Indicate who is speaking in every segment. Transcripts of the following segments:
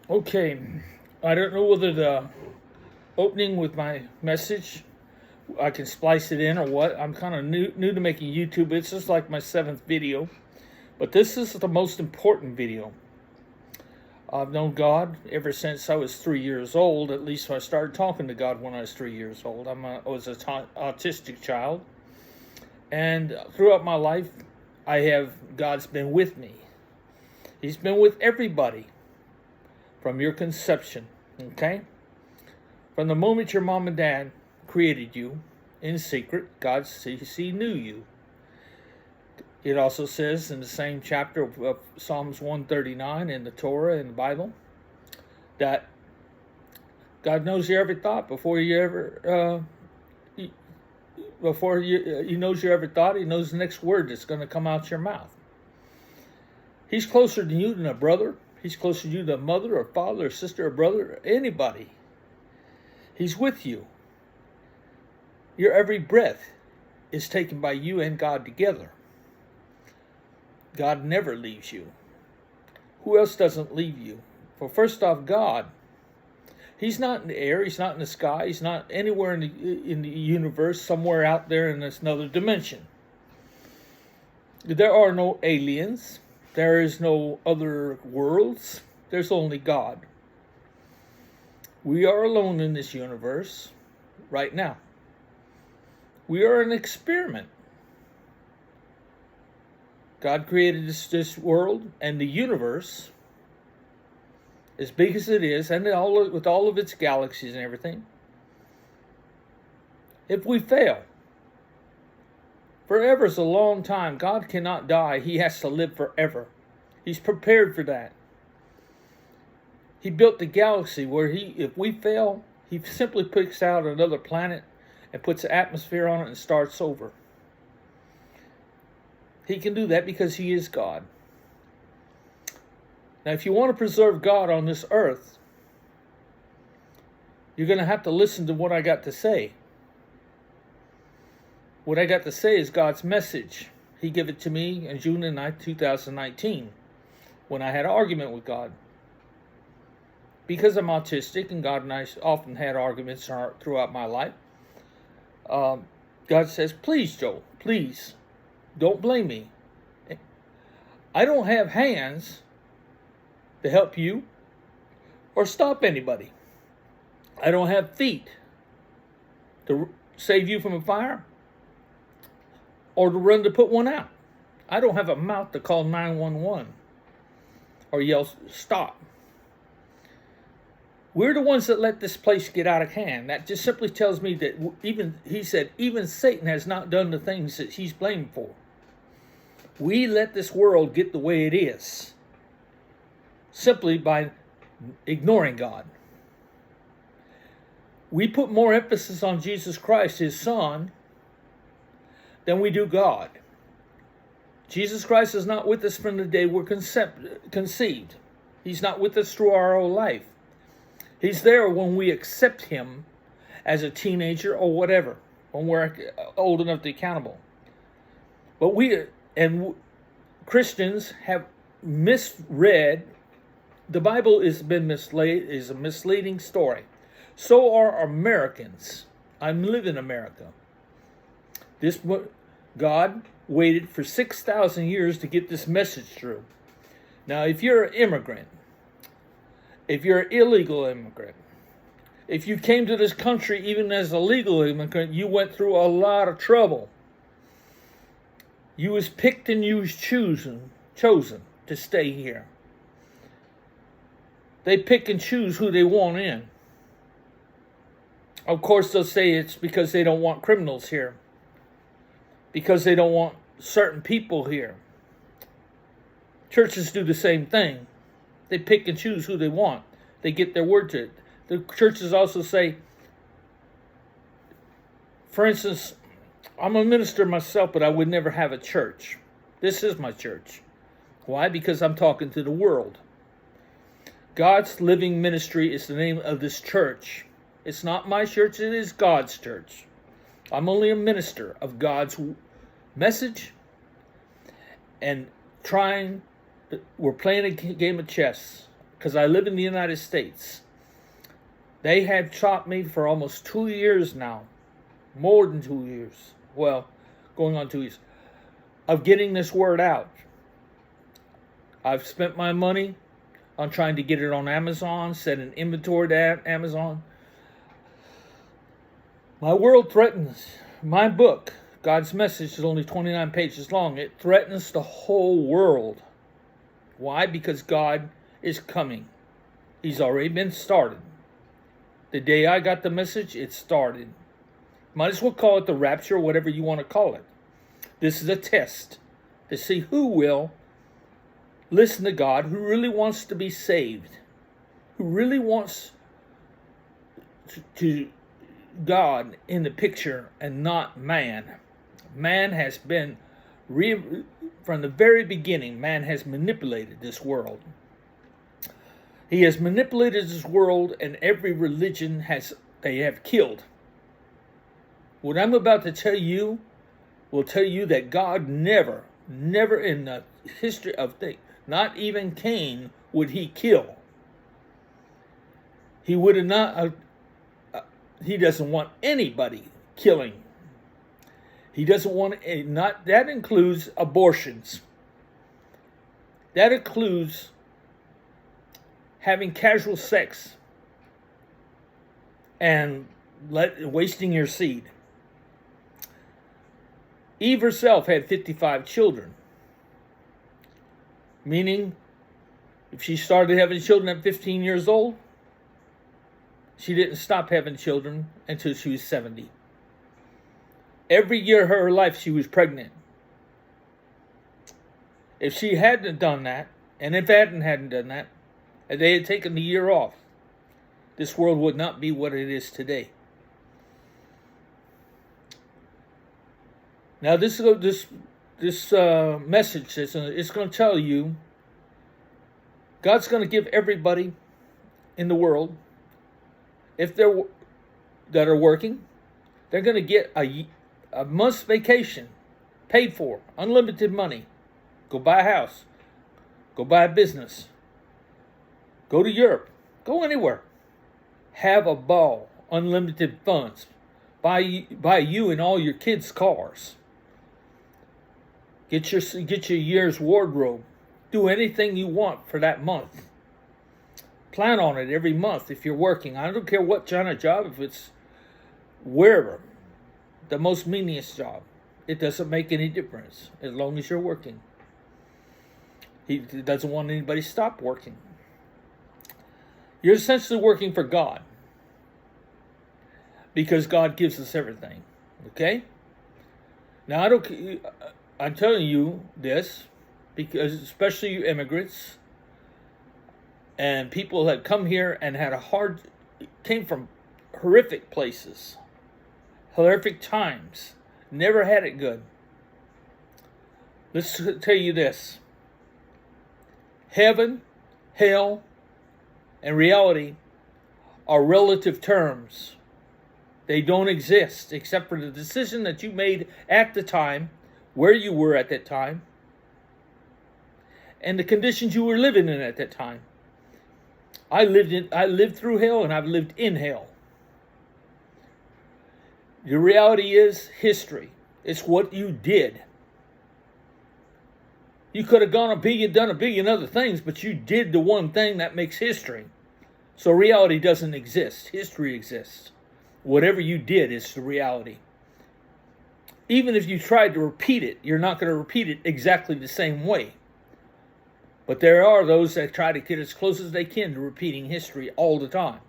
Speaker 1: Okay, I don't know whether the opening with my message I can splice it in or what. I'm kind of new to making YouTube. It's just like my 7th video, but this is the most important video. I've known God ever since I was 3 years old. At least I started talking to God when I was 3 years old. I was an autistic child, and throughout my life, God's been with me. He's been with everybody from your conception, okay? From the moment your mom and dad created you in secret, He knew you. It also says in the same chapter of Psalms 139 in the Torah in the Bible that God knows your every thought before you ever He knows your every thought. He knows the next word that's going to come out your mouth. He's closer to you than a brother. He's closer to you than a mother or father or sister or brother or anybody. He's with you. Your every breath is taken by you and God together. God never leaves you. Who else doesn't leave you? Well, first off, God. He's not in the air. He's not in the sky. He's not anywhere in the universe, somewhere out there in this another dimension. There are no aliens. There is no other worlds. There's only God. We are alone in this universe right now. We are an experiment. God created this world and the universe, as big as it is, and with all of its galaxies and everything. If we fail, forever is a long time. God cannot die. He has to live forever. He's prepared for that. He built the galaxy where if we fail, He simply picks out another planet and puts an atmosphere on it and starts over. He can do that because He is God. Now, if you want to preserve God on this earth, you're going to have to listen to what I got to say. What I got to say is God's message. He gave it to me in June 2019 when I had an argument with God. Because I'm autistic, and God and I often had arguments throughout my life, God says, please, Joe, please, don't blame me. I don't have hands to help you or stop anybody. I don't have feet to save you from a fire or to run to put one out. I don't have a mouth to call 911 or yell stop. We're the ones that let this place get out of hand. That just simply tells me that He said, even Satan has not done the things that he's blamed for. We let this world get the way it is simply by ignoring God. We put more emphasis on Jesus Christ, His Son, than we do God. Jesus Christ is not with us from the day we're conceived. He's not with us through our whole life. He's there when we accept Him as a teenager or whatever, when we're old enough to be accountable. But Christians have misread. The Bible is a misleading story. So are Americans. I live in America. God waited for 6,000 years to get this message through. Now, if you're an immigrant, if you're an illegal immigrant, if you came to this country even as a legal immigrant, you went through a lot of trouble. You was picked and you was chosen to stay here. They pick and choose who they want in. Of course, they'll say it's because they don't want criminals here, because they don't want certain people here. Churches do the same thing. They pick and choose who they want. They get their word to it. The churches also say, for instance, I'm a minister myself, but I would never have a church. This is my church. Why? Because I'm talking to the world. God's Living Ministry is the name of this church. It's not my church, it is God's church. I'm only a minister of God's message, and we're playing a game of chess. because I live in the United States. They have chopped me for almost 2 years now. More than 2 years. Well, going on 2 years. Of getting this word out. I've spent my money on trying to get it on Amazon, set an inventory to Amazon. My world threatens. My book, God's Message, is only 29 pages long. It threatens the whole world. Why? Because God is coming. He's already been started. The day I got the message, it started. Might as well call it the rapture, whatever you want to call it. This is a test to see who will listen to God, who really wants to be saved, who really wants to God in the picture and not man. Man has been, from the very beginning, man has manipulated this world. He has manipulated this world, and every religion they have killed. What I'm about to tell you will tell you that God never in the history of things, not even Cain, would he kill. He would have not. He doesn't want anybody killing. He doesn't want not. That includes abortions. That includes having casual sex and wasting your seed. Eve herself had 55 children. Meaning, if she started having children at 15 years old, she didn't stop having children until she was 70. Every year of her life, she was pregnant. If she hadn't done that, and if Adam hadn't done that, and they had taken the year off, this world would not be what it is today. Now, this message is going to tell you God's going to give everybody in the world, if they're that are working, they're going to get a month's vacation paid for, unlimited money. Go buy a house, go buy a business, go to Europe, go anywhere, have a ball, unlimited funds, buy you and all your kids' cars. Get your year's wardrobe. Do anything you want for that month. Plan on it every month if you're working. I don't care what kind of job, if it's wherever. The most meaningless job. It doesn't make any difference as long as you're working. He doesn't want anybody to stop working. You're essentially working for God. Because God gives us everything. Okay? Now, I'm telling you this because, especially you immigrants and people that come here and came from horrific places, horrific times, never had it good. Let's tell you this. Heaven, hell, and reality are relative terms. They don't exist except for the decision that you made at the time, where you were at that time, and the conditions you were living in at that time. I lived through hell, and I've lived in hell. The reality is history. It's what you did. You could have done a billion other things, but you did the one thing that makes history. So reality doesn't exist. History exists. Whatever you did is the reality. Even if you tried to repeat it, you're not going to repeat it exactly the same way. But there are those that try to get as close as they can to repeating history all the time.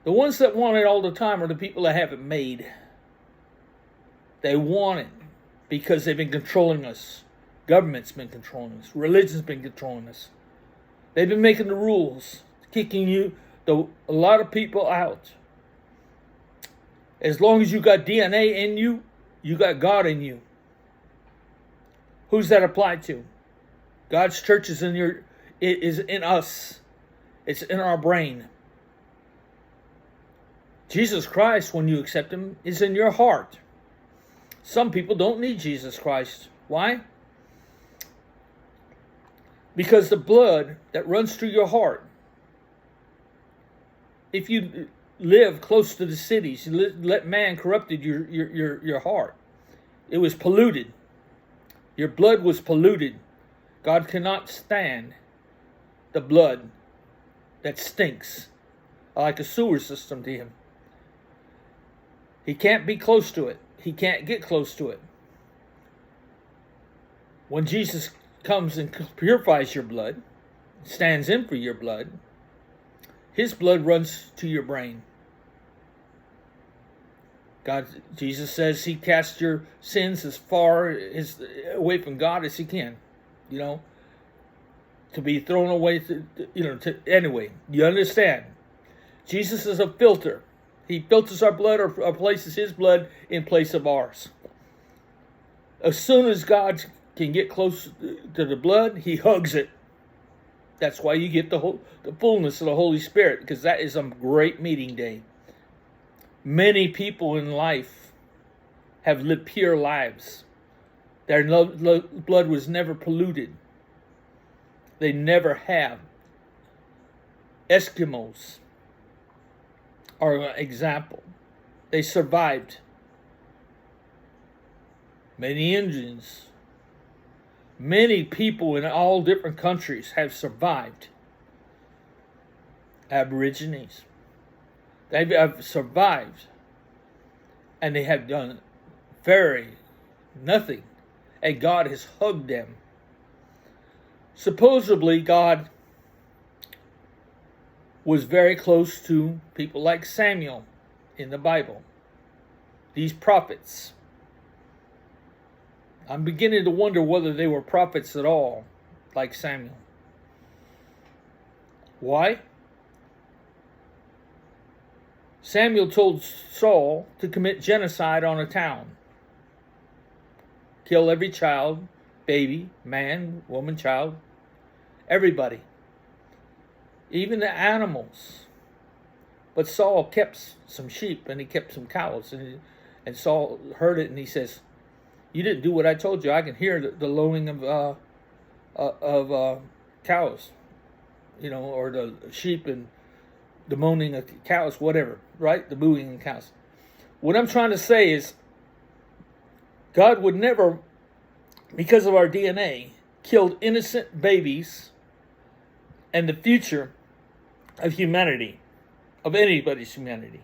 Speaker 1: The ones that want it all the time are the people that have it made. They want it because they've been controlling us. Government's been controlling us. Religion's been controlling us. They've been making the rules, kicking a lot of people out. As long as you got DNA in you, you got God in you. Who's that apply to? God's church is it is in us. It's in our brain. Jesus Christ, when you accept Him, is in your heart. Some people don't need Jesus Christ. Why? Because the blood that runs through your heart, if you live close to the cities, you let man corrupted your heart. It was polluted. Your blood was polluted. God cannot stand the blood that stinks like a sewer system to him. He can't be close to it. He can't get close to it. When Jesus comes and purifies your blood, stands in for your blood, his blood runs to your brain. Jesus says he casts your sins as far away from God as he can, to be thrown away. Anyway, you understand. Jesus is a filter. He filters our blood or places his blood in place of ours. As soon as God can get close to the blood, he hugs it. That's why you get the fullness of the Holy Spirit, because that is a great meeting day. Many people in life have lived pure lives. Their blood was never polluted. They never have. Eskimos are an example. They survived. Many Indians, many people in all different countries have survived. Aborigines. They have survived. And they have done nothing. And God has hugged them. Supposedly, God was very close to people like Samuel in the Bible. These prophets. I'm beginning to wonder whether they were prophets at all, like Samuel. Why? Samuel told Saul to commit genocide on a town. Kill every child, baby, man, woman, child, everybody. Even the animals. But Saul kept some sheep and he kept some cows. And Saul heard it and he says, "You didn't do what I told you. I can hear the lowing of cows, or the sheep and the moaning of cows, whatever, right? The mooing of cows." What I'm trying to say is, God would never, because of our DNA, kill innocent babies and the future of humanity, of anybody's humanity,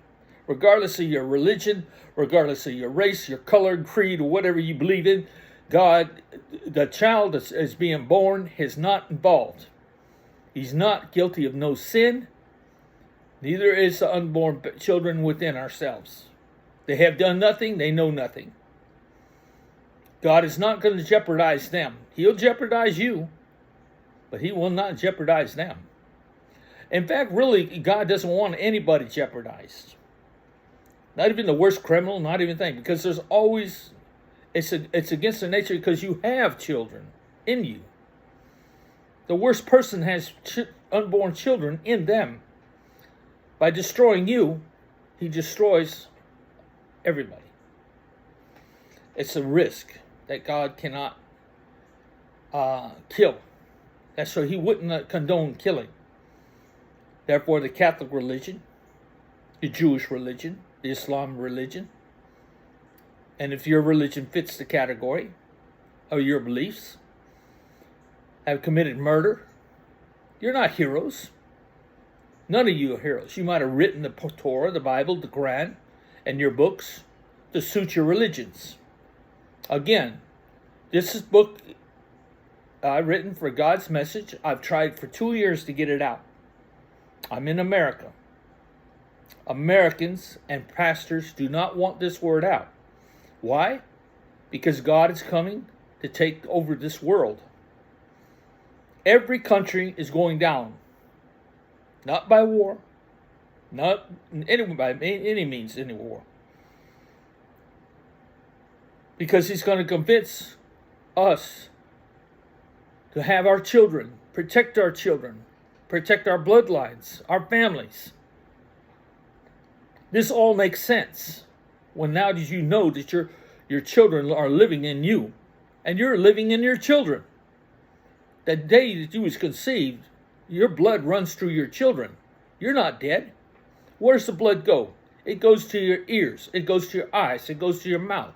Speaker 1: regardless of your religion, regardless of your race, your color, creed, or whatever you believe in. God, the child that is being born, is not involved. He's not guilty of no sin. Neither is the unborn children within ourselves. They have done nothing. They know nothing. God is not going to jeopardize them. He'll jeopardize you, but he will not jeopardize them. In fact, really, God doesn't want anybody jeopardized. Not even the worst criminal, not even thing. Because there's always, it's against the nature, because you have children in you. The worst person has unborn children in them. By destroying you, he destroys everybody. It's a risk that God cannot kill. That's so he wouldn't condone killing. Therefore, the Catholic religion, the Jewish religion, the Islam religion, and if your religion fits the category of your beliefs, have committed murder, you're not heroes. None of you are heroes. You might have written the Torah, the Bible, the Quran, and your books to suit your religions. Again, this is book I've written for God's message. I've tried for 2 years to get it out. I'm in America. Americans and pastors do not want this word out. Why? Because God is coming to take over this world. Every country is going down. Not by war. Not by any means, any war. Because he's going to convince us to have our children, protect our bloodlines, our families. This all makes sense when now that you know that your children are living in you and you're living in your children. the day that you was conceived, your blood runs through your children. You're not dead. Where does the blood go? It goes to your ears. It goes to your eyes. It goes to your mouth.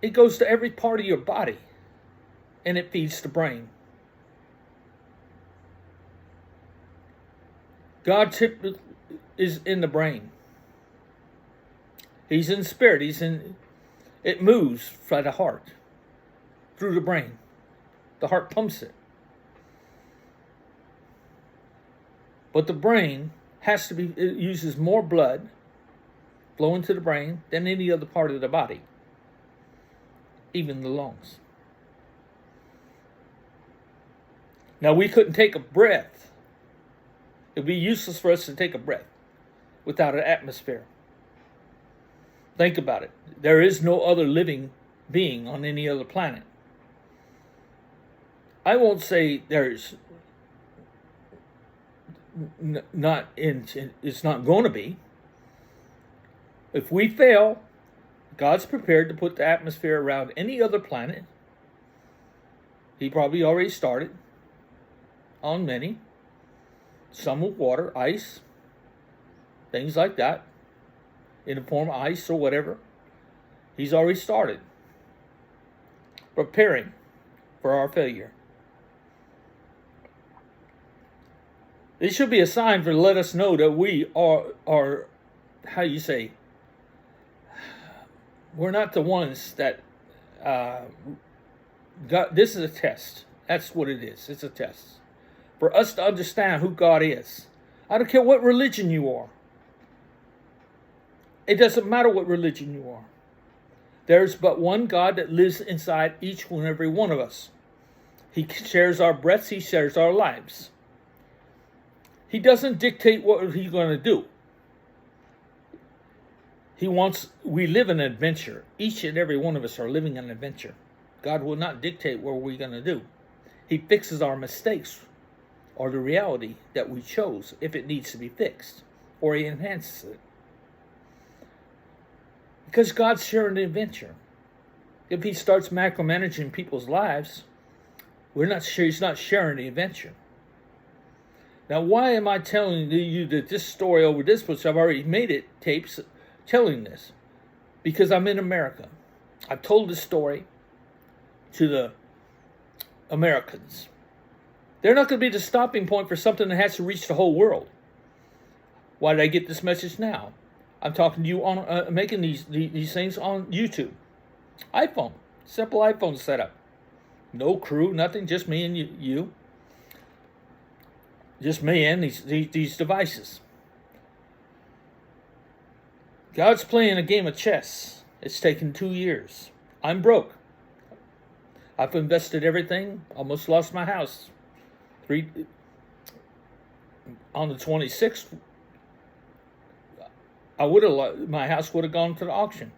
Speaker 1: It goes to every part of your body. And it feeds the brain. God is in the brain. He's in spirit. It moves by the heart. Through the brain. The heart pumps it. But the brain it uses more blood flowing to the brain than any other part of the body. Even the lungs. Now we couldn't take a breath. It would be useless for us to take a breath without an atmosphere. Think about it. There is no other living being on any other planet. I won't say there's it's not going to be. If we fail, God's prepared to put the atmosphere around any other planet. He probably already started on many. Some with water, ice, things like that, in the form of ice or whatever. He's already started preparing for our failure. It should be a sign to let us know that we are how you say, we're not the ones that this is a test. That's what it is. It's a test. For us to understand who God is. I don't care what religion you are. It doesn't matter what religion you are. There's but one God that lives inside each and every one of us. He shares our breaths. He shares our lives. He doesn't dictate what he's going to do. We live an adventure. Each and every one of us are living an adventure. God will not dictate what we're going to do. He fixes our mistakes or the reality that we chose if it needs to be fixed, or he enhances it. Because God's sharing the adventure. If he starts micromanaging people's lives, he's not sharing the adventure. Now, why am I telling you that this story over this, which I've already made it, tapes telling this? Because I'm in America. I've told this story to the Americans. They're not going to be the stopping point for something that has to reach the whole world. Why did I get this message now? I'm talking to you on making these things on YouTube. iPhone. Simple iPhone setup. No crew, nothing, just me and you. Just me and these devices. God's playing a game of chess. It's taken 2 years. I'm broke. I've invested everything. Almost lost my house. On the 26th, my house would have gone to the auction.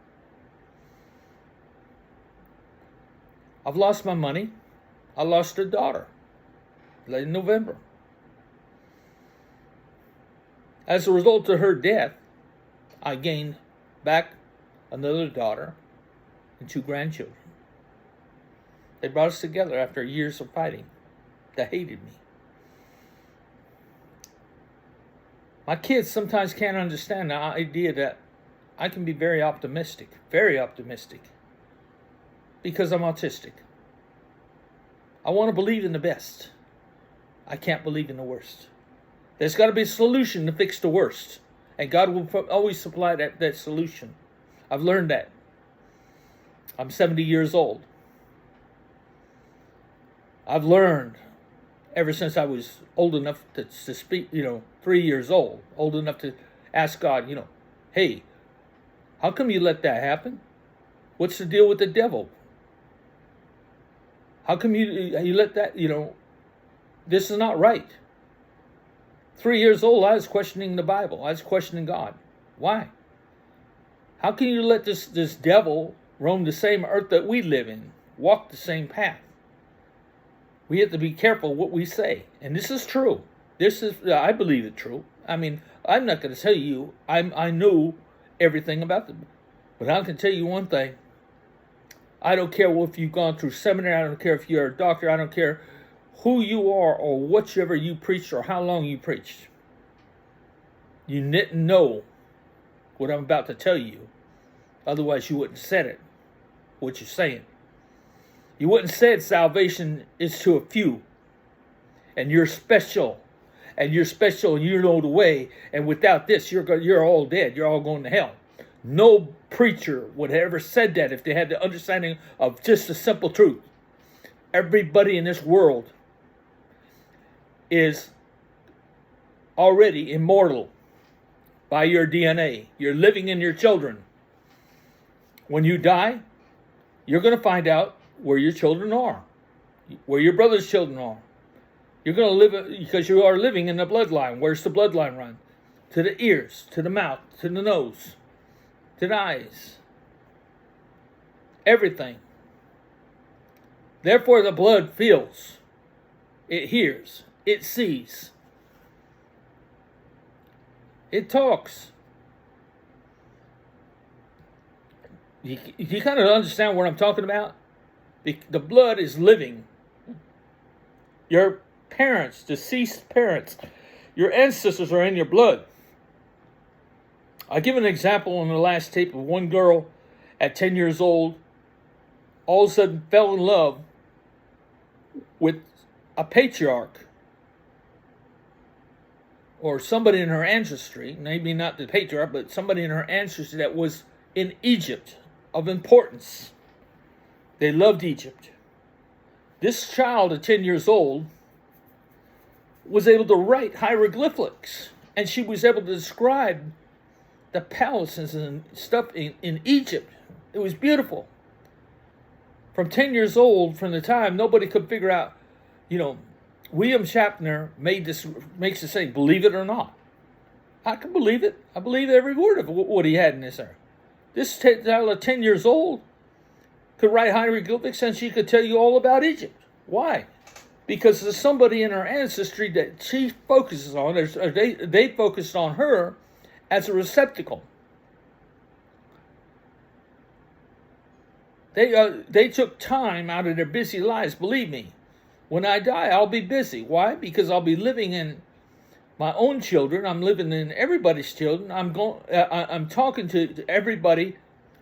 Speaker 1: I've lost my money. I lost a daughter late in November. As a result of her death, I gained back another daughter and 2 grandchildren. They brought us together after years of fighting. They hated me. My kids sometimes can't understand the idea that I can be very optimistic, because I'm autistic. I want to believe in the best. I can't believe in the worst. There's got to be a solution to fix the worst. And God will always supply that solution. I've learned that. I'm 70 years old. I've learned ever since I was old enough to speak, 3 years old enough to ask God, hey, how come you let that happen? What's the deal with the devil? How come you let that, this is not right. 3 years old, I was questioning the Bible. I was questioning God. Why? How can you let this devil roam the same earth that we live in, walk the same path? We have to be careful what we say. And this is true. I believe it true. I mean, I'm not going to tell you I know everything about them. But I can tell you one thing. I don't care if you've gone through seminary. I don't care if you're a doctor. I don't care who you are or whatever you preached or how long you preached. You didn't know what I'm about to tell you. Otherwise, you wouldn't have said it, what you're saying. You wouldn't have said salvation is to a few. And you're special. And you're special and you know the way. And without this, you're all dead. You're all going to hell. No preacher would have ever said that if they had the understanding of just the simple truth. Everybody in this world is already immortal by your DNA. You're living in your children. When you die, you're going to find out where your children are, where your brother's children are. You're going to live because you are living in the bloodline. Where's the bloodline run? To the ears, to the mouth, to the nose, to the eyes. Everything. Therefore, the blood feels. It hears. It sees. It talks. You kind of understand what I'm talking about? The blood is living. Your parents, deceased parents, your ancestors are in your blood. I give an example in the last tape of one girl at 10 years old all of a sudden fell in love with a patriarch or somebody in her ancestry, maybe not the patriarch, but somebody in her ancestry that was in Egypt of importance. They loved Egypt. This child at 10 years old was able to write hieroglyphics, and she was able to describe the palaces and stuff in Egypt. It was beautiful. From 10 years old, from the time nobody could figure out, William Shatner makes it say, believe it or not. I can believe it. I believe every word of what he had in this there. This child at 10 years old could write hieroglyphics and she could tell you all about Egypt. Why? Because there's somebody in her ancestry that she focuses on, or they focused on her as a receptacle. They took time out of their busy lives. Believe me, when I die, I'll be busy. Why? Because I'll be living in my own children. I'm living in everybody's children. I'm talking to everybody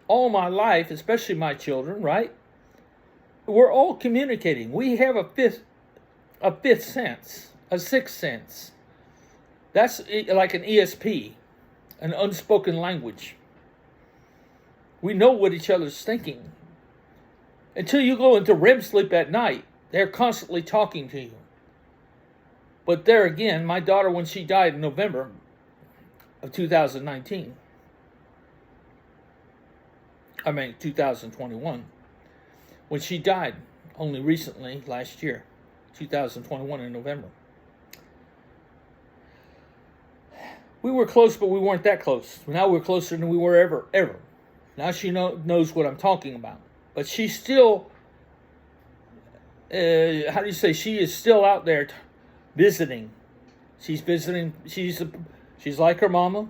Speaker 1: all my life, especially my children. Right? We're all communicating. We have a fifth sense, a sixth sense. That's like an ESP, an unspoken language. We know what each other's thinking. Until you go into REM sleep at night, they're constantly talking to you. But there again, my daughter, when she died in November of 2019, 2021, when she died only recently, last year, 2021 in November. We were close, but we weren't that close. Now we're closer than we were ever. Now she knows what I'm talking about. But she's still, she is still out there visiting. She's visiting, she's like her mama.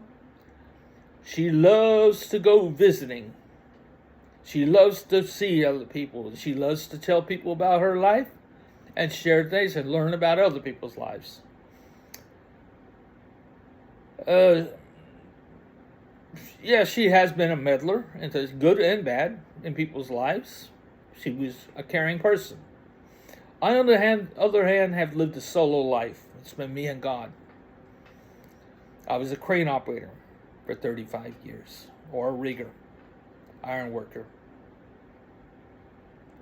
Speaker 1: She loves to go visiting. She loves to see other people. She loves to tell people about her life and share things and learn about other people's lives. Yeah, she has been a meddler into good and bad in people's lives. She was a caring person. I, on the other hand, have lived a solo life. It's been me and God. I was a crane operator for 35 years, or a rigger, iron worker.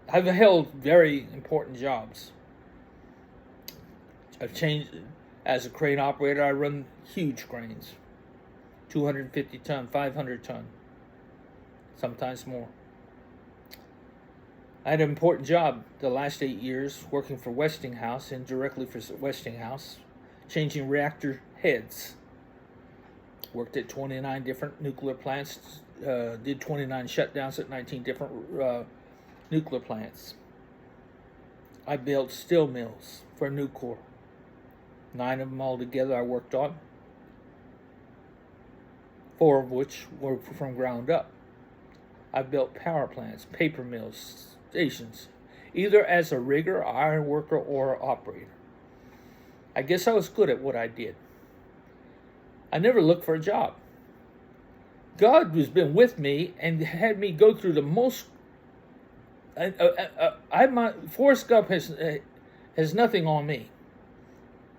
Speaker 1: I've held very important jobs. I've changed. As a crane operator, I run huge cranes. 250 ton, 500 ton, sometimes more. I had an important job the last 8 years working for Westinghouse, indirectly for Westinghouse, changing reactor heads. Worked at 29 different nuclear plants, did 29 shutdowns at 19 different nuclear plants. I built steel mills for Nucor. 9 of them altogether I worked on. 4 of which were from ground up. I've built power plants, paper mills, stations, either as a rigger, iron worker, or operator. I guess I was good at what I did. I never looked for a job. God has been with me and had me go through the most. Forrest Gump has nothing on me.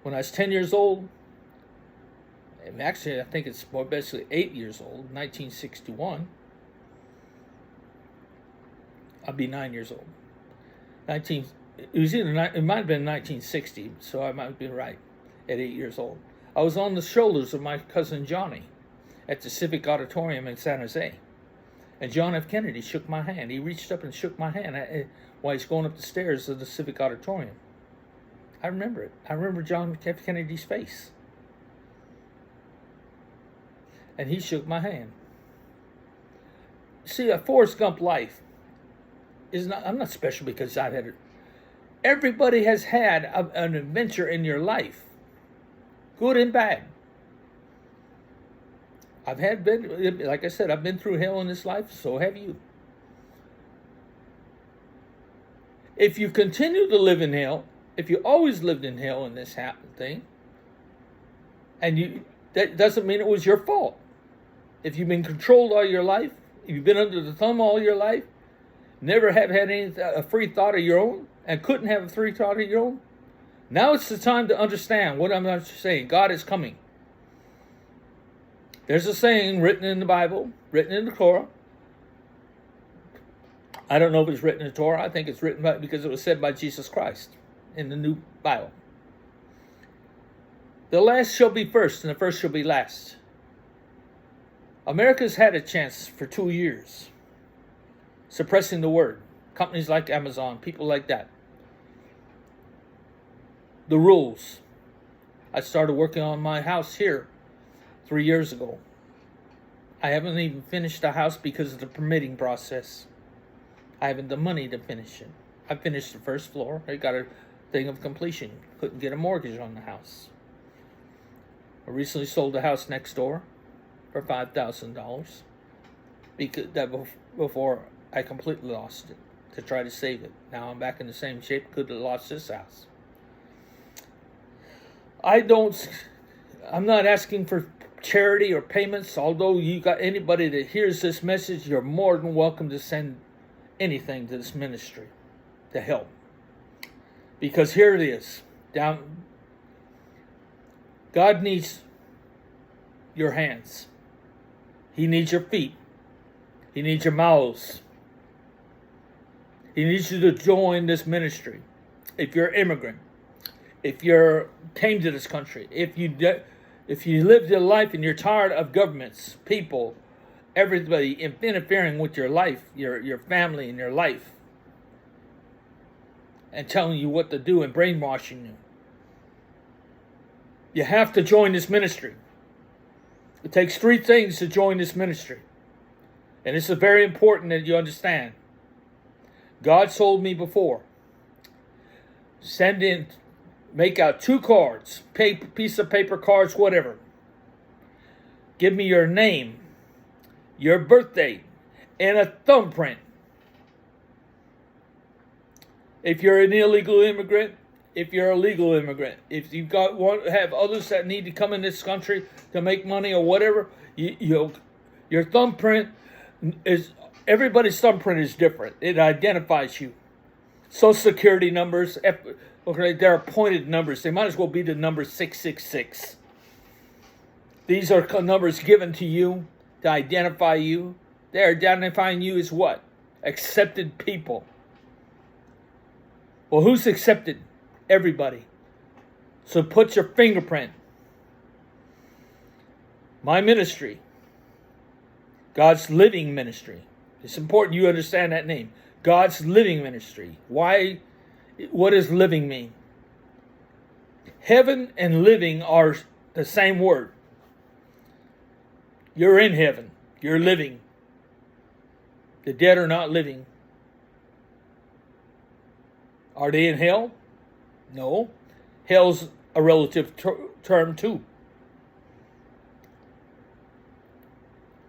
Speaker 1: When I was 10 years old, and actually I think it's more basically 8 years old, 1961. I'll be 9 years old. It might have been 1960, so I might be right at 8 years old. I was on the shoulders of my cousin Johnny at the Civic Auditorium in San Jose. And John F. Kennedy shook my hand. He reached up and shook my hand while he's going up the stairs of the Civic Auditorium. I remember it. I remember John F. Kennedy's face. And he shook my hand. See, a Forrest Gump life is not, I'm not special because I've had it. Everybody has had an adventure in your life, good and bad. Like I said, I've been through hell in this life, so have you. If you continue to live in hell, if you always lived in hell in this thing, and that doesn't mean it was your fault. If you've been controlled all your life, if you've been under the thumb all your life, never have had a free thought of your own, and couldn't have a free thought of your own, now it's the time to understand what I'm saying. God is coming. There's a saying written in the Bible, written in the Torah. I don't know if it's written in the Torah. I think it's written because it was said by Jesus Christ in the new Bible. The last shall be first, and the first shall be last. America's had a chance for 2 years, suppressing the word. Companies like Amazon, people like that. The rules. I started working on my house here 3 years ago. I haven't even finished the house because of the permitting process. I haven't the money to finish it. I finished the first floor. I got a thing of completion. Couldn't get a mortgage on the house. I recently sold the house next door for $5,000 before I completely lost it to try to save it. Now I'm back in the same shape. Could have lost this house. I'm not asking for charity or payments, although you got anybody that hears this message, you're more than welcome to send anything to this ministry to help. Because here it is. God needs your hands. He needs your feet. He needs your mouths. He needs you to join this ministry. If you're an immigrant, if you came to this country, if you lived your life and you're tired of governments, people, everybody interfering with your life, your family and your life, and telling you what to do and brainwashing you, you have to join this ministry. It takes 3 things to join this ministry. And it's very important that you understand. God told me before, make out 2 cards, piece of paper, cards, whatever. Give me your name, your birthday, and a thumbprint. If you're an illegal immigrant, if you're a legal immigrant, if you've have others that need to come in this country to make money or whatever, your thumbprint is, everybody's thumbprint is different. It identifies you. Social Security numbers, okay, they're appointed numbers. They might as well be the number 666. These are numbers given to you to identify you. They're identifying you as what? Accepted people. Well, who's accepted? Everybody. So put your fingerprint. My ministry, God's Living Ministry. It's important you understand that name. God's Living Ministry. Why? What does living mean? Heaven and living are the same word. You're in heaven. You're living. The dead are not living. Are they in hell? No. Hell's a relative term too.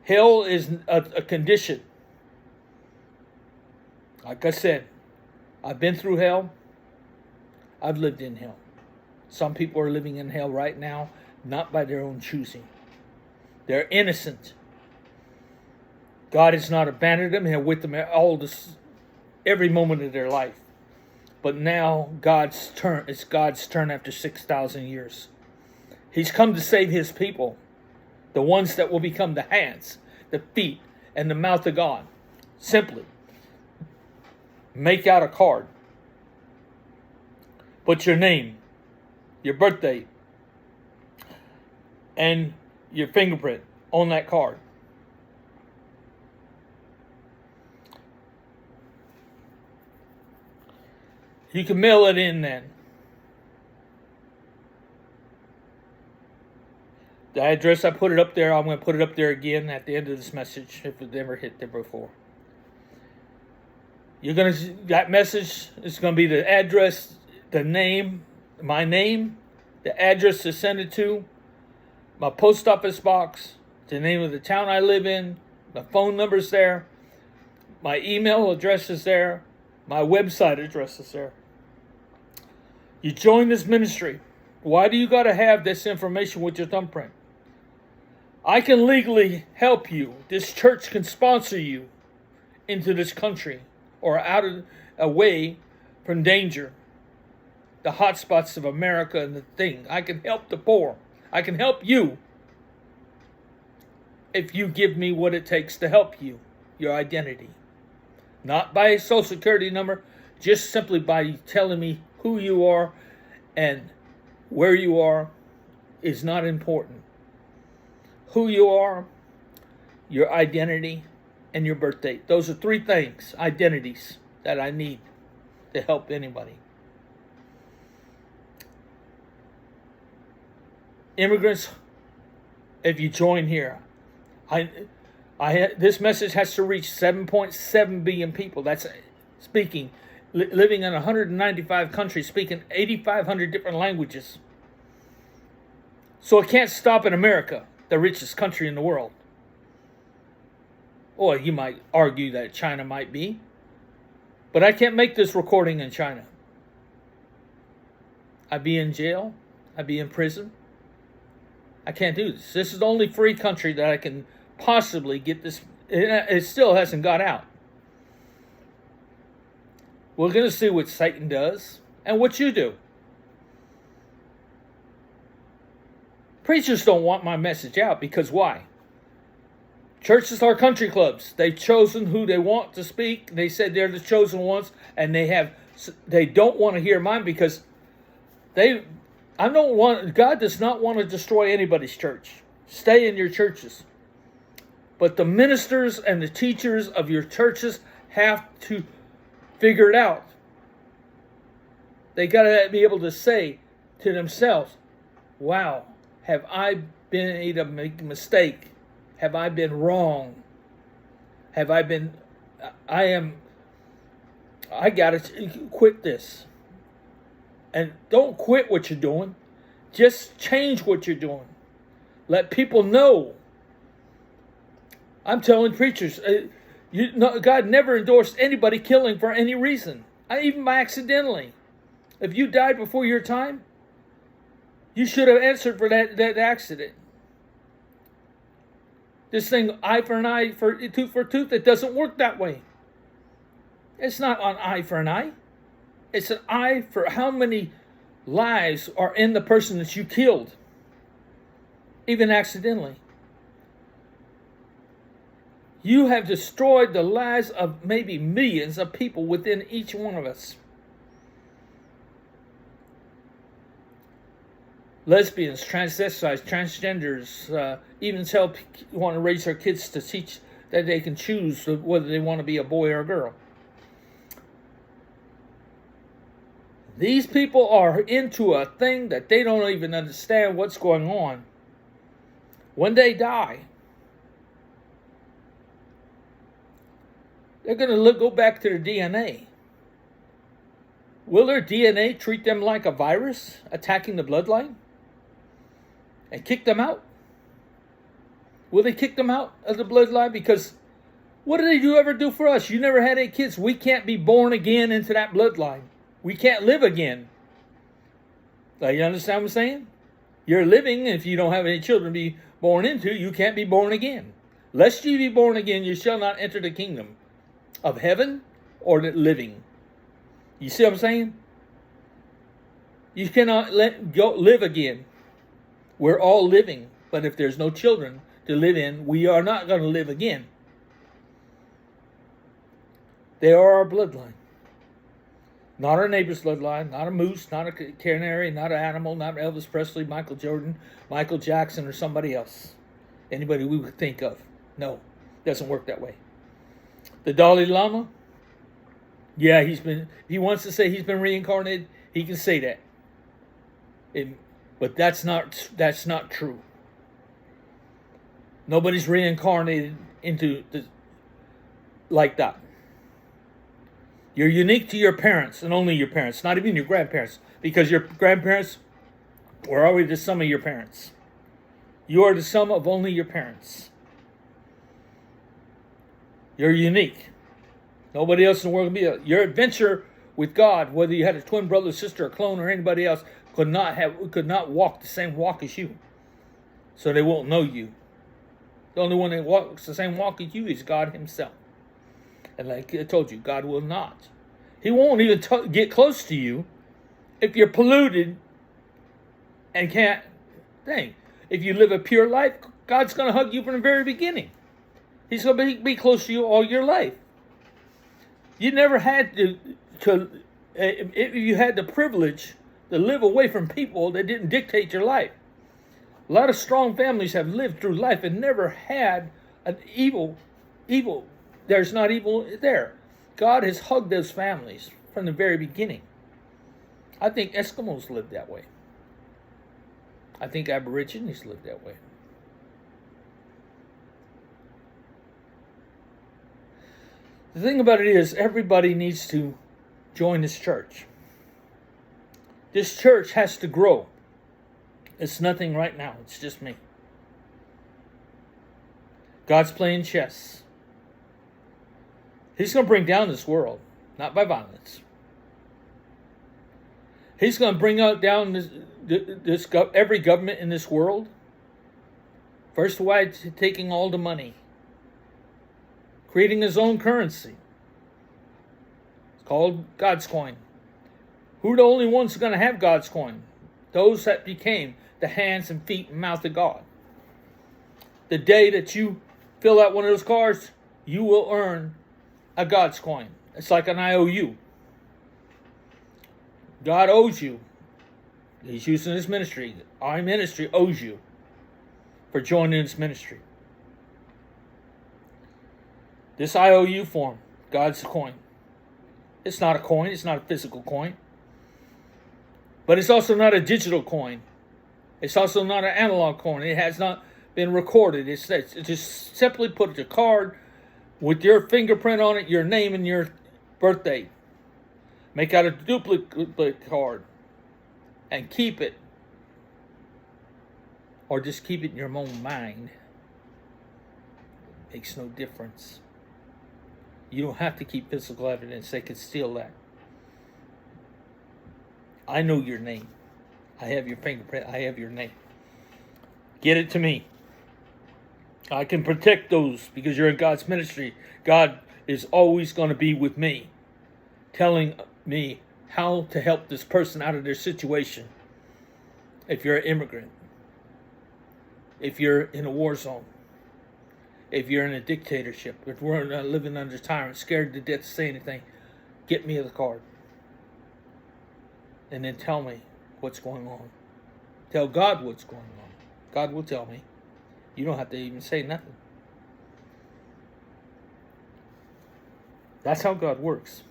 Speaker 1: Hell is a condition. Like I said, I've been through hell. I've lived in hell. Some people are living in hell right now, not by their own choosing. They're innocent. God has not abandoned them. He's with them every moment of their life. But now it's God's turn after 6,000 years. He's come to save his people, the ones that will become the hands, the feet, and the mouth of God. Simply make out a card. Put your name, your birthday, and your fingerprint on that card. You can mail it in then. The address, I put it up there. I'm going to put it up there again at the end of this message if it never hit there before. That message is going to be the address, the name, my name, the address to send it to, my post office box, the name of the town I live in, the phone number's there, my email address is there, my website address is there. You join this ministry. Why do you got to have this information with your thumbprint? I can legally help you. This church can sponsor you into this country or away from danger, the hot spots of America and the thing. I can help the poor. I can help you if you give me what it takes to help you, your identity. Not by a social security number, just simply by telling me who you are and where you are is not important. Who you are, your identity, and your birth date. Those are three things, identities, that I need to help anybody. Immigrants, if you join here, this message has to reach 7.7 billion people. That's speaking, living in 195 countries, speaking 8,500 different languages. So it can't stop in America, the richest country in the world. Or you might argue that China might be. But I can't make this recording in China. I'd be in jail. I'd be in prison. I can't do this. This is the only free country that I can possibly get this. It still hasn't got out. We're going to see what Satan does and what you do. Preachers don't want my message out because why? Churches are country clubs. They've chosen who they want to speak. They said they're the chosen ones, and they don't want to hear mine because God does not want to destroy anybody's church. Stay in your churches. But the ministers and the teachers of your churches have to figure it out. They got to be able to say to themselves, wow, have I been able to make a mistake? Have I been wrong? I got to quit this. And don't quit what you're doing. Just change what you're doing. Let people know. I'm telling preachers, God never endorsed anybody killing for any reason, even by accidentally. If you died before your time, you should have answered for that accident. This thing, eye for an eye, tooth for tooth, it doesn't work that way. It's not an eye for an eye. It's an eye for how many lives are in the person that you killed, even accidentally. You have destroyed the lives of maybe millions of people within each one of us. Lesbians, transvestites, transgenders, even want to raise their kids to teach that they can choose whether they want to be a boy or a girl. These people are into a thing that they don't even understand what's going on. When they die, they're going to go back to their DNA. Will their DNA treat them like a virus attacking the bloodline and kick them out? Will they kick them out of the bloodline? Because What did you ever do for us? You never had any kids. We can't be born again into that bloodline. We can't live again. You understand what I'm saying? You're living, if you don't have any children to be born into, you can't be born again. Lest you be born again, you shall not enter the kingdom of heaven or the living. You see what I'm saying? You cannot live again. We're all living, but if there's no children to live in, we are not going to live again. They are our bloodline. Not our neighbor's bloodline, not a moose, not a canary, not an animal, not Elvis Presley, Michael Jordan, Michael Jackson, or somebody else. Anybody we would think of. No, it doesn't work that way. The Dalai Lama, yeah, he wants to say he's been reincarnated, he can say that. But that's not true. Nobody's reincarnated into like that. You're unique to your parents and only your parents, not even your grandparents, because your grandparents were already the sum of your parents. You are the sum of only your parents. You're unique. Nobody else in the world can be. Your adventure with God, whether you had a twin brother, sister, a clone, or anybody else, could not walk the same walk as you. So they won't know you. The only one that walks the same walk as you is God himself. And like I told you, God will not. He won't even get close to you if you're polluted and can't think. If you live a pure life, God's going to hug you from the very beginning. He's going to be close to you all your life. You never had if you had the privilege to live away from people that didn't dictate your life. A lot of strong families have lived through life and never had an evil. There's not evil there. God has hugged those families from the very beginning. I think Eskimos lived that way. I think Aborigines lived that way. The thing about it is, everybody needs to join this church. This church has to grow. It's nothing right now. It's just me. God's playing chess. He's going to bring down this world, not by violence. He's going to bring down every government in this world. First, by taking all the money, creating his own currency. It's called GODScoin. Who are the only ones who are going to have GODScoin? Those that became the hands and feet and mouth of God. The day that you fill out one of those cards, you will earn a GODScoin. It's like an IOU. God owes you. He's using his ministry. Our ministry owes you for joining this ministry. This IOU form, GODScoin. It's not a coin. It's not a physical coin. But it's also not a digital coin. It's also not an analog coin. It has not been recorded. It's just simply put a card with your fingerprint on it, your name, and your birthday. Make out a duplicate card and keep it. Or just keep it in your own mind. Makes no difference. You don't have to keep physical evidence. They could steal that. I know your name. I have your fingerprint. I have your name. Get it to me. I can protect those because you're in God's ministry. God is always going to be with me, telling me how to help this person out of their situation. If you're an immigrant, if you're in a war zone, if you're in a dictatorship, if we're living under tyrants, scared to death to say anything, get me the card. And then tell me what's going on. Tell God what's going on. God will tell me. You don't have to even say nothing. That's how God works.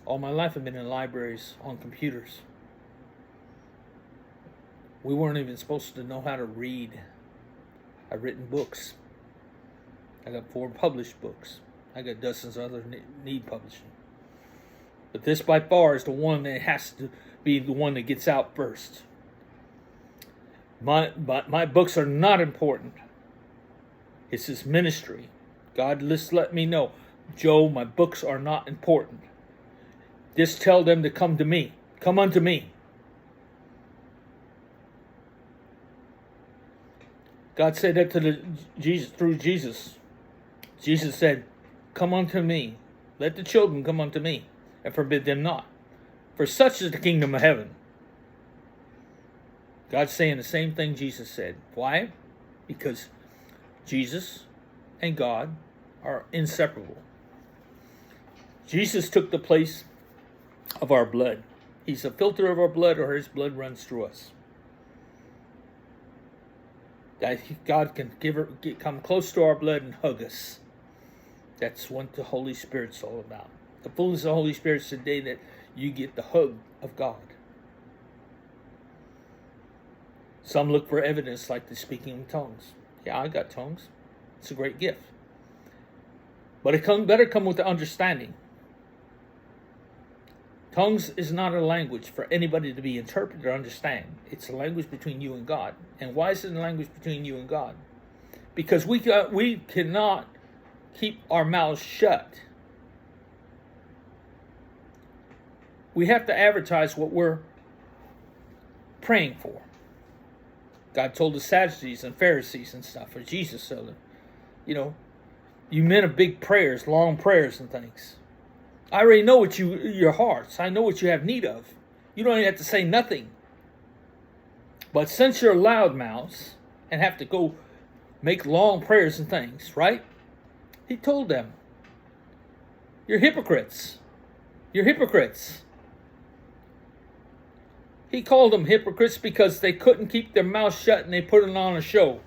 Speaker 1: All my life I've been in libraries on computers. We weren't even supposed to know how to read. I've written books. I got 4 published books. I got dozens of other need publishing. But this by far is the one that has to be the one that gets out first. My books are not important. It's his ministry. God, just let me know. Joe, my books are not important. Just tell them to come to me. Come unto me. God said that to Jesus through Jesus. Jesus said, come unto me. Let the children come unto me, and forbid them not. For such is the kingdom of heaven. God's saying the same thing Jesus said. Why? Because Jesus and God are inseparable. Jesus took the place of our blood. He's a filter of our blood, or his blood runs through us. That God can come close to our blood and hug us. That's what the Holy Spirit's all about. The fullness of the Holy Spirit's the day that you get the hug of God. Some look for evidence like the speaking in tongues. Yeah, I got tongues. It's a great gift. But it better come with the understanding. Tongues is not a language for anybody to be interpreted or understand. It's a language between you and God. And why is it a language between you and God? Because we cannot keep our mouths shut. We have to advertise what we're praying for. God told the Sadducees and Pharisees and stuff, or Jesus told them, you men of big prayers, long prayers and things. I already know what your hearts. I know what you have need of. You don't even have to say nothing. But since you're loudmouths and have to go make long prayers and things, right? He told them, you're hypocrites. You're hypocrites. He called them hypocrites because they couldn't keep their mouth shut and they put it on a show.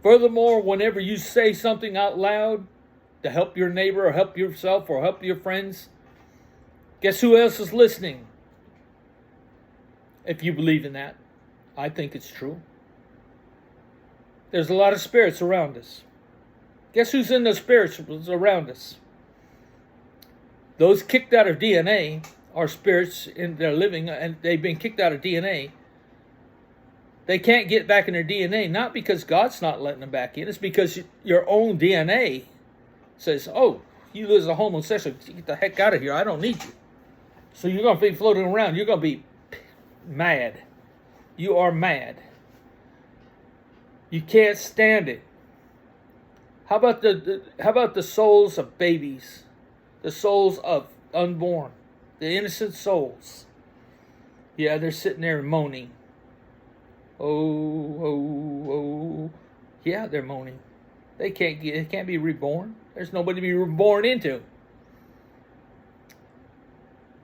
Speaker 1: Furthermore, whenever you say something out loud to help your neighbor or help yourself or help your friends, guess who else is listening? If you believe in that, I think it's true. There's a lot of spirits around us. Guess who's in the spirits around us? Those kicked out of DNA are spirits in their living, and they've been kicked out of DNA. They can't get back in their DNA, not because God's not letting them back in. It's because your own DNA says, oh, you live as a homosexual, get the heck out of here. I don't need you. So you're going to be floating around. You're going to be mad. You are mad. You can't stand it. How about the souls of babies? The souls of unborn. The innocent souls. Yeah, they're sitting there moaning. Oh. Yeah, they're moaning. They can't be reborn. There's nobody to be reborn into.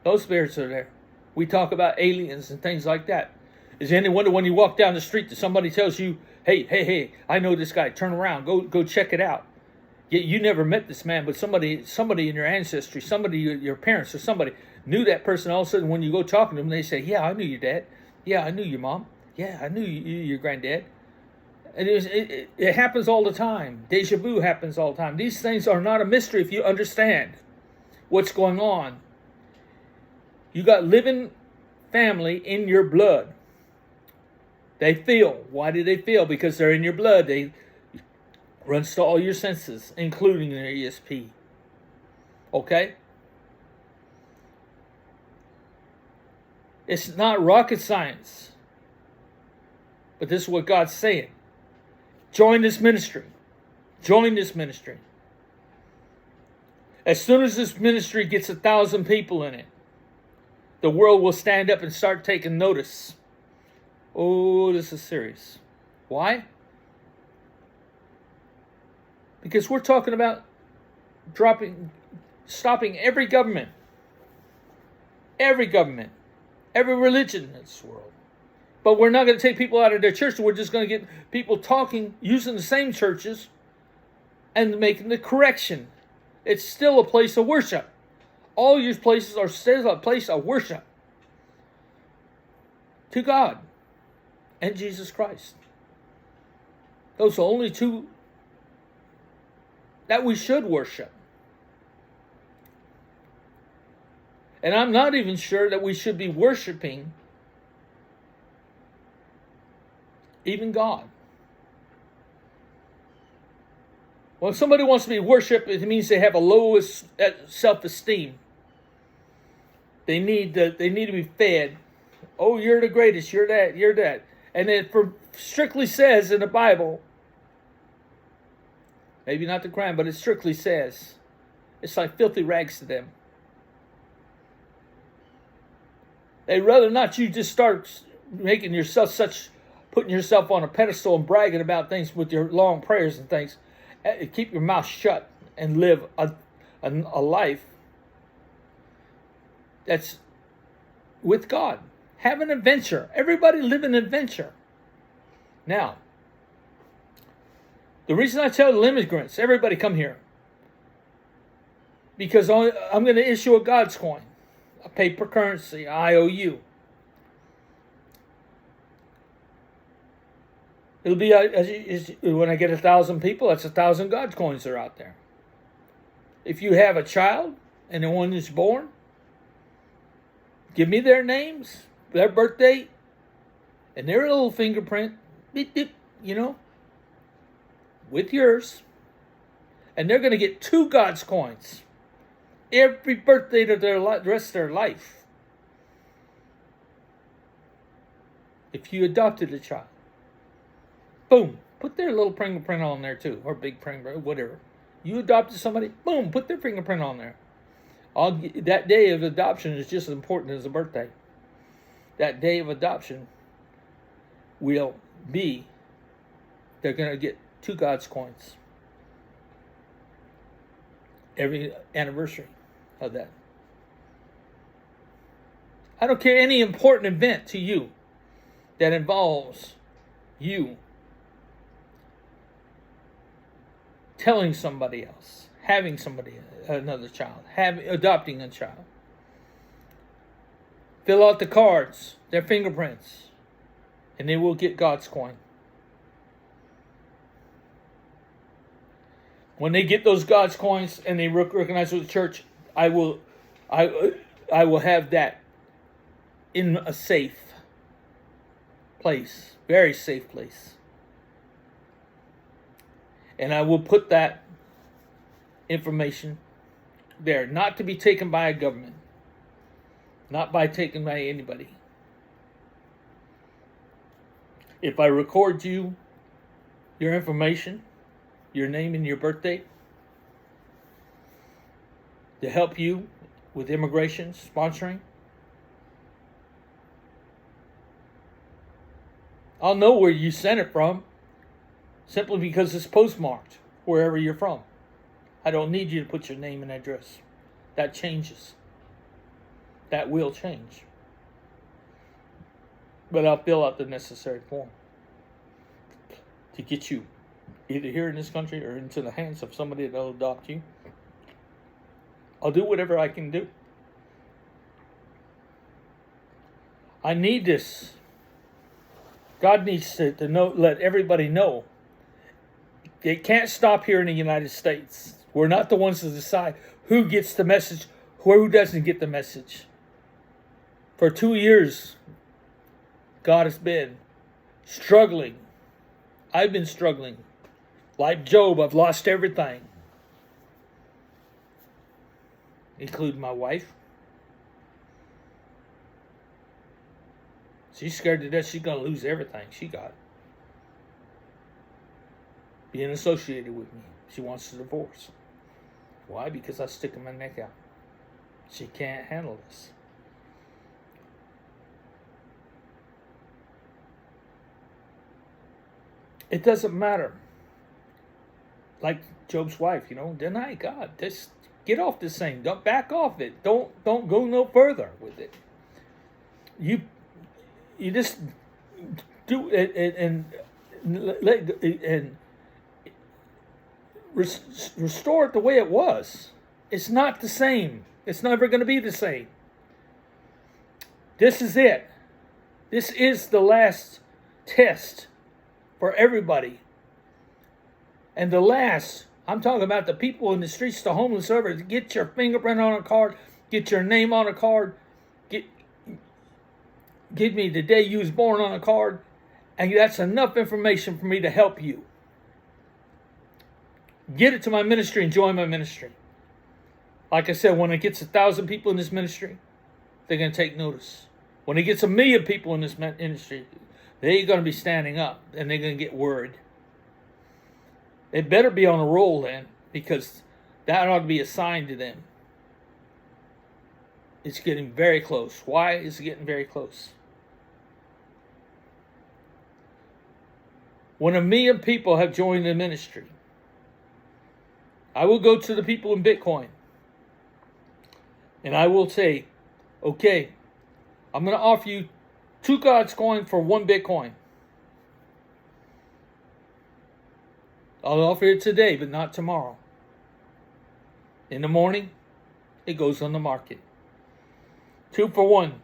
Speaker 1: Those spirits are there. We talk about aliens and things like that. Is it any wonder when you walk down the street that somebody tells you, hey, I know this guy, turn around, go check it out. Yet you never met this man, but somebody in your ancestry, somebody, your parents or somebody knew that person. All of a sudden when you go talking to them, they say, yeah, I knew your dad. Yeah, I knew your mom. Yeah, I knew your granddad. And it happens all the time. Deja vu happens all the time. These things are not a mystery if you understand what's going on. You got living family in your blood. They feel. Why do they feel? Because they're in your blood. They runs to all your senses, including their ESP. Okay? It's not rocket science. But this is what God's saying. Join this ministry. Join this ministry. As soon as this ministry gets 1,000 people in it, the world will stand up and start taking notice. Oh, this is serious. Why? Because we're talking about stopping every government, every religion in this world. But we're not going to take people out of their church. We're just going to get people talking, using the same churches, and making the correction. It's still a place of worship. All your places are still a place of worship to God and Jesus Christ. Those are only two that we should worship. And I'm not even sure that we should be worshiping even God. When somebody wants to be worshipped, it means they have a low self-esteem. They need to be fed. Oh, you're the greatest. You're that. You're that. And it strictly says in the Bible, maybe not the Quran, but it strictly says, it's like filthy rags to them. They'd rather not you just start making yourself putting yourself on a pedestal and bragging about things with your long prayers and things. Keep your mouth shut and live a life that's with God. Have an adventure. Everybody live an adventure. Now, the reason I tell the immigrants, everybody come here, because I'm going to issue a GODScoin, a paper currency, IOU. It'll be, when I get 1,000 people, that's 1,000 GODScoins that are out there. If you have a child and the one is born, give me their names, their birth date, and their little fingerprint, beep, beep, with yours. And they're going to get 2 GODScoins every birthday of the rest of their life. If you adopted a child. Boom, put their little fingerprint on there too, or big fingerprint, whatever. You adopted somebody, boom, put their fingerprint on there. That day of adoption is just as important as the birthday. That day of adoption will be, they're going to get 2 GODScoins every anniversary of that. I don't care any important event to you that involves you telling somebody else, having another child, adopting a child. Fill out the cards, their fingerprints, and they will get GODScoin. When they get those GODScoins and they recognize with the church, I will have that in a safe place, very safe place. And I will put that information there, not to be taken by a government, not taken by anybody. If I record your information, your name and your birth date, to help you with immigration, sponsoring, I'll know where you sent it from, simply because it's postmarked wherever you're from. I don't need you to put your name and address. That changes. That will change. But I'll fill out the necessary form to get you either here in this country or into the hands of somebody that will adopt you. I'll do whatever I can do. I need this. God needs to know, let everybody know. It can't stop here in the United States. We're not the ones to decide who gets the message, who doesn't get the message. For 2 years, God has been struggling. I've been struggling. Like Job, I've lost everything, including my wife. She's scared to death she's going to lose everything she got. Being associated with me. She wants a divorce. Why? Because I'm sticking my neck out. She can't handle this. It doesn't matter. Like Job's wife, deny God. Just get off this thing. Don't back off it. Don't go no further with it. You just do it and restore it the way it was. It's not the same. It's never going to be the same. This is it. This is the last test for everybody. And the last, I'm talking about the people in the streets, the homeless, whoever, get your fingerprint on a card, get your name on a card, give me the day you was born on a card, and that's enough information for me to help you. Get it to my ministry and join my ministry. Like I said, when it gets 1,000 people in this ministry, they're going to take notice. When it gets 1,000,000 people in this ministry, they're going to be standing up and they're going to get word. They better be on a roll then, because that ought to be a sign to them. It's getting very close. Why is it getting very close? When 1,000,000 people have joined the ministry, I will go to the people in Bitcoin and I will say, okay, I'm going to offer you 2 GODScoin for 1 Bitcoin. I'll offer it today, but not tomorrow. In the morning, it goes on the market. 2 for 1.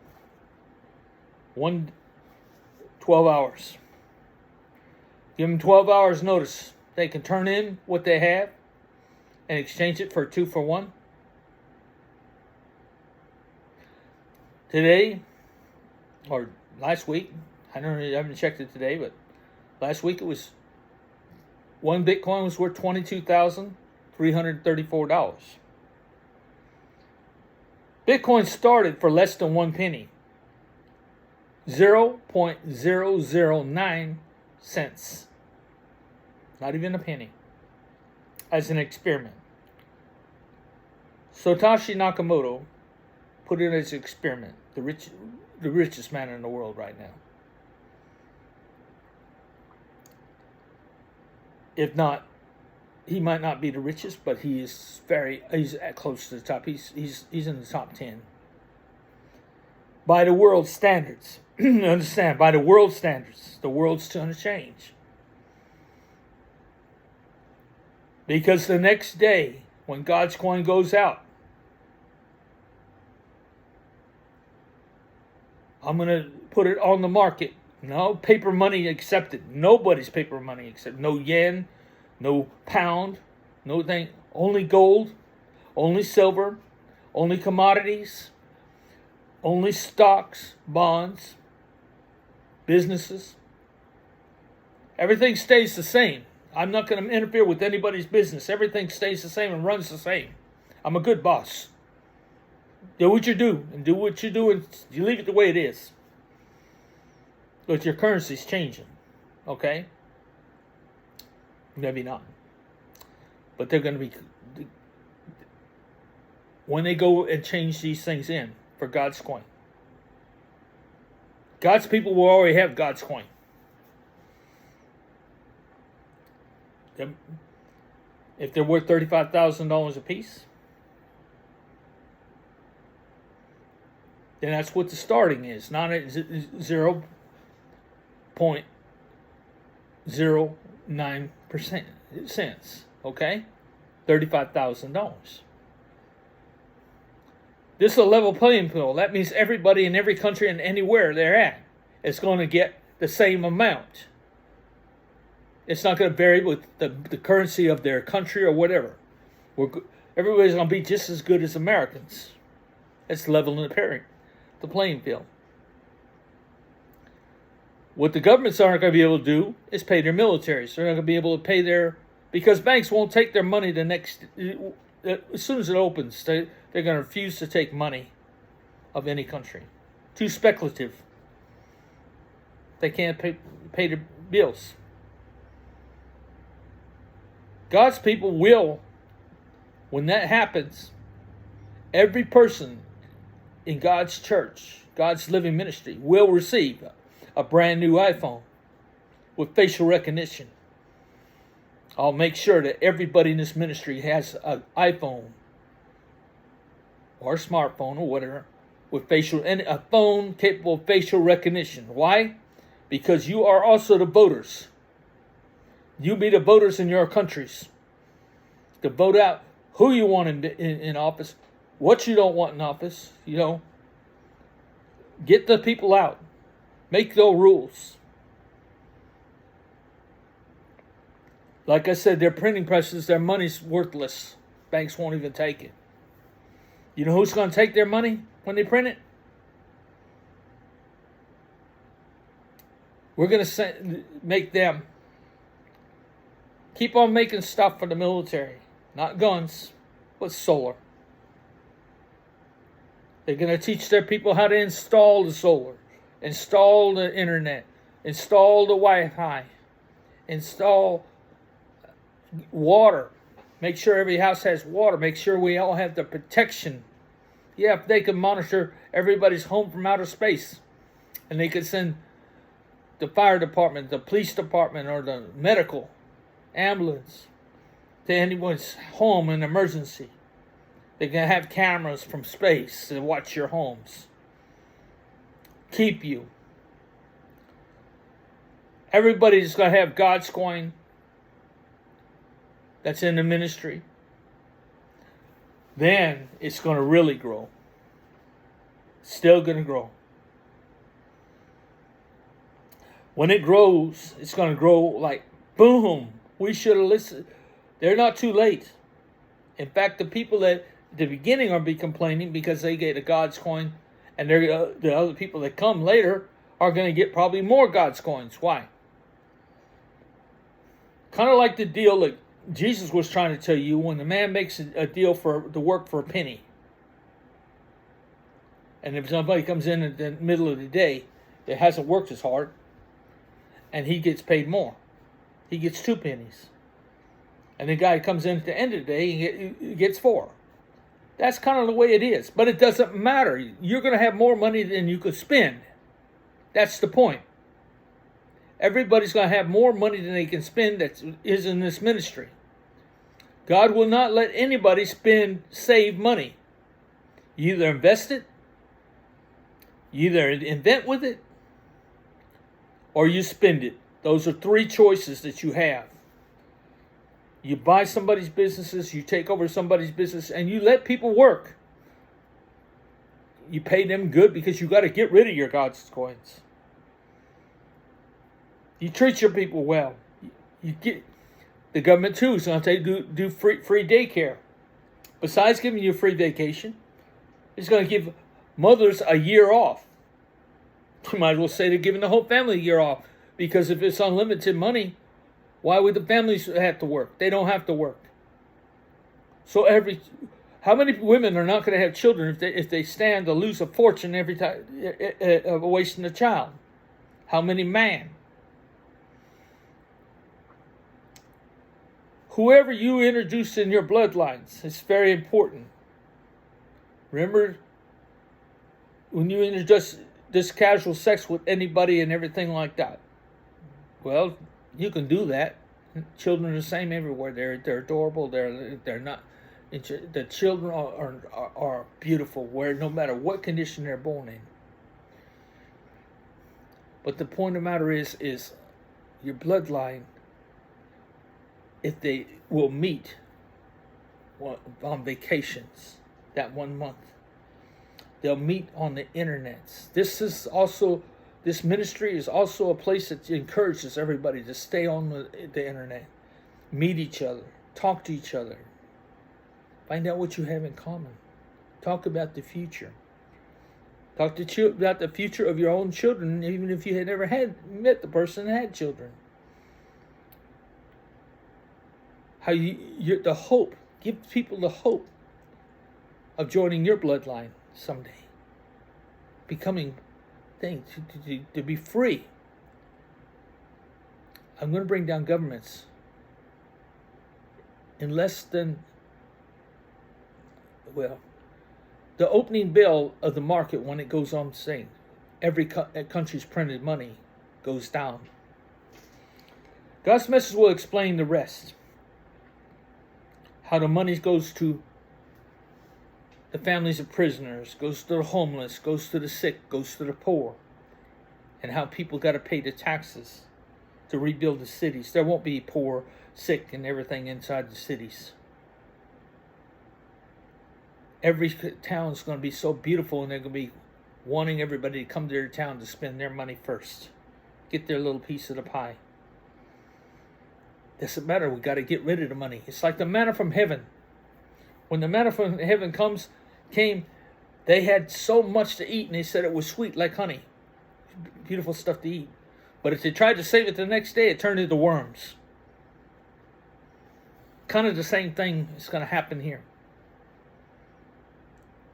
Speaker 1: 12 hours. Give them 12 hours notice. They can turn in what they have and exchange it for 2 for 1. Today, or last week, I haven't checked it today, but last week it was 1 Bitcoin was worth $22,334. Bitcoin started for less than 1 penny. 0.009 cents. Not even a penny. As an experiment. Satoshi Nakamoto put it as an experiment. The richest man in the world right now. If not, he might not be the richest, but he's close to the top. He's in the top 10. By the world standards. Understand, by the world standards, the world's going to change. Because the next day, when GODScoin goes out, I'm going to put it on the market. No paper money accepted. Nobody's paper money accepted. No yen, no pound, no thing. Only gold, only silver, only commodities, only stocks, bonds, businesses. Everything stays the same. I'm not going to interfere with anybody's business. Everything stays the same and runs the same. I'm a good boss. Do what you do, and do what you do, and you leave it the way it is. But your currency's changing, okay? Maybe not. But they're going to be, when they go and change these things in for GODScoin. God's people will already have GODScoin. If they're worth $35,000 a piece, then that's what the starting is, not at 0.09% cents. Okay, $35,000. This is a level playing field. That means everybody in every country and anywhere they're at is going to get the same amount. It's not going to vary with the currency of their country or whatever. Everybody's going to be just as good as Americans. It's leveling the playing field. What the governments aren't going to be able to do is pay their militaries. They're not going to be able to pay because banks won't take their money as soon as it opens. They're going to refuse to take money of any country. Too speculative. They can't pay their bills. God's people will, when that happens, every person in God's church, God's living ministry, will receive a brand new iPhone with facial recognition. I'll make sure that everybody in this ministry has an iPhone or a smartphone or whatever with a phone capable of facial recognition. Why? Because you are also the voters. You be the voters in your countries to vote out who you want in office, what you don't want in office. Get the people out. Make those rules. Like I said, their printing presses, their money's worthless. Banks won't even take it. You know who's going to take their money when they print it? We're going to make them Keep on making stuff for the military. Not guns, but solar. They're going to teach their people how to install the solar, install the internet, install the Wi-Fi, install water. Make sure every house has water. Make sure we all have the protection. Yeah, if they can monitor everybody's home from outer space, and they could send the fire department, the police department, or the medical ambulance to anyone's home in emergency. They can have cameras from space to watch your homes. Keep you. Everybody's going to have GODScoin that's in the ministry. Then it's going to really grow. Still going to grow. When it grows, it's going to grow like boom. We should have listened. They're not too late. In fact, the people that at the beginning are be complaining because they get a GODScoin, and they're, the other people that come later are going to get probably more GODScoins. Why? Kind of like the deal that Jesus was trying to tell you when the man makes a deal to work for a penny. And if somebody comes in at the middle of the day that hasn't worked as hard, and he gets paid more, he gets 2 pennies. And the guy comes in at the end of the day, he gets 4. That's kind of the way it is. But it doesn't matter. You're going to have more money than you could spend. That's the point. Everybody's going to have more money than they can spend that is in this ministry. God will not let anybody save money. You either invest it, you either invent with it, or you spend it. Those are 3 choices that you have. You buy somebody's businesses, you take over somebody's business, and you let people work. You pay them good because you got to get rid of your GODScoins. You treat your people well. You get the government too is going to do free daycare. Besides giving you a free vacation, it's going to give mothers a year off. You might as well say they're giving the whole family a year off, because if it's unlimited money, why would the families have to work? They don't have to work. So how many women are not going to have children if they stand to lose a fortune every time of wasting a child? How many men? Whoever you introduce in your bloodlines is very important. Remember, when you introduce this casual sex with anybody and everything like that, well, you can do that. Children are the same everywhere. They're adorable. They're not. The children are beautiful, where no matter what condition they're born in. But the point of the matter is your bloodline, if they will meet on vacations that 1 month, they'll meet on the internets. This ministry is also a place that encourages everybody to stay on the internet, meet each other, talk to each other, find out what you have in common, talk about the future. Talk to about the future of your own children, even if you had never met the person and had children. How the hope, give people the hope of joining your bloodline someday, becoming things to be free. I'm going to bring down governments in less than, the opening bell of the market, when it goes on saying every country's printed money goes down. God's message will explain the rest. How the money goes to the families of prisoners, goes to the homeless, goes to the sick, goes to the poor, and how people got to pay the taxes to rebuild the cities. There won't be poor, sick, and everything inside the cities. Every town is going to be so beautiful, and they're going to be wanting everybody to come to their town to spend their money first, get their little piece of the pie. Doesn't matter. We got to get rid of the money. It's like the manna from heaven. When the manna from heaven came, they had so much to eat, and they said it was sweet like honey. Beautiful stuff to eat. But if they tried to save it the next day, it turned into worms. Kind of the same thing is going to happen here.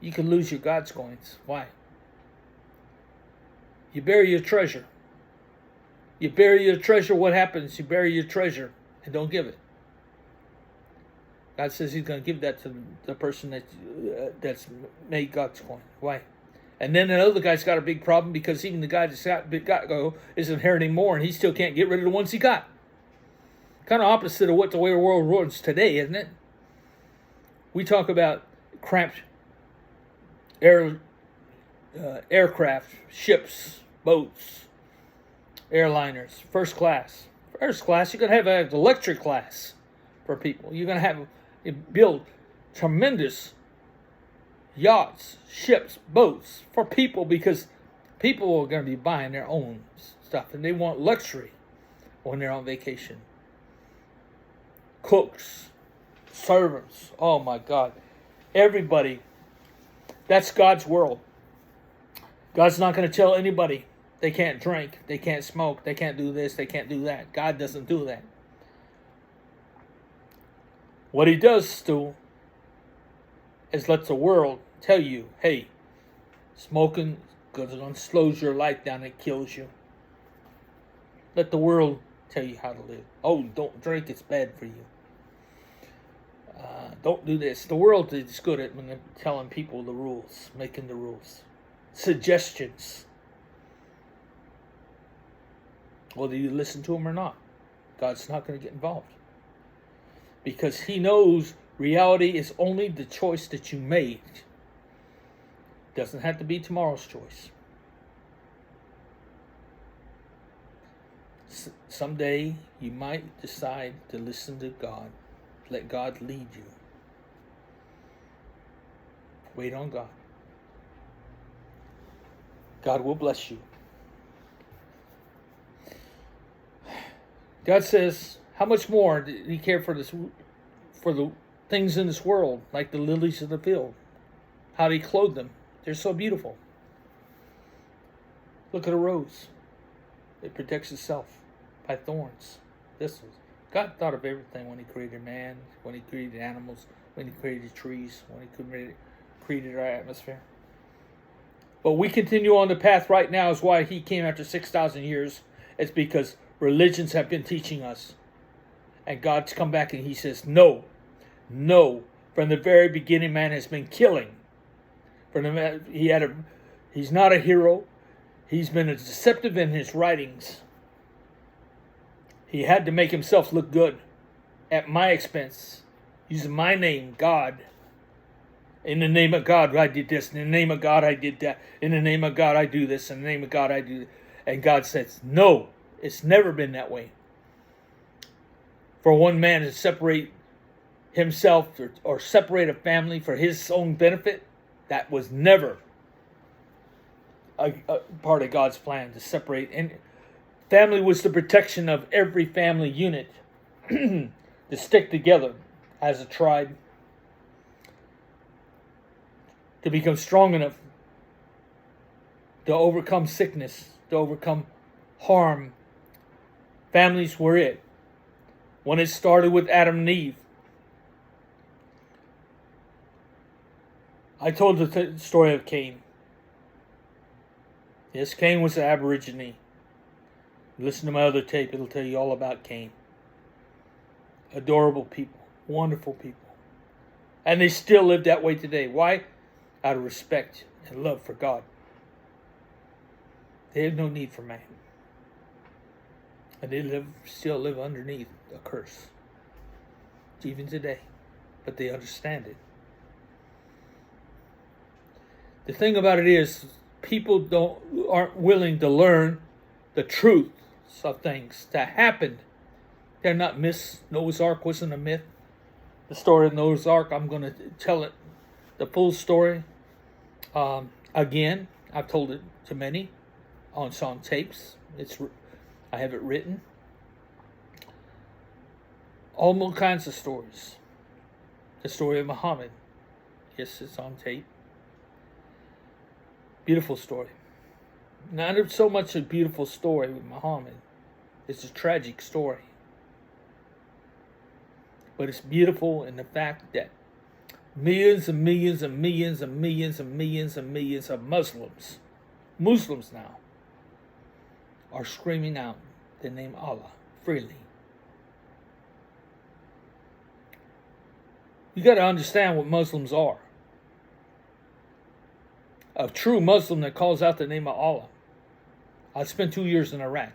Speaker 1: You can lose your GODScoins. Why? You bury your treasure. You bury your treasure, what happens? You bury your treasure and don't give it. God says he's going to give that to the person that's made GODScoin. Why? And then another guy's got a big problem because even the guy that's got is inheriting more, and he still can't get rid of the ones he got. Kind of opposite of what the way the world runs today, isn't it? We talk about cramped aircraft, ships, boats, airliners, first class. First class, you're going to have an electric class for people. You're going to have build tremendous yachts, ships, boats for people because people are going to be buying their own stuff and they want luxury when they're on vacation. Cooks, servants, oh my God. Everybody. That's God's world. God's not going to tell anybody they can't drink, they can't smoke, they can't do this, they can't do that. God doesn't do that. What he does do is let the world tell you, hey, smoking is going to slow your life down, it kills you. Let the world tell you how to live. Oh, don't drink, it's bad for you. Don't do this. The world is good at when they're telling people the rules, making the rules. Suggestions. Whether you listen to them or not, God's not going to get involved. Because he knows reality is only the choice that you made. Doesn't have to be tomorrow's choice. Someday you might decide to listen to God. Let God lead you. Wait on God. God will bless you. God says, how much more did he care for the things in this world, like the lilies of the field? How did he clothe them? They're so beautiful. Look at a rose. It protects itself by thorns, thistles. God thought of everything when he created man, when he created animals, when he created trees, when he created our atmosphere. But we continue on the path right now is why he came after 6,000 years. It's because religions have been teaching us. And God's come back and he says, no. No. From the very beginning, man has been killing. He's not a hero. He's been deceptive in his writings. He had to make himself look good at my expense, using my name, God. In the name of God, I did this. In the name of God, I did that. In the name of God, I do this. In the name of God, I do that. And God says, no, it's never been that way. For one man to separate himself or separate a family for his own benefit, that was never a part of God's plan to separate. And family was the protection of every family unit to stick together as a tribe, to become strong enough to overcome sickness, to overcome harm. Families were it. When it started with Adam and Eve, I told the story of Cain. Yes, Cain was an Aborigine. Listen to my other tape, it'll tell you all about Cain. Adorable people, wonderful people. And they still live that way today. Why? Out of respect and love for God. They have no need for man. And they still live underneath a curse. Even today. But they understand it. The thing about it is, people aren't willing to learn the truth of things that happened. They're not myths. Noah's Ark wasn't a myth. The story of Noah's Ark, I'm going to tell it, the full story. Again, I've told it to many on tapes. I have it written. All kinds of stories. The story of Muhammad. Yes, it's on tape. Beautiful story. Not so much a beautiful story with Muhammad. It's a tragic story. But it's beautiful in the fact that millions and millions and millions and millions and millions and millions of Muslims now, are screaming out the name Allah freely. You got to understand what Muslims are. A true Muslim that calls out the name of Allah. I spent 2 years in Iraq.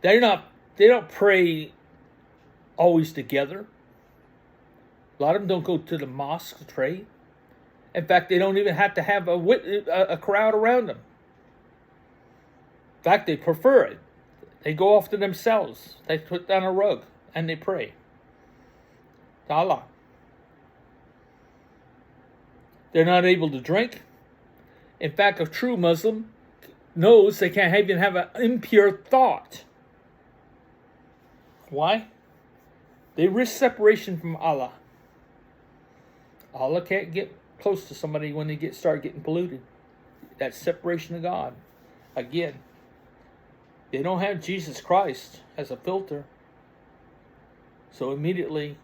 Speaker 1: They don't pray always together. A lot of them don't go to the mosque to pray. In fact, they don't even have to have a crowd around them. In fact, they prefer it. They go off to themselves. They put down a rug and they pray to Allah. They're not able to drink. In fact, a true Muslim knows they can't even have an impure thought. Why? They risk separation from Allah. Allah can't get close to somebody when they start getting polluted. That's separation of God. Again, they don't have Jesus Christ as a filter. So immediately,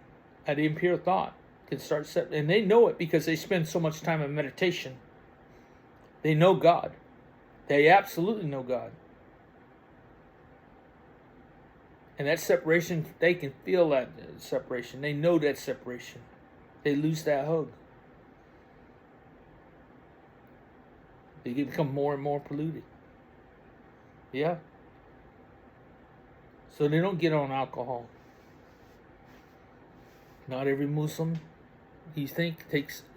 Speaker 1: an impure thought can start and they know it because they spend so much time in meditation. They know God. They absolutely know God. And that separation, they can feel that separation. They know that separation. They lose that hug. They become more and more polluted. Yeah. So they don't get on alcohol. Not every Muslim, you think,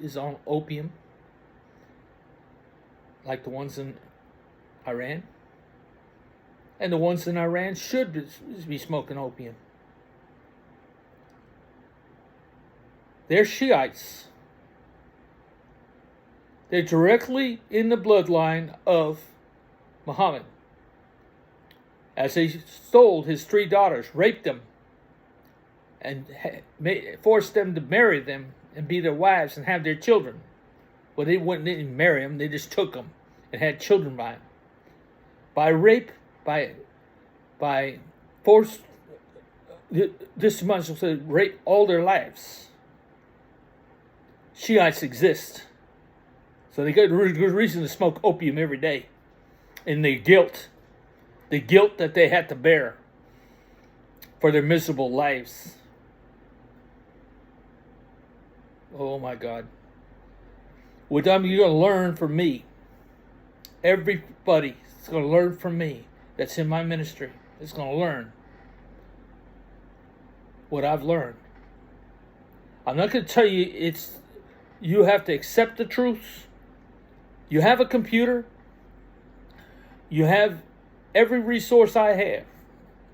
Speaker 1: is on opium. Like the ones in Iran. And the ones in Iran should be smoking opium. They're Shiites. They're directly in the bloodline of Muhammad. As they stole his 3 daughters, raped them, and forced them to marry them and be their wives and have their children. Well, they didn't marry them. They just took them and had children by them. By rape, by force, this much will say rape all their lives. Shiites exist. So they got good reason to smoke opium every day. And the guilt that they had to bear for their miserable lives. Oh my God. What you're going to learn from me. Everybody is going to learn from me that's in my ministry. Is going to learn what I've learned. I'm not going to tell you you have to accept the truth. You have a computer. You have every resource I have.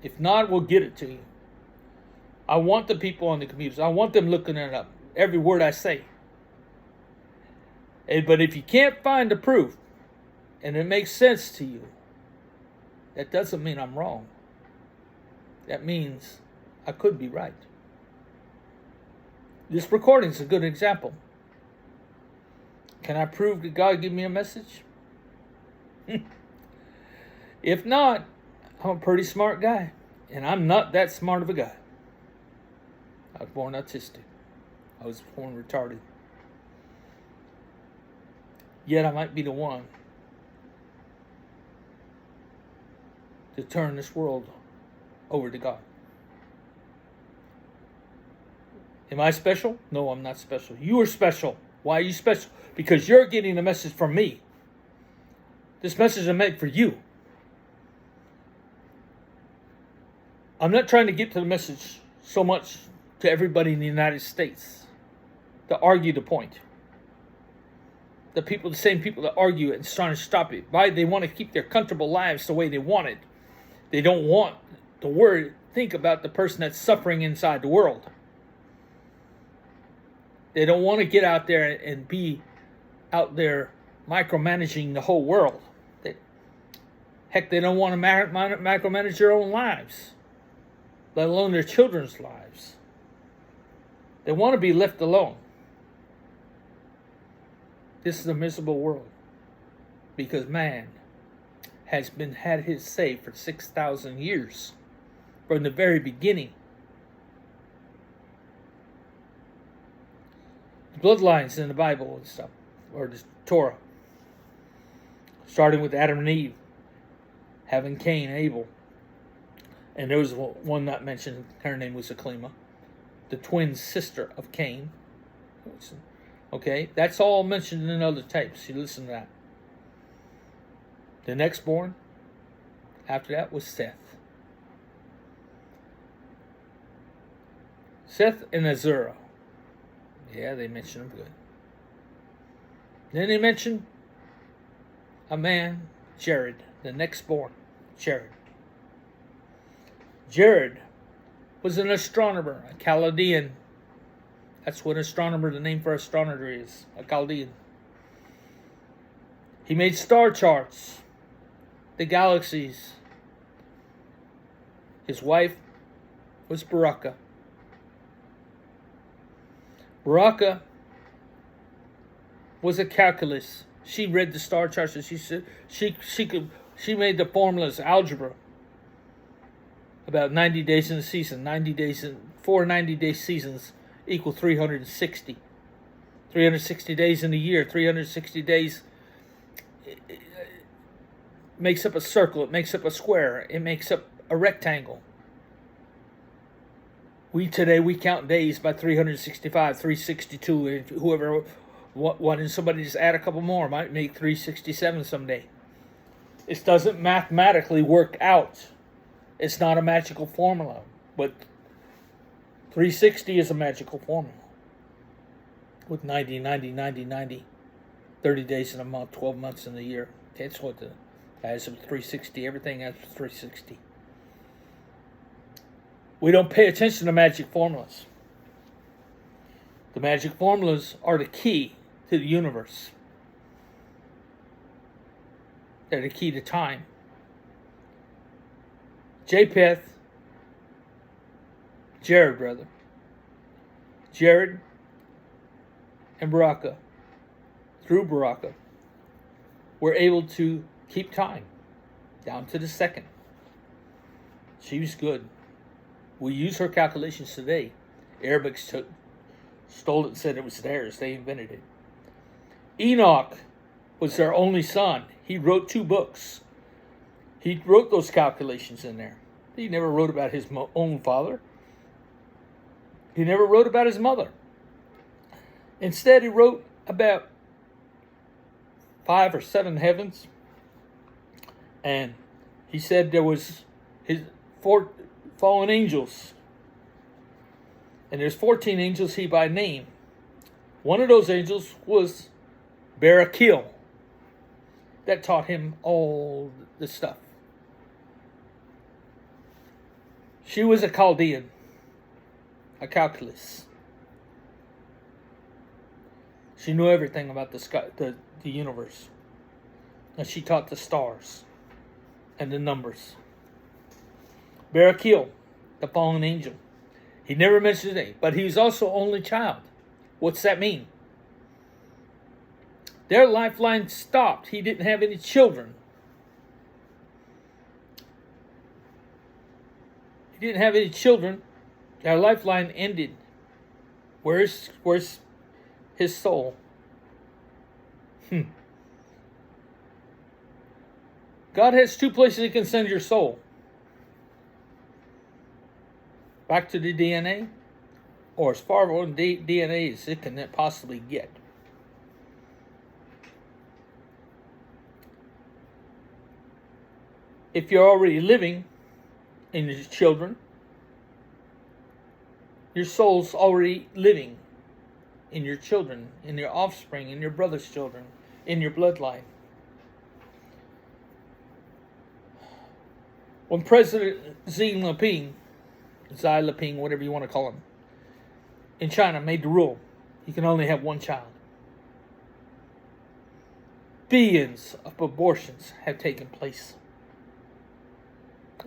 Speaker 1: If not, we'll get it to you. I want the people on the computers. I want them looking it up. Every word I say. But if you can't find the proof, and it makes sense to you, that doesn't mean I'm wrong. That means I could be right. This recording is a good example. Can I prove that God gave me a message? If not, I'm a pretty smart guy. And I'm not that smart of a guy. I was born autistic. I was born retarded. Yet I might be the one to turn this world over to God. Am I special? No, I'm not special. You are special. Why are you special? Because you're getting a message from me. This message is meant for you. I'm not trying to get to the message so much to everybody in the United States to argue the point. The same people that argue it and trying to stop it. Why? They want to keep their comfortable lives the way they want it. They don't want to think about the person that's suffering inside the world. They don't want to get out there and be out there micromanaging the whole world. Heck, they don't want to micromanage their own lives, let alone their children's lives. They want to be left alone. This is a miserable world because man has had his say for 6,000 years. from the very beginning. The bloodlines in the Bible and stuff, or the Torah, starting with Adam and Eve, having Cain, Abel. And there was one not mentioned, her name was Aklima, the twin sister of Cain. Okay, that's all mentioned in other tapes. You listen to that. The next born after that was Seth. Seth and Azura. Yeah, they mention him good. Then they mention a man, Jared, the next born, Jared. Jared was an astronomer, a Chaldean. That's what astronomer, the name for astronomer is, a Chaldean. He made star charts, the galaxies. His wife was Baraka. Baraka was a calculus. She read the star charts and she said she made the formulas, algebra. About 90 days in a season, 4 90-day seasons equal 360. 360 days in a year, 360 days makes up a circle, it makes up a square, it makes up a rectangle. We count days by 365, 362, and whoever wanted somebody just add a couple more might make 367 someday. It doesn't mathematically work out. It's not a magical formula, but 360 is a magical formula. With 90, 90, 90, 90, 30 days in a month, 12 months in a year. That's what the adds up 360. Everything adds 360. We don't pay attention to magic formulas. The magic formulas are the key to the universe. They're the key to time. Japheth, Jared and Baraka, through Baraka, were able to keep time down to the second. She was good. We use her calculations today. Arabics stole it and said it was theirs. They invented it. Enoch was their only son. He wrote 2 books. He wrote those calculations in there. He never wrote about his own father. He never wrote about his mother. Instead, he wrote about 5 or 7 heavens. And he said there was his 4 fallen angels. And there's 14 angels he by name. One of those angels was Barakil. That taught him all the stuff. She was a Chaldean, a calculus. She knew everything about the sky, the universe. And she taught the stars and the numbers. Barakil, the fallen angel. He never mentioned his name, but he was also only child. What's that mean? Their lifeline stopped. He didn't have any children. He didn't have any children. Their lifeline ended. Where's his soul? God has 2 places He can send your soul. Back to the DNA, or as far from DNA as it can possibly get. If you're already living in your children, your soul's already living in your children, in your offspring, in your brother's children, in your bloodline. When President Xi Jinping, whatever you want to call him, in China made the rule, he can only have 1 child. Billions of abortions have taken place.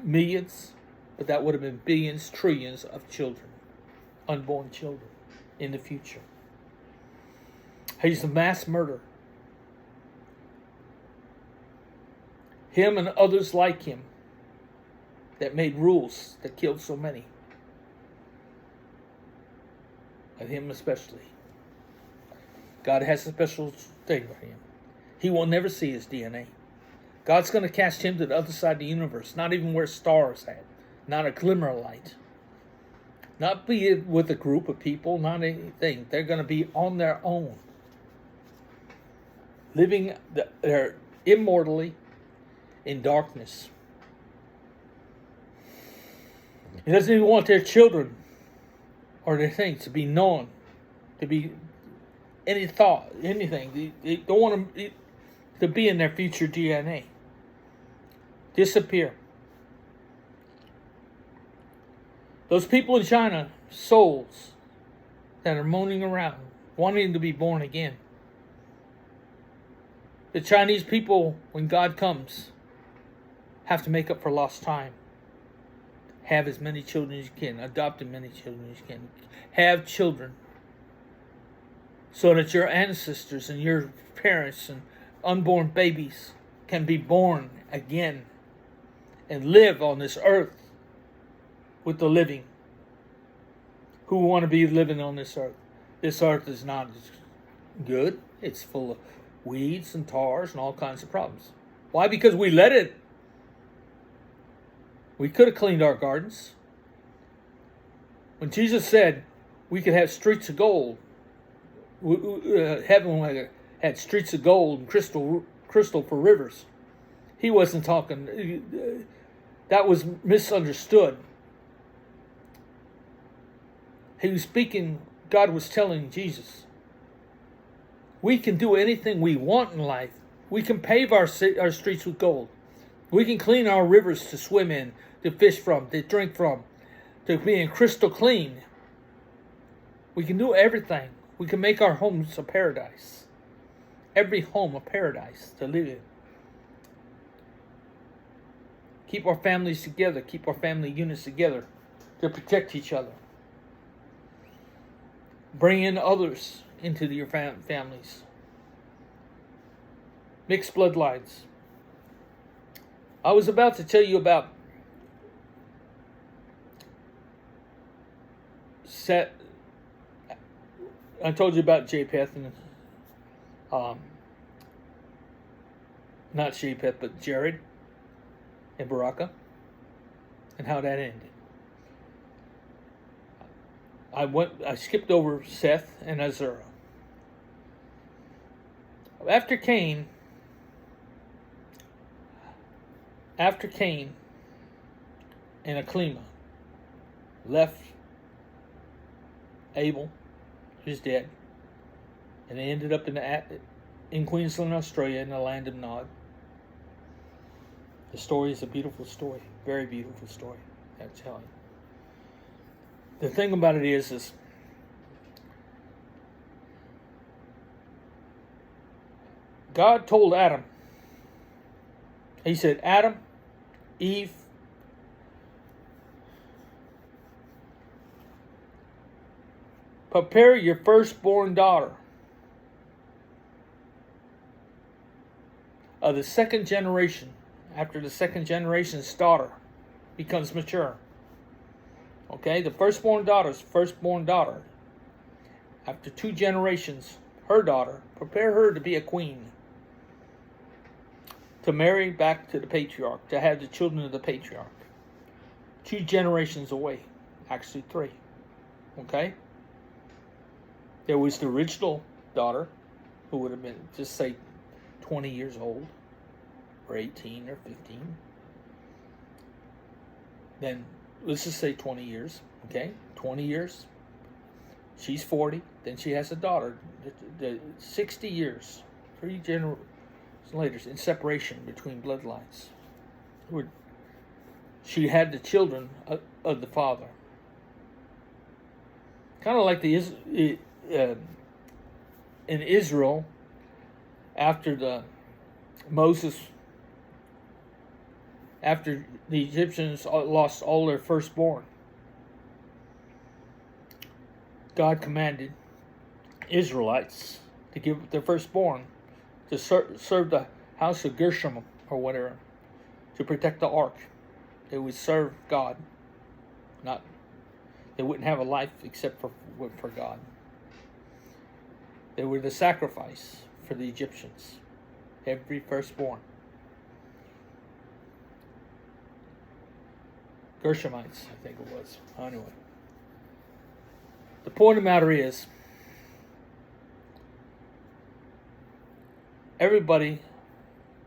Speaker 1: Millions, but that would have been billions, trillions of children, unborn children in the future. He's a mass murderer. Him and others like him that made rules that killed so many. And him especially. God has a special thing for him. He will never see his DNA. God's going to cast him to the other side of the universe, not even where stars at, not a glimmer of light. Not be with a group of people, not anything. They're going to be on their own. Living their immortally in darkness. He doesn't even want their children or their things to be known, to be any thought, anything. They don't want them to be in their future DNA. Disappear. Those people in China, souls that are moaning around, wanting to be born again. The Chinese people, when God comes, have to make up for lost time. Have as many children as you can. Adopt as many children as you can. Have children. So that your ancestors and your parents and unborn babies can be born again and live on this earth with the living who want to be living on this earth. This earth is not good. It's full of weeds and tars and all kinds of problems. Why? Because we let it. We could have cleaned our gardens. When Jesus said we could have streets of gold, heaven had streets of gold and crystal for rivers. He wasn't talking. That was misunderstood. He was speaking. God was telling Jesus, we can do anything we want in life. We can pave our streets with gold. We can clean our rivers to swim in, to fish from, to drink from, to being crystal clean. We can do everything. We can make our homes a paradise. Every home a paradise to live in. Keep our families together. Keep our family units together to protect each other. Bring in others into your families. Mixed bloodlines. I was about to tell you about Seth. I told you about Japheth and not Japheth, but Jared and Baraka, and how that ended. I skipped over Seth and Azura. After Cain and Aklima left Abel, who's dead, and they ended up in Queensland, Australia, in the land of Nod. The story is a beautiful story, very beautiful story. I'm telling you. The thing about it is God told Adam, he said, Adam, Eve, prepare your firstborn daughter of the second generation, after the second generation's daughter becomes mature. Okay, the firstborn daughter. After 2 generations, her daughter, prepare her to be a queen. To marry back to the patriarch, to have the children of the patriarch. 2 generations away, actually 3. Okay? There was the original daughter, who would have been, just say, 20 years old, or 18 or 15. Then, let's just say 20 years, okay? 20 years. She's 40. Then she has a daughter. 60 years. 3 generations later, in separation between bloodlines. She had the children of the father. Kind of like in Israel, after the Egyptians lost all their firstborn, God commanded Israelites to give their firstborn to serve the house of Gershom or whatever, to protect the ark, They would serve God. They wouldn't have a life except for God. They were the sacrifice for the Egyptians. Every firstborn. Gershonites, I think it was. Anyway. The point of the matter is, everybody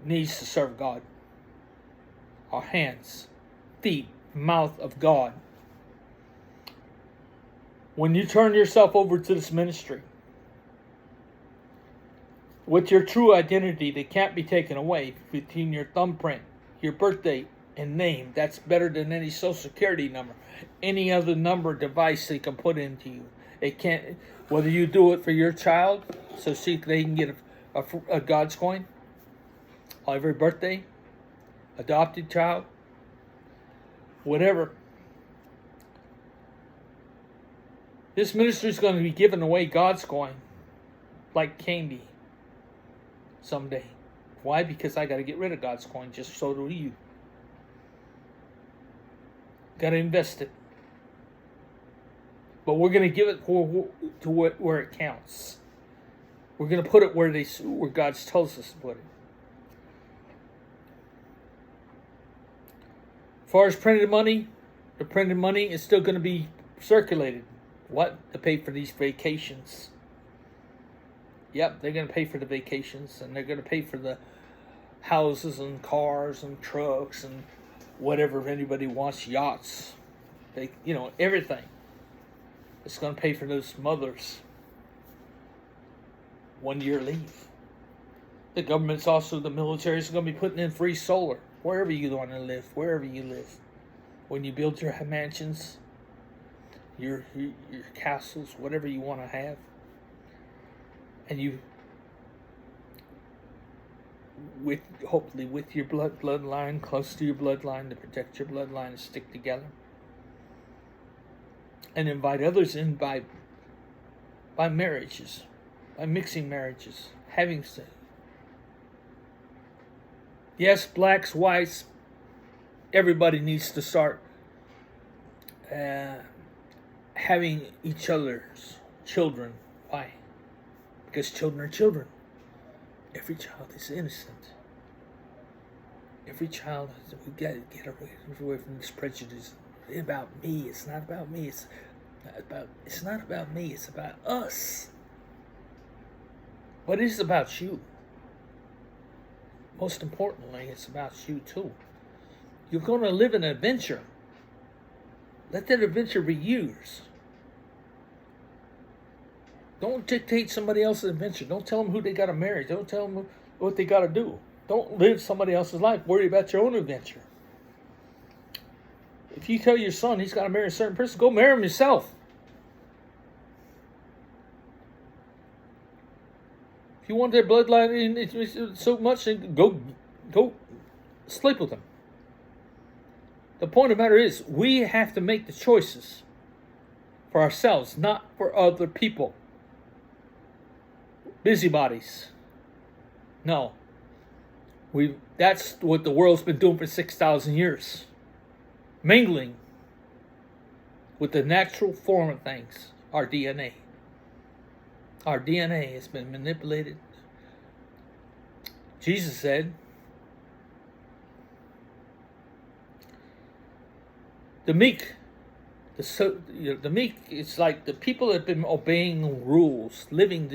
Speaker 1: needs to serve God. Our hands, feet, mouth of God. When you turn yourself over to this ministry, with your true identity that can't be taken away, between your thumbprint, your birth date, and name, that's better than any social security number, any other number device they can put into you. It can't, whether you do it for your child, so see they can get a GODScoin on every birthday, adopted child, whatever. This ministry is going to be giving away GODScoin like candy someday. Why? Because I got to get rid of GODScoin, just so do you. Got to invest it. But we're going to give it to where it counts. We're going to put it where God tells us to put it. As far as printed money, the printed money is still going to be circulated. What? To pay for these vacations. Yep, they're going to pay for the vacations, and they're going to pay for the houses and cars and trucks and whatever. If anybody wants yachts, everything. It's going to pay for those mothers' 1 year leave. The government's also, the military is going to be putting in free solar wherever you want to live, wherever you live. When you build your mansions, your castles, whatever you want to have, and you, hopefully with your bloodline, close to your bloodline, to protect your bloodline and stick together, and invite others in by marriages, by mixing marriages, having sex. Yes, blacks, whites, everybody needs to start having each other's children. Why? Because children are children. Every child is innocent. Every child, we got to get away from this prejudice. It's about me. It's not about me. It's not about me. It's about us. But it is about you. Most importantly, it's about you too. You're going to live an adventure. Let that adventure be yours. Don't dictate somebody else's adventure. Don't tell them who they got to marry. Don't tell them what they got to do. Don't live somebody else's life. Worry about your own adventure. If you tell your son he's got to marry a certain person, go marry him yourself. If you want their bloodline so much, then go sleep with them. The point of the matter is, we have to make the choices for ourselves, not for other people. Busybodies. No. That's what the world's been doing for 6,000 years. Mingling with the natural form of things, our DNA. Our DNA has been manipulated. Jesus said, the meek, the meek, it's like the people that have been obeying rules, living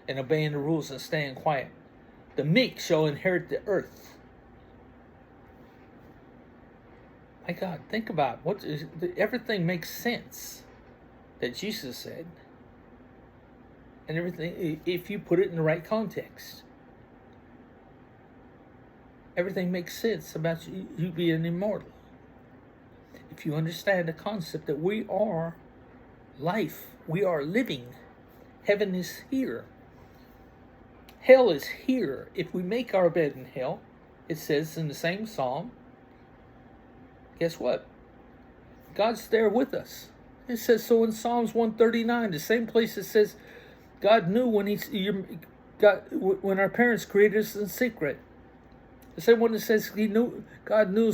Speaker 1: and obeying the rules and staying quiet. The meek shall inherit the earth. My God, think about everything makes sense that Jesus said. And everything, if you put it in the right context. Everything makes sense about you being immortal. If you understand the concept that we are life, we are living. Heaven is here. Hell is here. If we make our bed in hell, it says in the same psalm, guess what? God's there with us. It says so in Psalms 139, the same place it says, God knew when our parents created us in secret. The same one that says God knew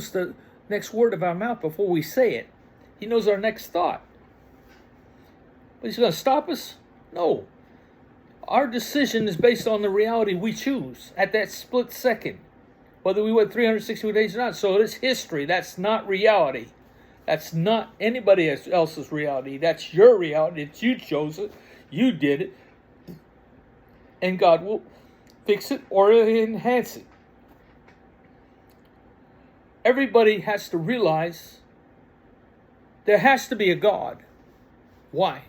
Speaker 1: next word of our mouth before we say it. He knows our next thought. But he's going to stop us? No. Our decision is based on the reality we choose at that split second, whether we went 360 days or not. So it's history. That's not reality. That's not anybody else's reality. That's your reality. It's you chose it. You did it. And God will fix it or enhance it. Everybody has to realize there has to be a God. Why?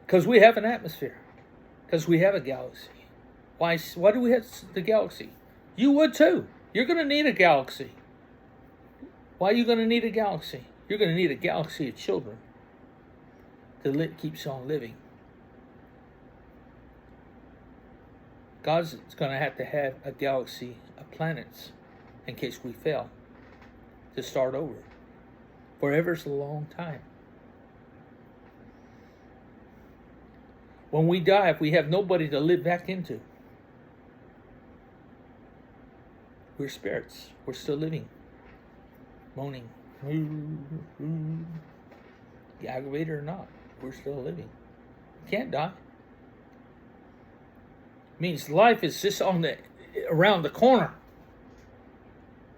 Speaker 1: Because we have an atmosphere. Because we have a galaxy. Why do we have the galaxy? You would too. You're going to need a galaxy. Why are you going to need a galaxy? You're going to need a galaxy of children to keeps on living. God's going to have a galaxy of planets in case we fail to start over. Forever's a long time. When we die, if we have nobody to live back into, we're spirits. We're still living. Moaning. Aggravated or not, we're still living. You can't die. It means life is just around the corner.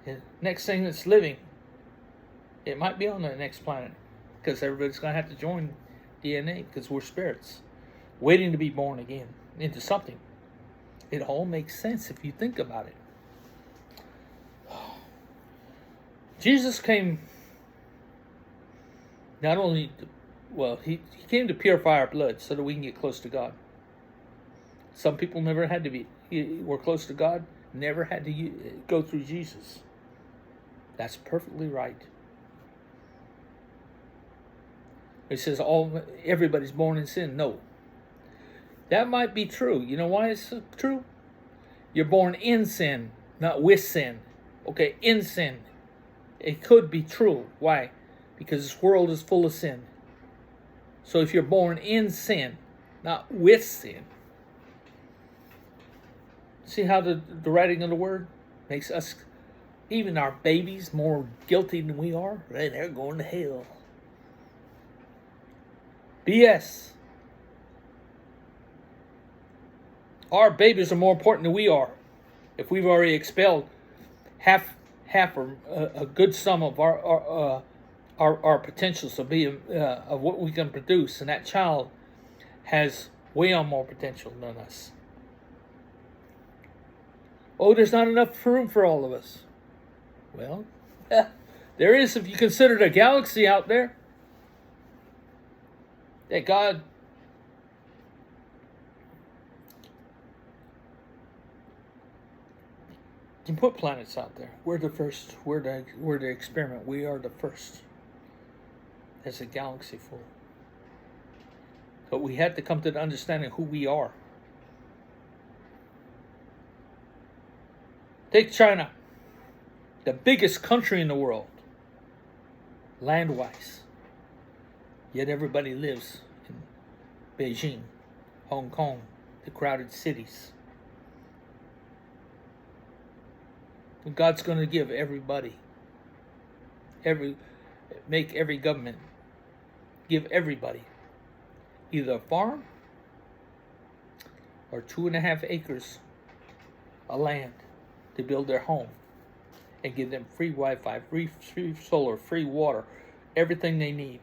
Speaker 1: The next thing that's living, it might be on the next planet. Because everybody's going to have to join DNA because we're spirits. Waiting to be born again into something. It all makes sense if you think about it. Jesus came not only, he came to purify our blood so that we can get close to God. Some people never had to were close to God, never had to go through Jesus. That's perfectly right. It says everybody's born in sin. No. That might be true. You know why it's true? You're born in sin, not with sin. Okay, in sin. It could be true. Why? Because this world is full of sin. So if you're born in sin, not with sin. See how the writing of the word makes us, even our babies, more guilty than we are? Right, they're going to hell. BS. Our babies are more important than we are. If we've already expelled half or a good sum of our potentials of being of what we can produce, and that child has way on more potential than us. Oh, there's not enough room for all of us. Well, there is if you consider the galaxy out there that God can put planets out there. We're the first. We're the experiment. We are the first. There's a galaxy full. But we had to come to the understanding of who we are. Take China, the biggest country in the world, land-wise. Yet everybody lives in Beijing, Hong Kong, the crowded cities. And God's going to give everybody, make every government, give everybody either a farm or 2.5 acres of land to build their home and give them free Wi-Fi, free solar, free water, everything they need.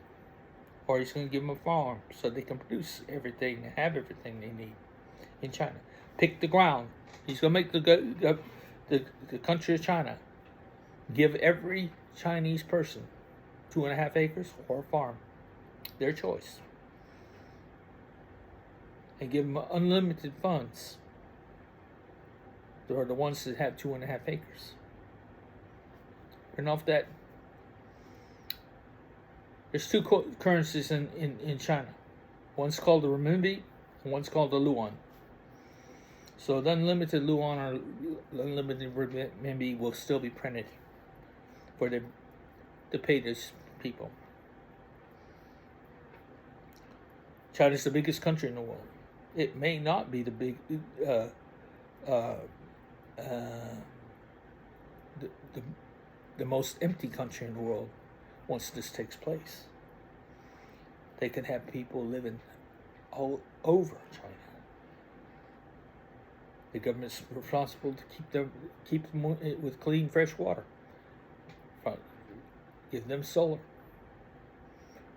Speaker 1: Or he's going to give them a farm so they can produce everything and have everything they need in China. Pick the ground. He's going to make the country of China give every Chinese person 2.5 acres or a farm, their choice, and give them unlimited funds. There are the ones that have 2.5 acres. And off that, there's two currencies in China. One's called the renminbi, and one's called the yuan. So the unlimited yuan or unlimited renminbi will still be printed for them to pay these people. China's the biggest country in the world. It may not be the the most empty country in the world once this takes place. They can have people living all over China. The government's responsible to keep them with clean, fresh water. Give them solar.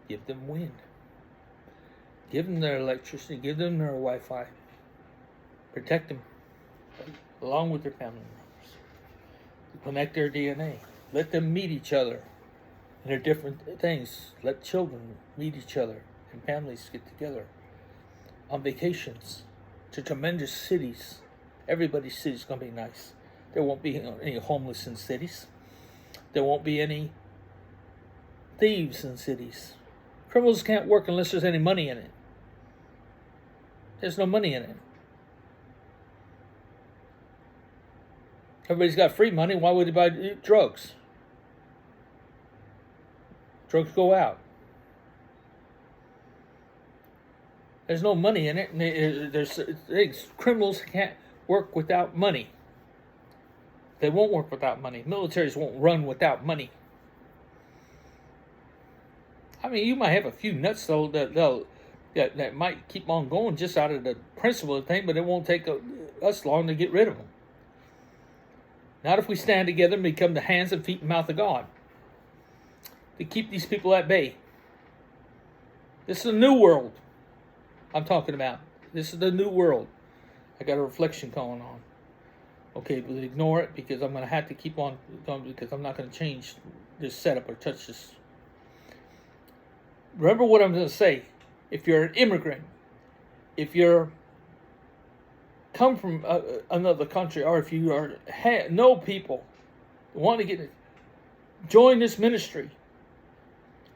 Speaker 1: Give them wind. Give them their electricity. Give them their Wi-Fi. Protect them, along with their family members. Connect their DNA. Let them meet each other in their different things. Let children meet each other and families get together on vacations to tremendous cities. Everybody's city's going to be nice. There won't be any homeless in cities. There won't be any thieves in cities. Criminals can't work unless there's any money in it. There's no money in it. Everybody's got free money. Why would they buy drugs? Drugs go out. There's no money in it. And there's things. Criminals can't work without money. They won't work without money. Militaries won't run without money. I mean, you might have a few nuts though that might keep on going just out of the principle of the thing, but it won't take us long to get rid of them. Not if we stand together and become the hands and feet and mouth of God to keep these people at bay. This is a new world I'm talking about. This is the new world. I got a reflection going on. Okay, but ignore it because I'm going to have to keep on going because I'm not going to change this setup or touch this. Remember what I'm going to say. If you're an immigrant, if you're come from another country, or if you are know people want to get join this ministry,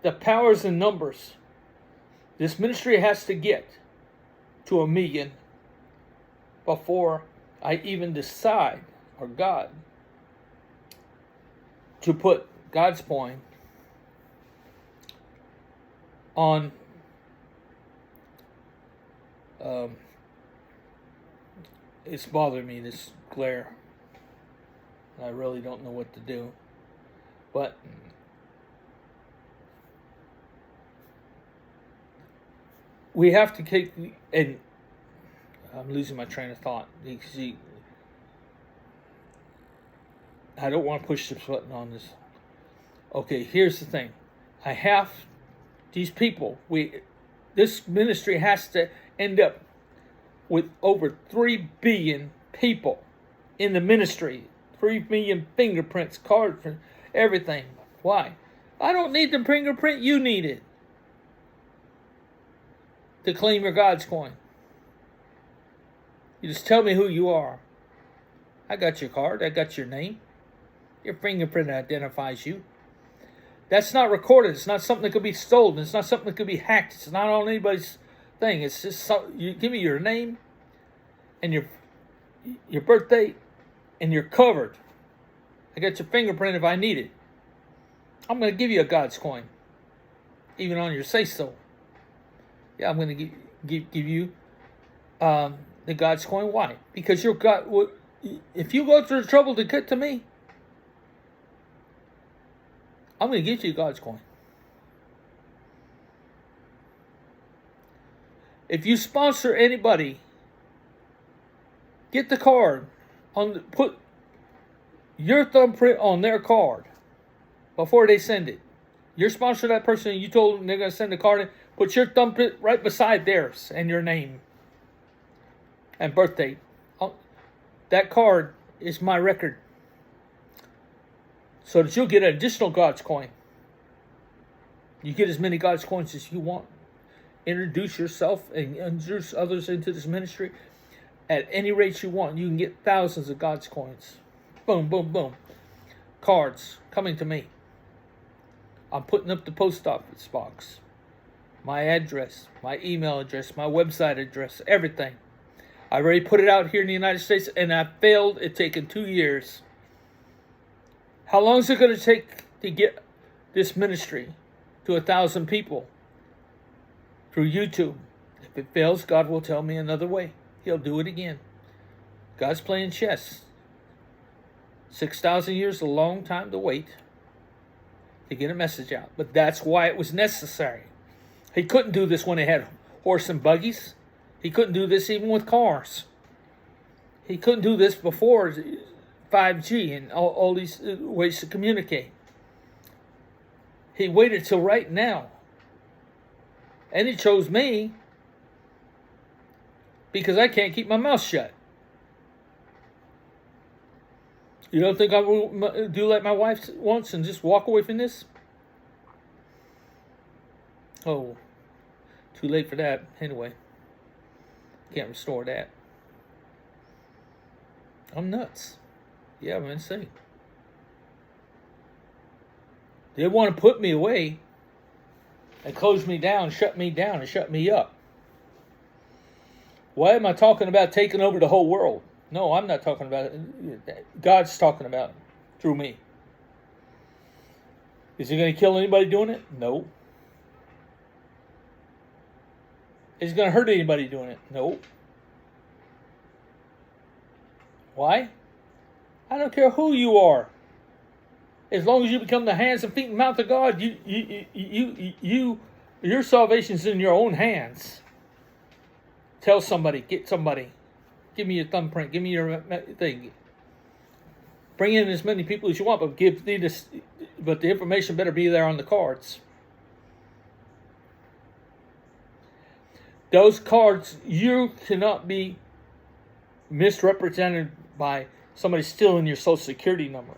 Speaker 1: the powers in numbers. This ministry has to get to 1 million before I even decide, or God, to put GODScoin on it's bothering me, this glare. I really don't know what to do. But we have to take, and I'm losing my train of thought. You see, I don't want to push this button on this. Okay, here's the thing. I have these people. This ministry has to end up with over 3 billion people in the ministry. 3 million fingerprints, cards, everything. Why? I don't need the fingerprint. You need it to claim your GODScoin. You just tell me who you are. I got your card. I got your name. Your fingerprint identifies you. That's not recorded. It's not something that could be stolen. It's not something that could be hacked. It's not on anybody's thing. It's just you give me your name and your birth date, and you're covered. I got your fingerprint if I need it. I'm going to give you a GODScoin, even on your say so. Yeah, I'm going to give you the GODScoin. Why? Because you're if you go through the trouble to get to me, I'm going to give you a GODScoin. If you sponsor anybody, get the card put your thumbprint on their card before they send it. You're sponsoring that person and you told them they're going to send the card in, put your thumbprint right beside theirs and your name and birth date. That card is my record. So that you'll get an additional GODScoin. You get as many GODScoins as you want. Introduce yourself and introduce others into this ministry at any rate you want. You can get thousands of GODScoins. Boom, boom, boom. Cards coming to me. I'm putting up the post office box. My address, my email address, my website address, everything. I already put it out here in the United States and I failed. It's taken 2 years. How long is it going to take to get this ministry to 1,000 people through YouTube? If it fails, God will tell me another way. He'll do it again. God's playing chess. 6,000 years is a long time to wait. to get a message out. But that's why it was necessary. He couldn't do this when they had horse and buggies. He couldn't do this even with cars. He couldn't do this before 5G and all these ways to communicate. He waited till right now. And he chose me because I can't keep my mouth shut. You don't think I will do like my wife wants and just walk away from this? Oh, too late for that. Anyway, can't restore that. I'm nuts. Yeah, I'm insane. They want to put me away and close me down, and shut me up. Why am I talking about taking over the whole world? No, I'm not talking about it. God's talking about it through me. Is he going to kill anybody doing it? No. Is he going to hurt anybody doing it? No. Why? I don't care who you are. As long as you become the hands and feet and mouth of God, your salvation's in your own hands. Tell somebody, get somebody. Give me your thumbprint. Give me your thing. Bring in as many people as you want, but the information better be there on the cards. Those cards, you cannot be misrepresented by somebody stealing your social security number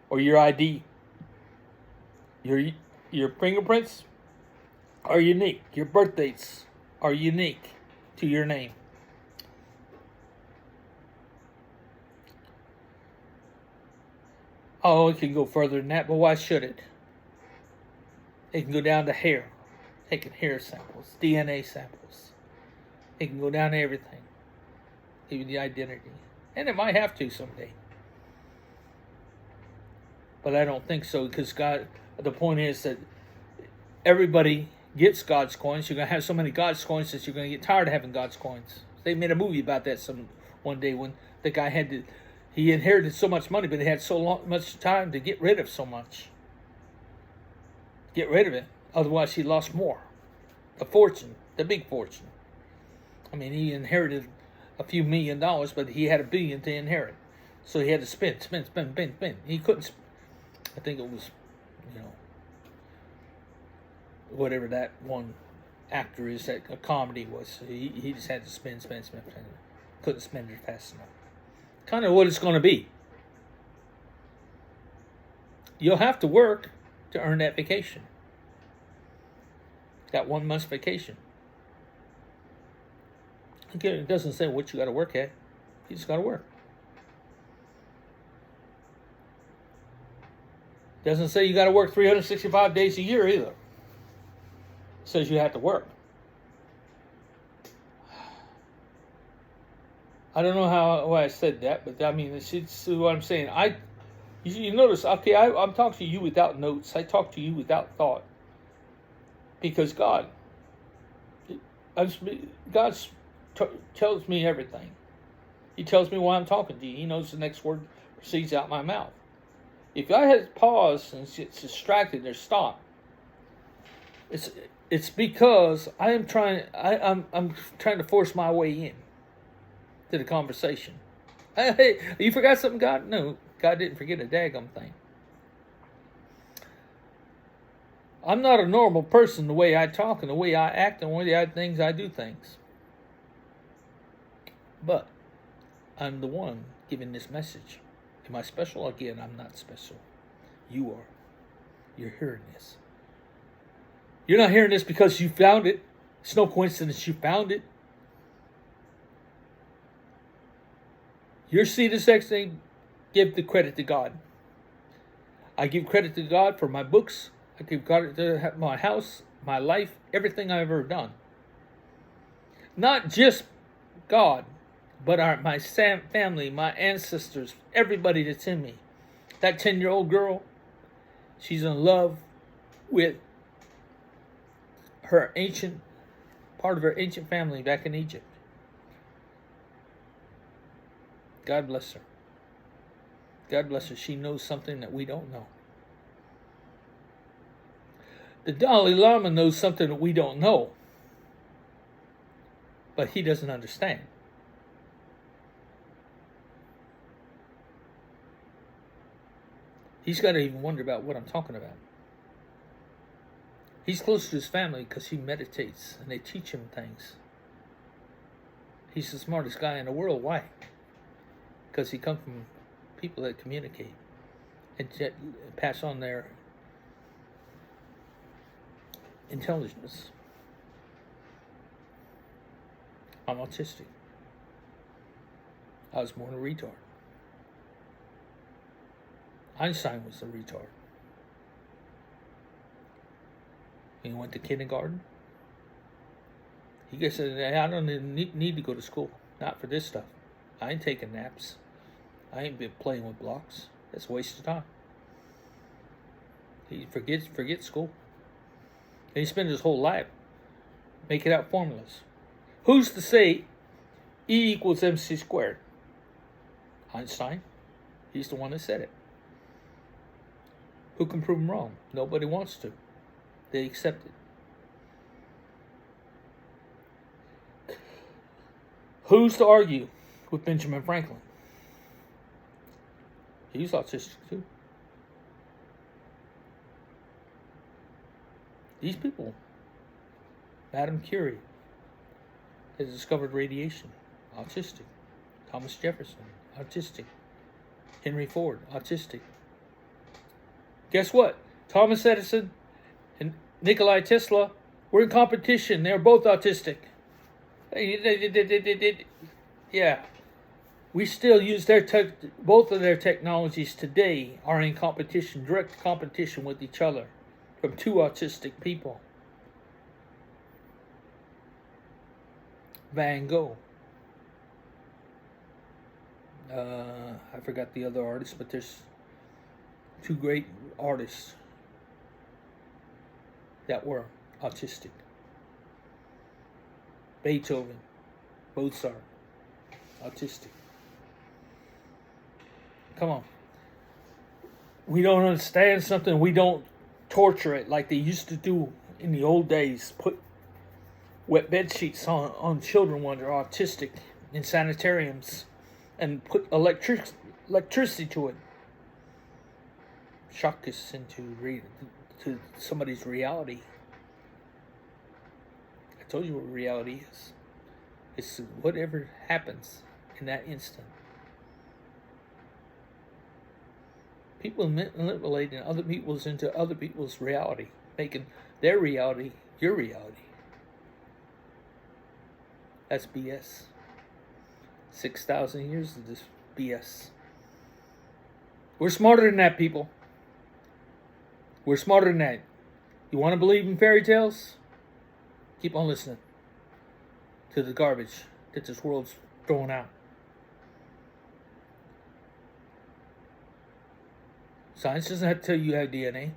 Speaker 1: or your ID. Your fingerprints are unique. Your birth dates are unique to your name. Oh, it can go further than that, but why should it? It can go down to hair. Taking hair samples, DNA samples. It can go down to everything. Even the identity. And it might have to someday. But I don't think so, because the point is that everybody gets God's coins. You're going to have so many God's coins that you're going to get tired of having God's coins. They made a movie about that one day when the guy he inherited so much money, but he had much time to get rid of so much. Get rid of it. Otherwise, he lost more. The fortune, the big fortune. I mean, he inherited a few $1 million, but he had $1 billion to inherit. So he had to spend. He couldn't, I think it was, whatever that one actor is that a comedy was. He just had to spend. Couldn't spend it fast enough. Kind of what it's going to be. You'll have to work to earn that vacation. That 1 month's vacation. Again, it doesn't say what you got to work at. You just got to work. It doesn't say you got to work 365 days a year either. It says you have to work. I don't know why I said that, but I mean, it's what I'm saying. You notice, okay, I'm talking to you without notes. I talk to you without thought. Because God tells me everything. He tells me why I'm talking to you. He knows the next word proceeds out my mouth. If I had paused and it's distracted or stopped, it's because I'm trying to force my way in to the conversation. Hey, you forgot something, God? No, God didn't forget a daggum thing. I'm not a normal person the way I talk and the way I act and the way I do things. But I'm the one giving this message. Am I special? Again, I'm not special. You are. You're hearing this. You're not hearing this because you found it. It's no coincidence you found it. Your seed is next thing. Give the credit to God. I give credit to God for my books. I give credit to my house, my life, everything I've ever done. Not just God, but my family, my ancestors, everybody that's in me. That 10-year-old girl, she's in love with her part of her ancient family back in Egypt. God bless her. God bless her. She knows something that we don't know. The Dalai Lama knows something that we don't know, but he doesn't understand. He's got to even wonder about what I'm talking about. He's close to his family because he meditates and they teach him things. He's the smartest guy in the world. Why? Because he comes from people that communicate and pass on their intelligence. I'm autistic. I was born a retard. Einstein was a retard. He went to kindergarten. He said, I don't need to go to school. Not for this stuff. I ain't taking naps. I ain't been playing with blocks. That's a waste of time. He forgets school. And he spent his whole life making out formulas. Who's to say E equals MC squared? Einstein. He's the one that said it. Who can prove him wrong? Nobody wants to. They accept it. Who's to argue with Benjamin Franklin? He's autistic too. These people, Madame Curie, has discovered radiation, autistic. Thomas Jefferson, autistic. Henry Ford, autistic. Guess what? Thomas Edison and Nikola Tesla were in competition. They were both autistic. Yeah. We still use both of their technologies today are in competition, direct competition with each other from two autistic people. Van Gogh. I forgot the other artists, but there's two great artists that were autistic. Beethoven, Mozart, autistic. Come on. We don't understand something, we don't torture it like they used to do in the old days. Put wet bed sheets on children when they're autistic in sanitariums and put electricity to it. Shock us into somebody's reality. I told you what reality is. It's whatever happens in that instant. People manipulating other people's into other people's reality, making their reality your reality. That's BS. 6,000 years of this BS. We're smarter than that, people. We're smarter than that. You want to believe in fairy tales? Keep on listening to the garbage that this world's throwing out. Science doesn't have to tell you you have DNA.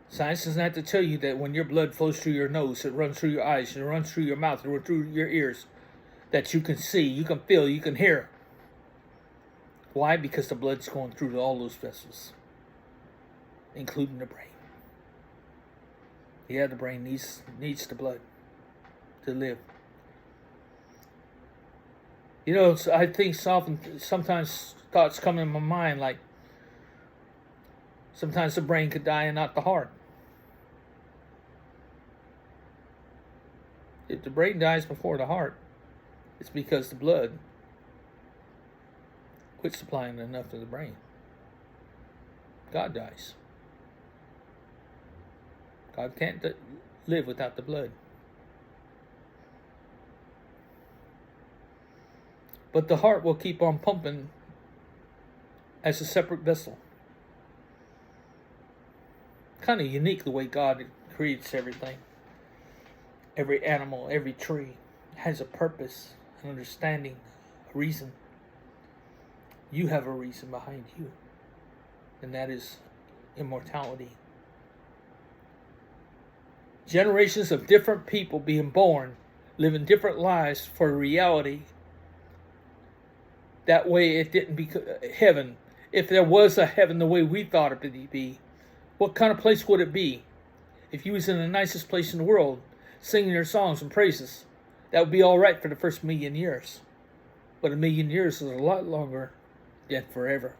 Speaker 1: Science doesn't have to tell you that when your blood flows through your nose, it runs through your eyes, it runs through your mouth, it runs through your ears, that you can see, you can feel, you can hear. Why? Because the blood's going through all those vessels, including the brain. Yeah, the brain needs the blood to live. You know, I think sometimes thoughts come in my mind like sometimes the brain could die and not the heart. If the brain dies before the heart, it's because the blood quits supplying enough to the brain. God dies. God can't live without the blood. But the heart will keep on pumping as a separate vessel. Kind of unique the way God creates everything. Every animal, every tree has a purpose, an understanding, a reason. You have a reason behind you, and that is immortality. Generations of different people being born, living different lives for reality. That way it didn't be heaven. If there was a heaven the way we thought it to be, What kind of place would it be if you was in the nicest place in the world, singing their songs and praises? That would be all right for the first 1,000,000 years. But 1,000,000 years is a lot longer than forever.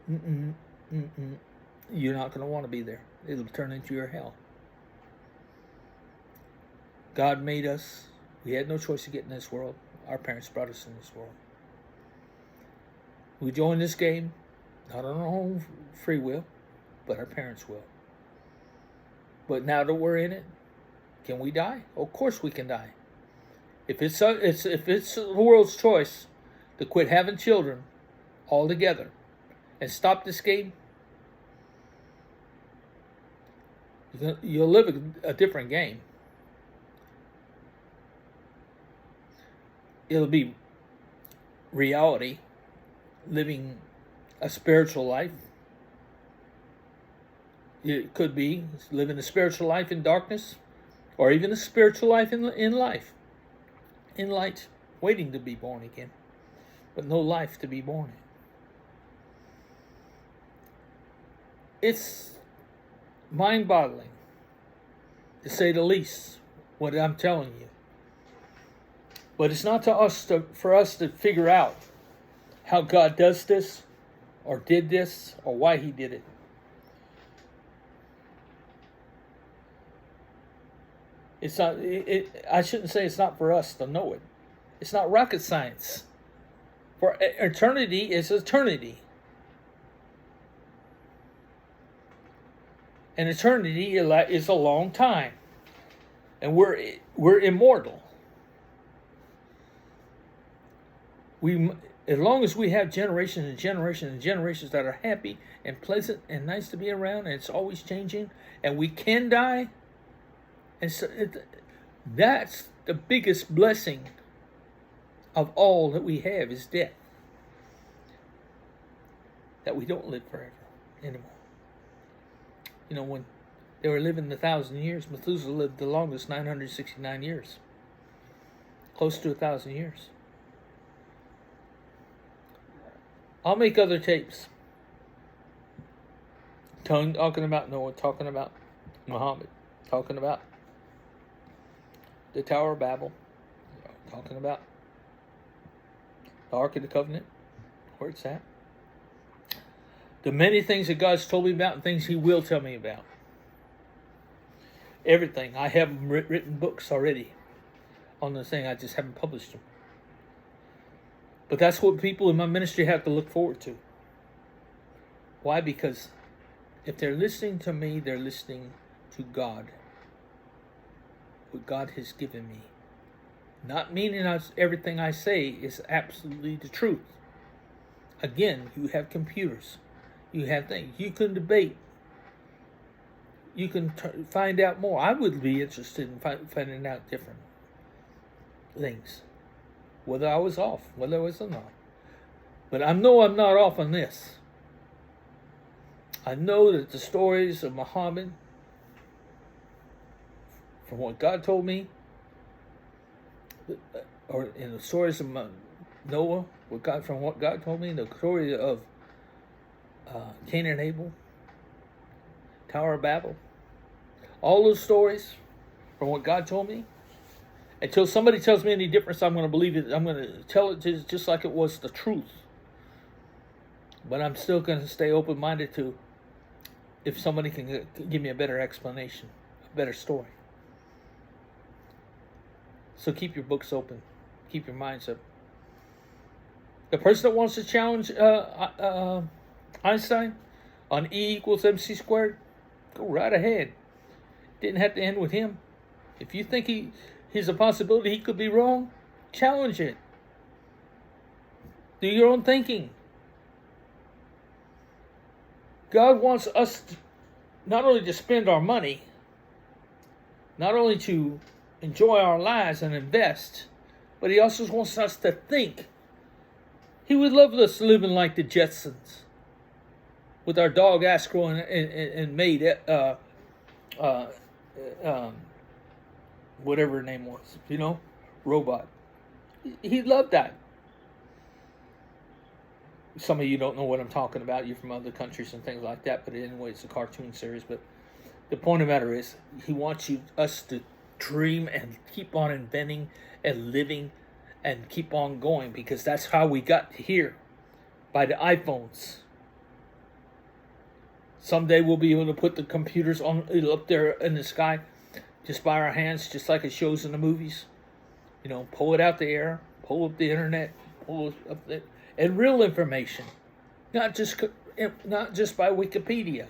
Speaker 1: You're not going to want to be there. It'll turn into your hell. God made us. We had no choice to get in this world. Our parents brought us in this world. We joined this game, not on our own free will, but our parents will. But now that we're in it, can we die? Of course we can die. If it's the world's choice to quit having children altogether and stop this game, you'll live a different game. It'll be reality, living a spiritual life. It could be living a spiritual life in darkness, or even a spiritual life in life, in light, waiting to be born again, but no life to be born in. It's mind-boggling, to say the least, what I'm telling you. But it's not for us to figure out how God does this, or did this, or why he did it. It's not. I shouldn't say it's not for us to know it. It's not rocket science. For eternity is eternity. And eternity is a long time. And we're immortal. As long as we have generations and generations and generations that are happy and pleasant and nice to be around, and it's always changing, and we can die, and so that's the biggest blessing of all that we have is death. That we don't live forever anymore. You know, when they were living 1,000 years, Methuselah lived the longest, 969 years. Close to 1,000 years. I'll make other tapes. Talking about Noah, talking about Muhammad, talking about the Tower of Babel, talking about the Ark of the Covenant, where it's at. The many things that God's told me about and things he will tell me about. Everything. I have written books already on the thing. I just haven't published them. But that's what people in my ministry have to look forward to. Why? Because if they're listening to me, they're listening to God. What God has given me. Not meaning everything I say is absolutely the truth. Again, you have computers. You have things. You can debate. You can find out more. I would be interested in finding out different things. Whether I was off, whether I was not. But I know I'm not off on this. I know that the stories of Muhammad, from what God told me, or in the stories of Noah, from what God told me, the story of Cain and Abel, Tower of Babel, all those stories, from what God told me, until somebody tells me any difference, I'm going to believe it. I'm going to tell it just like it was the truth. But I'm still going to stay open-minded to if somebody can give me a better explanation, a better story. So keep your books open. Keep your minds up. The person that wants to challenge Einstein on E equals MC squared, go right ahead. Didn't have to end with him. If you think he's a possibility he could be wrong, challenge it. Do your own thinking. God wants us not only to spend our money, not only to enjoy our lives and invest, but he also wants us to think. He would love us living like the Jetsons, with our dog Astro and maid, whatever her name was, robot. He loved that. some of you don't know what I'm talking about. You're from other countries and things like that. But anyway, it's a cartoon series. But the point of the matter is, he wants us to dream and keep on inventing and living and keep on going, because that's how we got here, by the iPhones. Someday we'll be able to put the computers on up there in the sky just by our hands, just like it shows in the movies. You know, pull it out the air, pull up the internet, pull up the, and real information, not just by Wikipedia.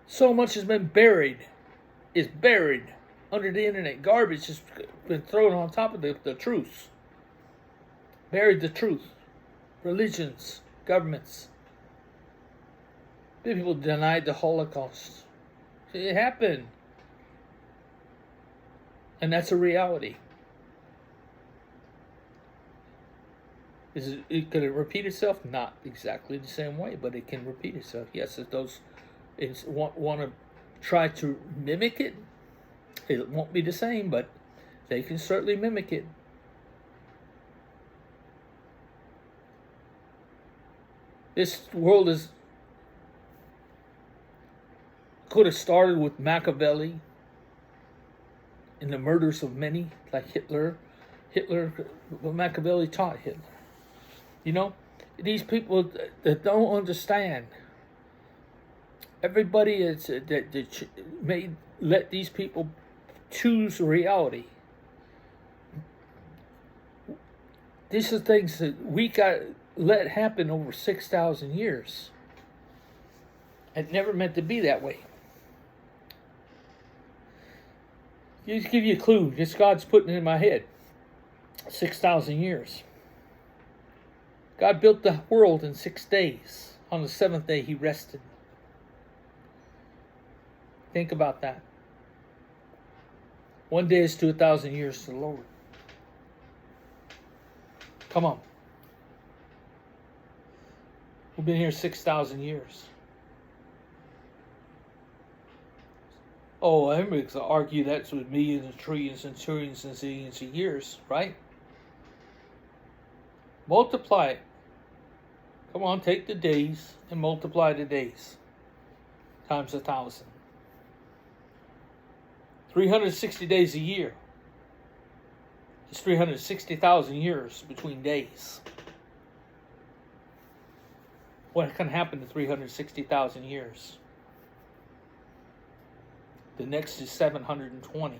Speaker 1: So much has been buried under the internet. Garbage has been thrown on top of the truth. Buried the truth. Religions, governments. People denied the Holocaust. It happened. And that's a reality. Could it repeat itself? Not exactly the same way, but it can repeat itself. Yes, if those want to try to mimic it, it won't be the same, but they can certainly mimic it. This world could have started with Machiavelli and the murders of many, like Hitler. Machiavelli taught Hitler. You know, these people that don't understand. Everybody let these people choose reality. These are things that we got let happen over 6,000 years. It never meant to be that way. Just give you a clue. Just God's putting it in my head. 6,000 years. God built the world in 6 days. On the 7th day, he rested. Think about that. 1 day is to 1,000 years to the Lord. Come on. We've been here 6,000 years. Oh, everybody's going to argue that's with millions and trillions and trillions and zillions of years, right? Multiply it. Come on, take the days and multiply the days times 1,000. 360 days a year. It's 360,000 years between days. What can happen to 360,000 years? The next is 720.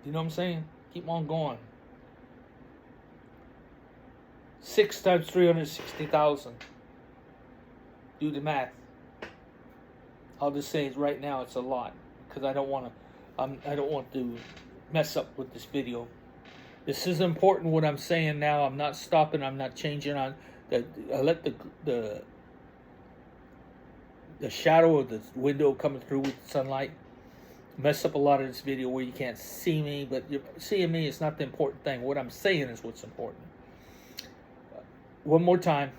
Speaker 1: You know what I'm saying? Keep on going. 6 times 360,000. Do the math. I'll just say right now it's a lot, because I don't want to mess up with this video. This is important what I'm saying now. I'm not stopping. I'm not changing on. I let the shadow of the window coming through with the sunlight mess up a lot of this video where you can't see me. But you're seeing me is not the important thing. What I'm saying is what's important. One more time,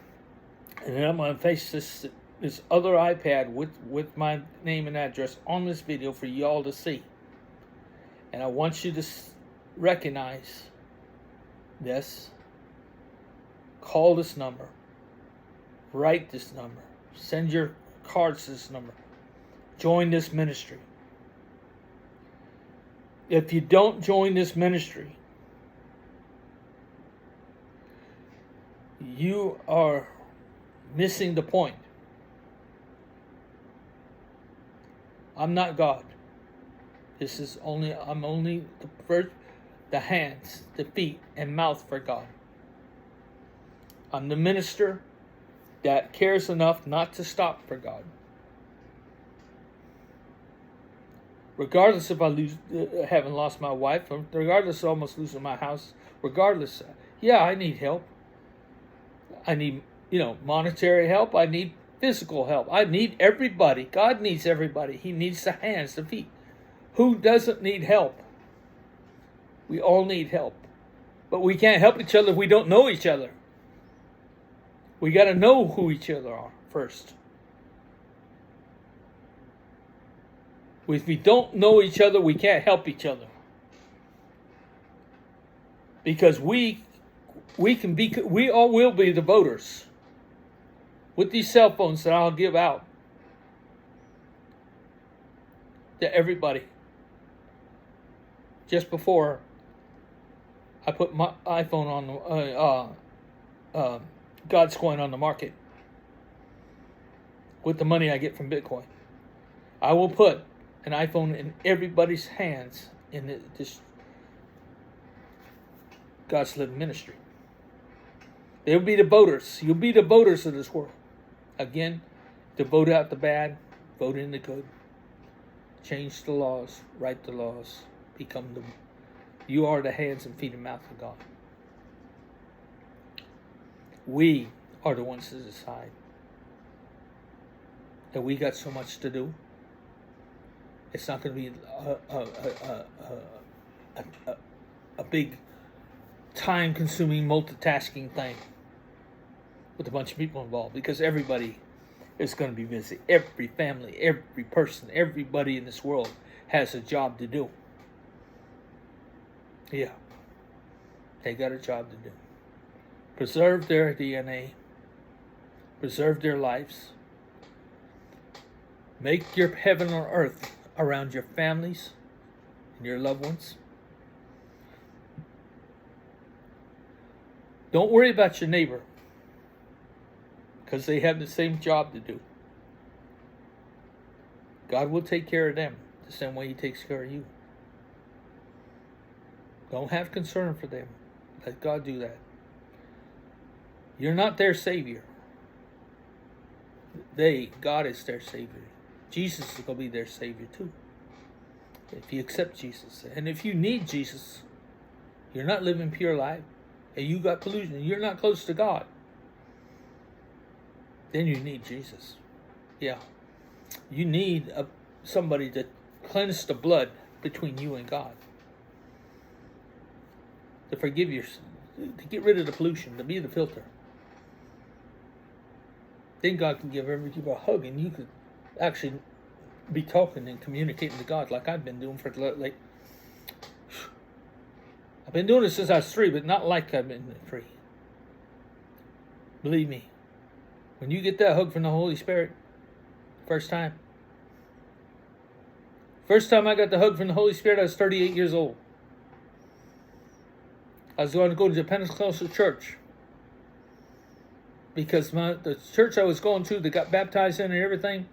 Speaker 1: and then I'm going to face this other iPad with my name and address on this video for y'all to see. And I want you to recognize this. Call this number. Write this number. Send your cards to this number. Join this ministry. If you don't join this ministry, you are missing the point. I'm not God. I'm only the hands, the feet, and mouth for God. I'm the minister that cares enough not to stop for God. Regardless if I haven't lost my wife, regardless of almost losing my house, regardless, yeah, I need help. I need, monetary help. I need physical help. I need everybody. God needs everybody. He needs the hands, the feet. Who doesn't need help? We all need help. But we can't help each other if we don't know each other. We got to know who each other are first. If we don't know each other, we can't help each other. Because we we all will be the voters with these cell phones that I'll give out to everybody. Just before I put my iPhone on the GODScoin on the market with the money I get from Bitcoin, I will put an iPhone in everybody's hands in this God's Living Ministry. They'll be the voters. You'll be the voters of this world. Again, to vote out the bad, vote in the good. Change the laws, write the laws, become the... You are the hands and feet and mouth of God. We are the ones to decide. And we got so much to do. It's not going to be a big time-consuming multitasking thing with a bunch of people involved, because everybody is going to be busy. Every family, every person, everybody in this world has a job to do. Yeah, they got a job to do. Preserve their DNA. Preserve their lives. Make your heaven on earth around your families and your loved ones. Don't worry about your neighbor, because they have the same job to do. God will take care of them the same way He takes care of you. Don't have concern for them. Let God do that. You're not their Savior. God is their Savior. Jesus is going to be their Savior too, if you accept Jesus. And if you need Jesus, you're not living pure life, and you got pollution, and you're not close to God, then you need Jesus. Yeah. You need somebody to cleanse the blood between you and God, to forgive you, to get rid of the pollution, to be the filter. Then God can give everybody a hug, and you could actually be talking and communicating to God like I've been doing for like. I've been doing it since I was 3, but not like I've been free. Believe me, when you get that hug from the Holy Spirit, first time I got the hug from the Holy Spirit, I was 38 years old. I was going to go to the Pentecostal church, because the church I was going to, that got baptized in and everything,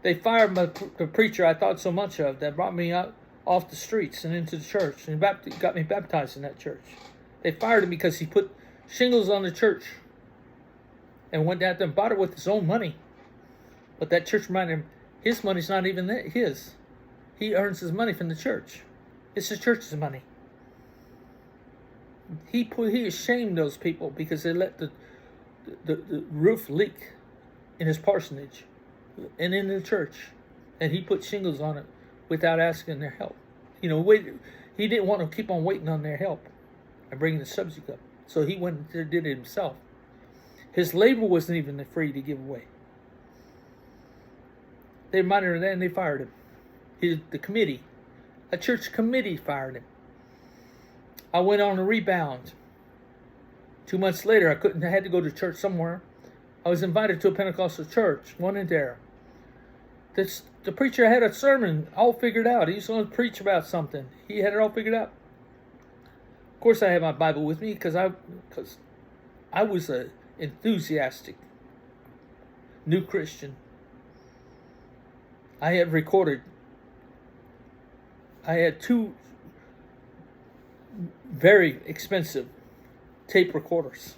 Speaker 1: they fired the preacher I thought so much of, that brought me out off the streets and into the church and got me baptized in that church. They fired him because he put shingles on the church and went down there and bought it with his own money. But that church reminded him, his money's not even his. He earns his money from the church. It's the church's money. He ashamed those people because they let the roof leak in his parsonage and in the church, and he put shingles on it without asking their help. He didn't want to keep on waiting on their help and bringing the subject up, so he went and did it himself. His labor wasn't even free to give away. They reminded him of that, and they fired him. A church committee fired him. I went on a rebound. 2 months later, I had to go to church somewhere. I was invited to a Pentecostal church, one in there. The preacher had a sermon all figured out. He was going to preach about something. He had it all figured out. Of course, I had my Bible with me because I was an enthusiastic new Christian. I had 2 very expensive tape recorders,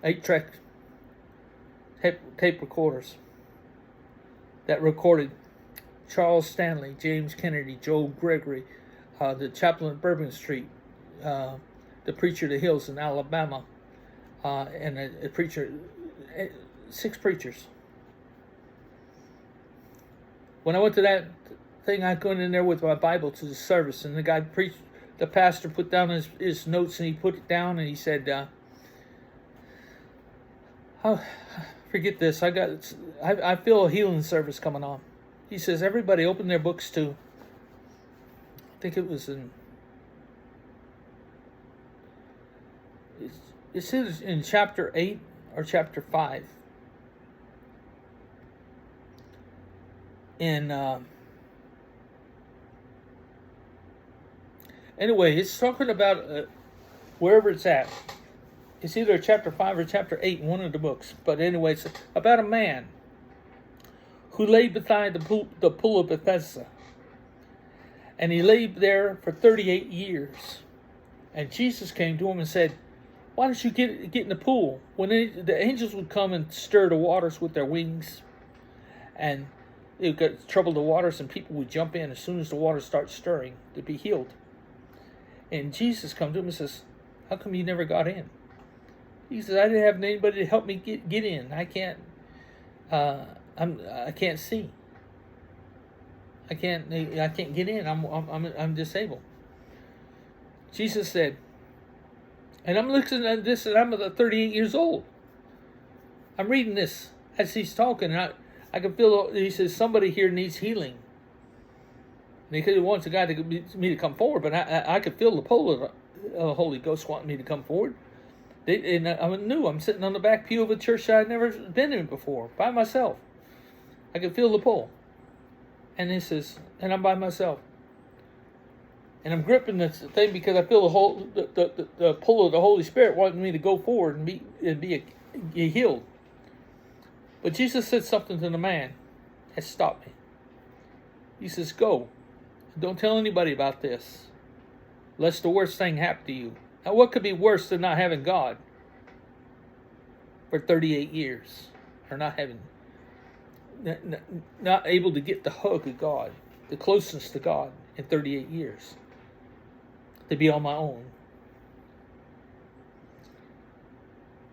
Speaker 1: 8-track tape recorders that recorded Charles Stanley, James Kennedy, Joe Gregory, the chaplain at Bourbon Street, the preacher of the hills in Alabama, and a preacher, 6 preachers. When I went to that thing, I went in there with my Bible to the service, and the guy preached. The pastor put down his notes, and he put it down, and he said, "Oh, forget this. I feel a healing service coming on." He says, "Everybody open their books to," I think it was It's in chapter 8 or chapter 5. And anyway, it's talking about wherever it's at. It's either chapter 5 or chapter 8 in one of the books. But anyway, it's about a man who lay beside the pool of Bethesda. And he lay there for 38 years. And Jesus came to him and said, why don't you get in the pool? When the angels would come and stir the waters with their wings. And it would trouble the waters, and people would jump in as soon as the water starts stirring to be healed. And Jesus comes to him and says, how come you never got in? He says, I didn't have anybody to help me get in. I can't I can't see. I can't get in. I'm disabled. Jesus said, and I'm looking at this, and I'm 38 years old. I'm reading this as he's talking, and I can feel. He says somebody here needs healing. And he wants a guy me to come forward, but I could feel the pull of the Holy Ghost wanting me to come forward. And I knew I'm sitting on the back pew of a church that I'd never been in before, by myself. I could feel the pull. And he says, and I'm by myself. And I'm gripping this thing because I feel the pull of the Holy Spirit wanting me to go forward and be healed. But Jesus said something to the man that stopped me. He says, go. Don't tell anybody about this, lest the worst thing happen to you. Now, what could be worse than not having God for 38 years? Or not able to get the hug of God, the closeness to God in 38 years. To be on my own.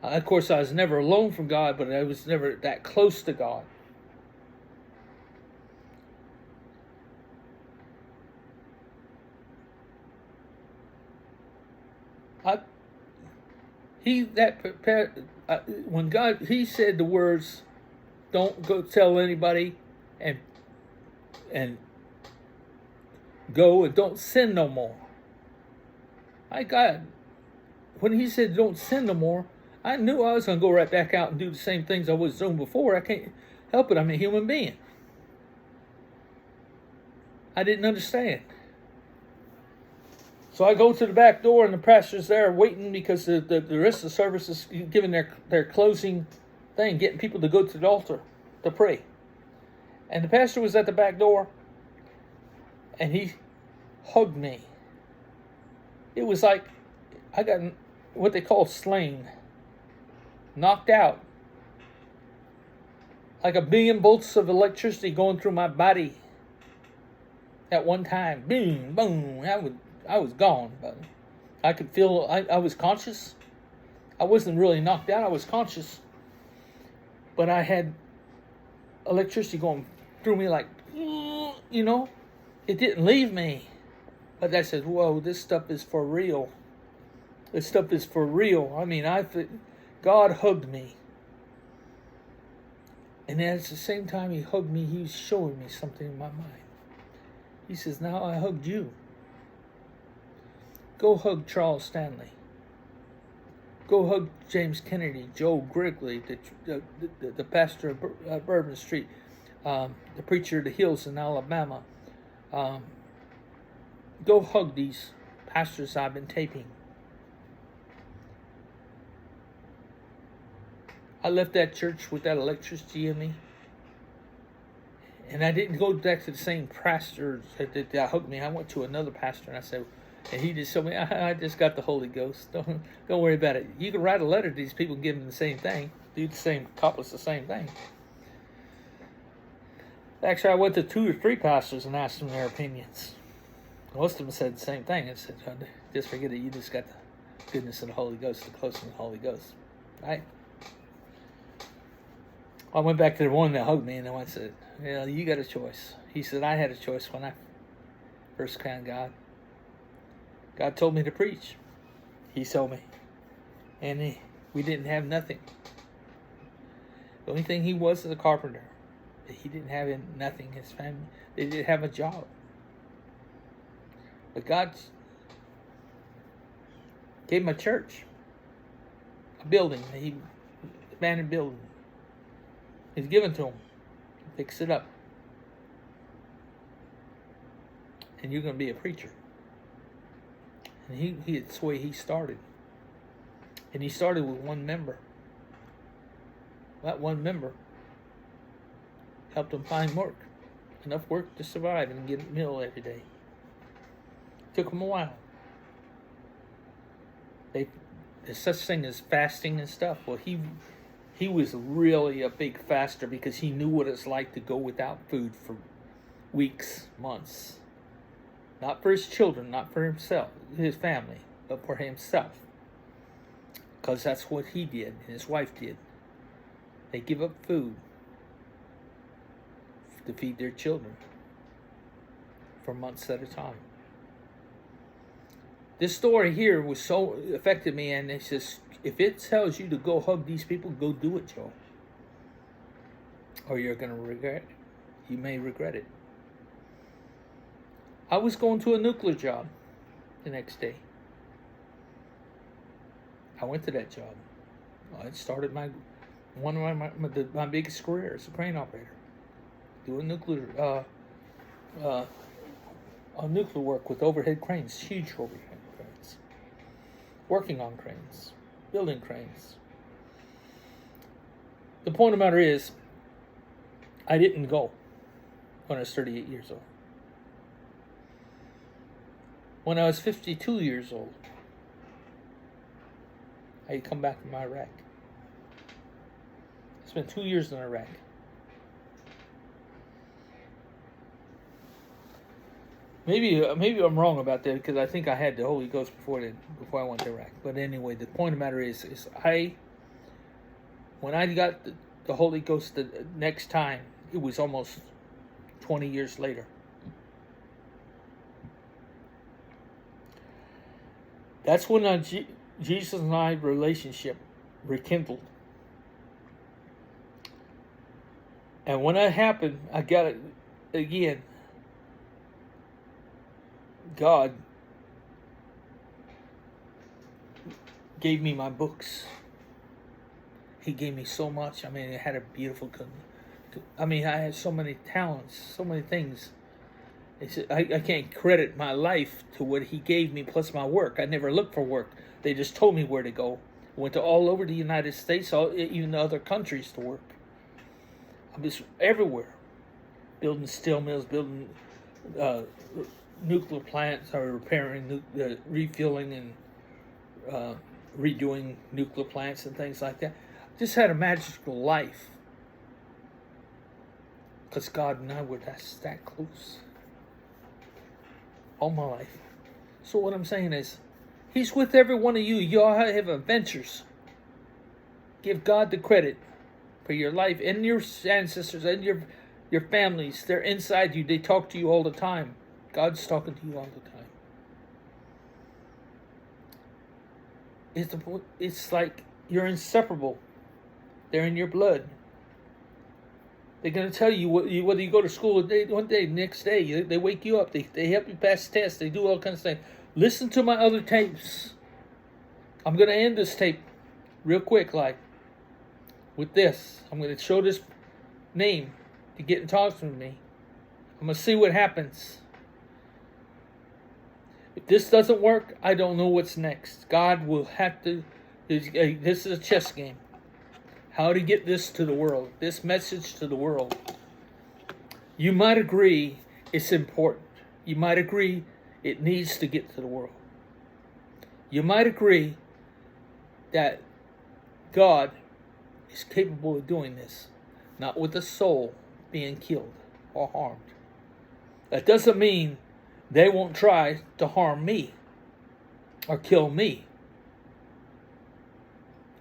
Speaker 1: Of course, I was never alone from God, but I was never that close to God. When God, he said the words, don't go tell anybody, and go and don't sin no more. When he said don't sin no more, I knew I was going to go right back out and do the same things I was doing before. I can't help it. I'm a human being. I didn't understand. So I go to the back door, and the pastor's there waiting because the rest of the service is giving their closing thing, getting people to go to the altar to pray. And the pastor was at the back door, and he hugged me. It was like I got what they call slain, knocked out. Like a billion bolts of electricity going through my body at one time. Boom, boom. I was gone, but I could feel, I was conscious. I wasn't really knocked out, I was conscious. But I had electricity going through me like, it didn't leave me. But I said, whoa, this stuff is for real. This stuff is for real. I mean, God hugged me. And at the same time he hugged me, he was showing me something in my mind. He says, now I hugged you. Go hug Charles Stanley. Go hug James Kennedy, Joe Grigley, the pastor of Bourbon Street, the preacher of the hills in Alabama. Go hug these pastors I've been taping. I left that church with that electricity in me. And I didn't go back to the same pastor that hugged me. I went to another pastor, and I said, and he just told me, I just got the Holy Ghost. Don't worry about it. You can write a letter to these people and give them the same thing. Accomplish the same thing. Actually, I went to 2 or 3 pastors and asked them their opinions. Most of them said the same thing. I said, just forget it. You just got the goodness of the Holy Ghost, the closeness of the Holy Ghost. Right? I went back to the one that hugged me, and I said, you got a choice. He said, I had a choice when I first found God. God told me to preach. He told me. And we didn't have nothing. The only thing he was a carpenter. He didn't have nothing. His family, they didn't have a job. But God gave him a church. a building, abandoned building. It's given to him. Fix it up. And you're going to be a preacher. And it's the way he started. And he started with one member. That one member helped him find work. Enough work to survive and get a meal every day. Took him a while. There's such thing as fasting and stuff. Well, he was really a big faster because he knew what it's like to go without food for weeks, months. Not for his children, not for himself, his family, but for himself. Because that's what he did and his wife did. They give up food to feed their children for months at a time. This story here was so affected me, and it says, if it tells you to go hug these people, go do it, Joe. Or you're going to regret it. You may regret it. I was going to a nuclear job the next day. I went to that job. I started one of my biggest career as a crane operator. Doing nuclear work with overhead cranes, huge overhead cranes. Working on cranes, building cranes. The point of the matter is, I didn't go when I was 38 years old. When I was 52 years old, I had come back from Iraq. I spent 2 years in Iraq. Maybe I'm wrong about that because I think I had the Holy Ghost before I went to Iraq. But anyway, the point of the matter is when I got the Holy Ghost the next time, it was almost 20 years later. That's when Jesus and I relationship rekindled. And when that happened, I got it again. God gave me my books. He gave me so much. I mean, I had a beautiful... I had so many talents, so many things. I can't credit my life to what he gave me plus my work. I never looked for work. They just told me where to go. Went to all over the United States, even other countries to work. I was everywhere. Building steel mills, building nuclear plants, or repairing, refueling and redoing nuclear plants and things like that. Just had a magical life. Because God and I were that close. All my life. So what I'm saying is, he's with every one of you. You all have adventures. Give God the credit for your life and your ancestors and your families. They're inside you. They talk to you all the time. God's talking to you all the time. It's like you're inseparable. They're in your blood. They're going to tell you whether you go to school one day, next day. They wake you up. They help you pass tests. They do all kinds of things. Listen to my other tapes. I'm going to end this tape real quick, with this. I'm going to show this name to get in touch with me. I'm going to see what happens. If this doesn't work, I don't know what's next. God will have to... This is a chess game. How to get this to the world, this message to the world. You might agree it's important. You might agree it needs to get to the world. You might agree that God is capable of doing this, not with a soul being killed or harmed. That doesn't mean they won't try to harm me or kill me.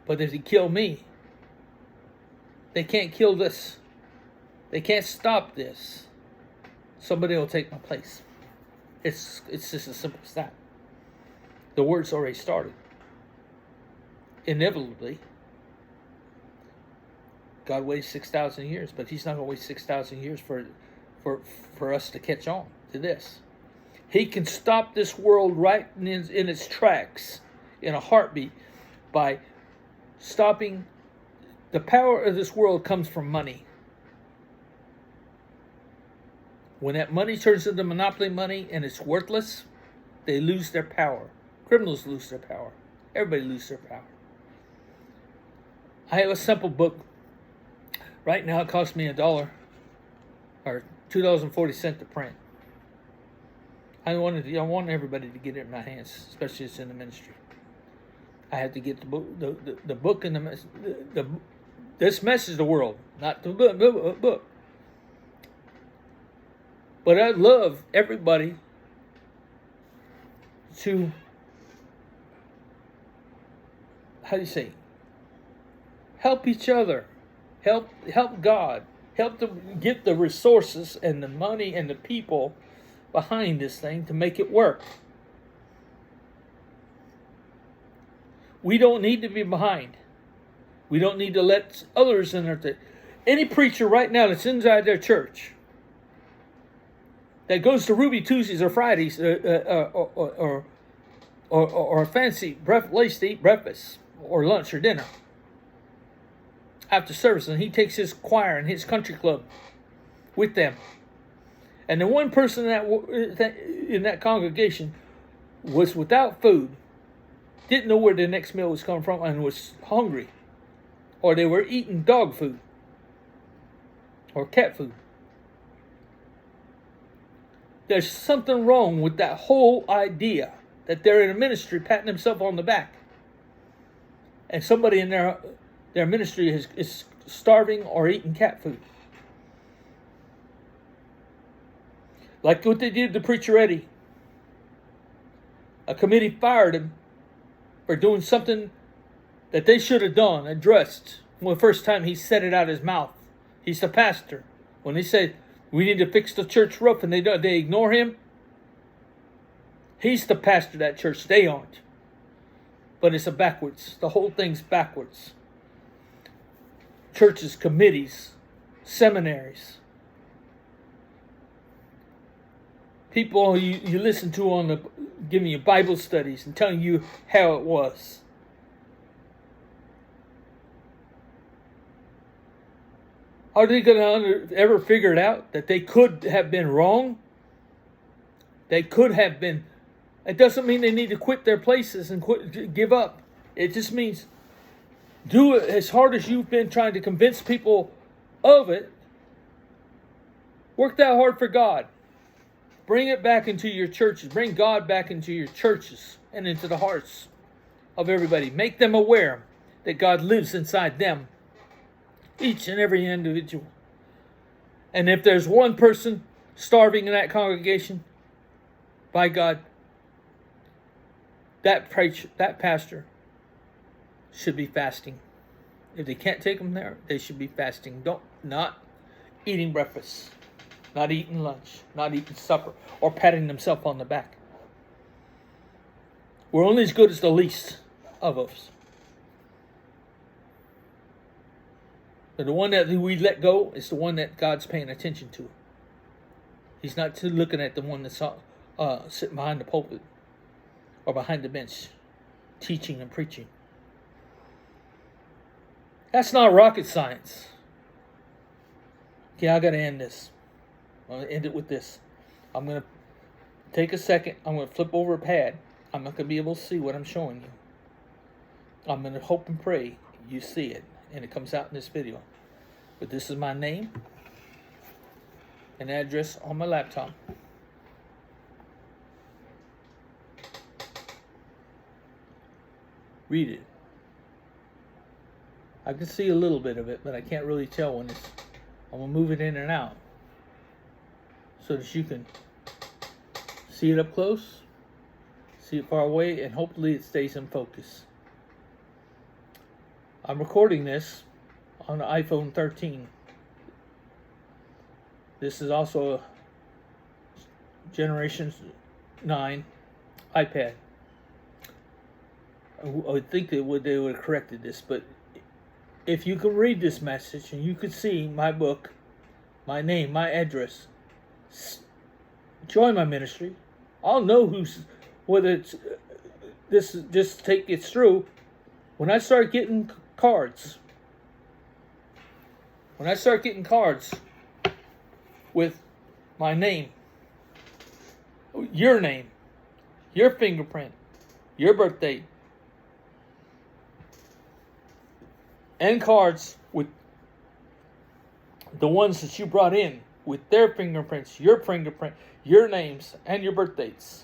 Speaker 1: But if they kill me, they can't kill this. They can't stop this. Somebody will take my place. It's just as simple as that. The word's already started. Inevitably, God waits 6,000 years, but he's not going to wait 6,000 years for us to catch on to this. He can stop this world right in its tracks in a heartbeat by stopping. The power of this world comes from money. When that money turns into monopoly money and it's worthless, they lose their power. Criminals lose their power. Everybody loses their power. I have a simple book. Right now it costs me $1 or $2.40 to print. I want everybody to get it in my hands, especially if it's in the ministry. I have to get the book, the book and this message to the world, not the book. But I'd love everybody to, how do you say, help each other, help God, help to get the resources and the money and the people behind this thing to make it work. We don't need to be behind. We don't need to let others in there. Any preacher right now that's inside their church that goes to Ruby Tuesdays or Fridays or a fancy place to eat breakfast or lunch or dinner after service, and he takes his choir and his country club with them, and the one person in that congregation was without food, didn't know where the next meal was coming from, and was hungry, or they were eating dog food or cat food. There's something wrong with that whole idea that they're in a ministry patting themselves on the back, and somebody in their ministry is starving or eating cat food. Like what they did to Preacher Eddie. A committee fired him for doing something that they should have done, addressed. Well, the first time he said it out of his mouth. He's the pastor. When he said, we need to fix the church roof, and they ignore him. He's the pastor of that church. They aren't. But it's backwards. The whole thing's backwards. Churches, committees, seminaries. People you listen to on giving you Bible studies and telling you how it was. Are they going to ever figure it out that they could have been wrong? They could have been. It doesn't mean they need to quit their places and give up. It just means do it as hard as you've been trying to convince people of it. Work that hard for God. Bring it back into your churches. Bring God back into your churches and into the hearts of everybody. Make them aware that God lives inside them. Each and every individual. And if there's one person starving in that congregation, by God, that pastor should be fasting. If they can't take them there, they should be fasting. Not eating breakfast, not eating lunch, not eating supper, or patting themselves on the back. We're only as good as the least of us. But the one that we let go is the one that God's paying attention to. He's not looking at the one that's sitting behind the pulpit or behind the bench, teaching and preaching. That's not rocket science. Okay, I got to end this. I'm going to end it with this. I'm going to take a second. I'm going to flip over a pad. I'm not going to be able to see what I'm showing you. I'm going to hope and pray you see it, and it comes out in this video. But this is my name and address on my laptop. Read it. I can see a little bit of it, but I can't really tell when it's. I'm going to move it in and out so that you can see it up close, see it far away, and hopefully it stays in focus. I'm recording this on the iPhone 13. This is also a Generation 9 iPad. I would think they would have corrected this, but if you can read this message and you could see my book, my name, my address, join my ministry. I'll know whether it's this just take it's through. When I start getting cards, when I start getting cards with my name, your name, your fingerprint, your birthday, and cards with the ones that you brought in with their fingerprints, your names, and your birth dates,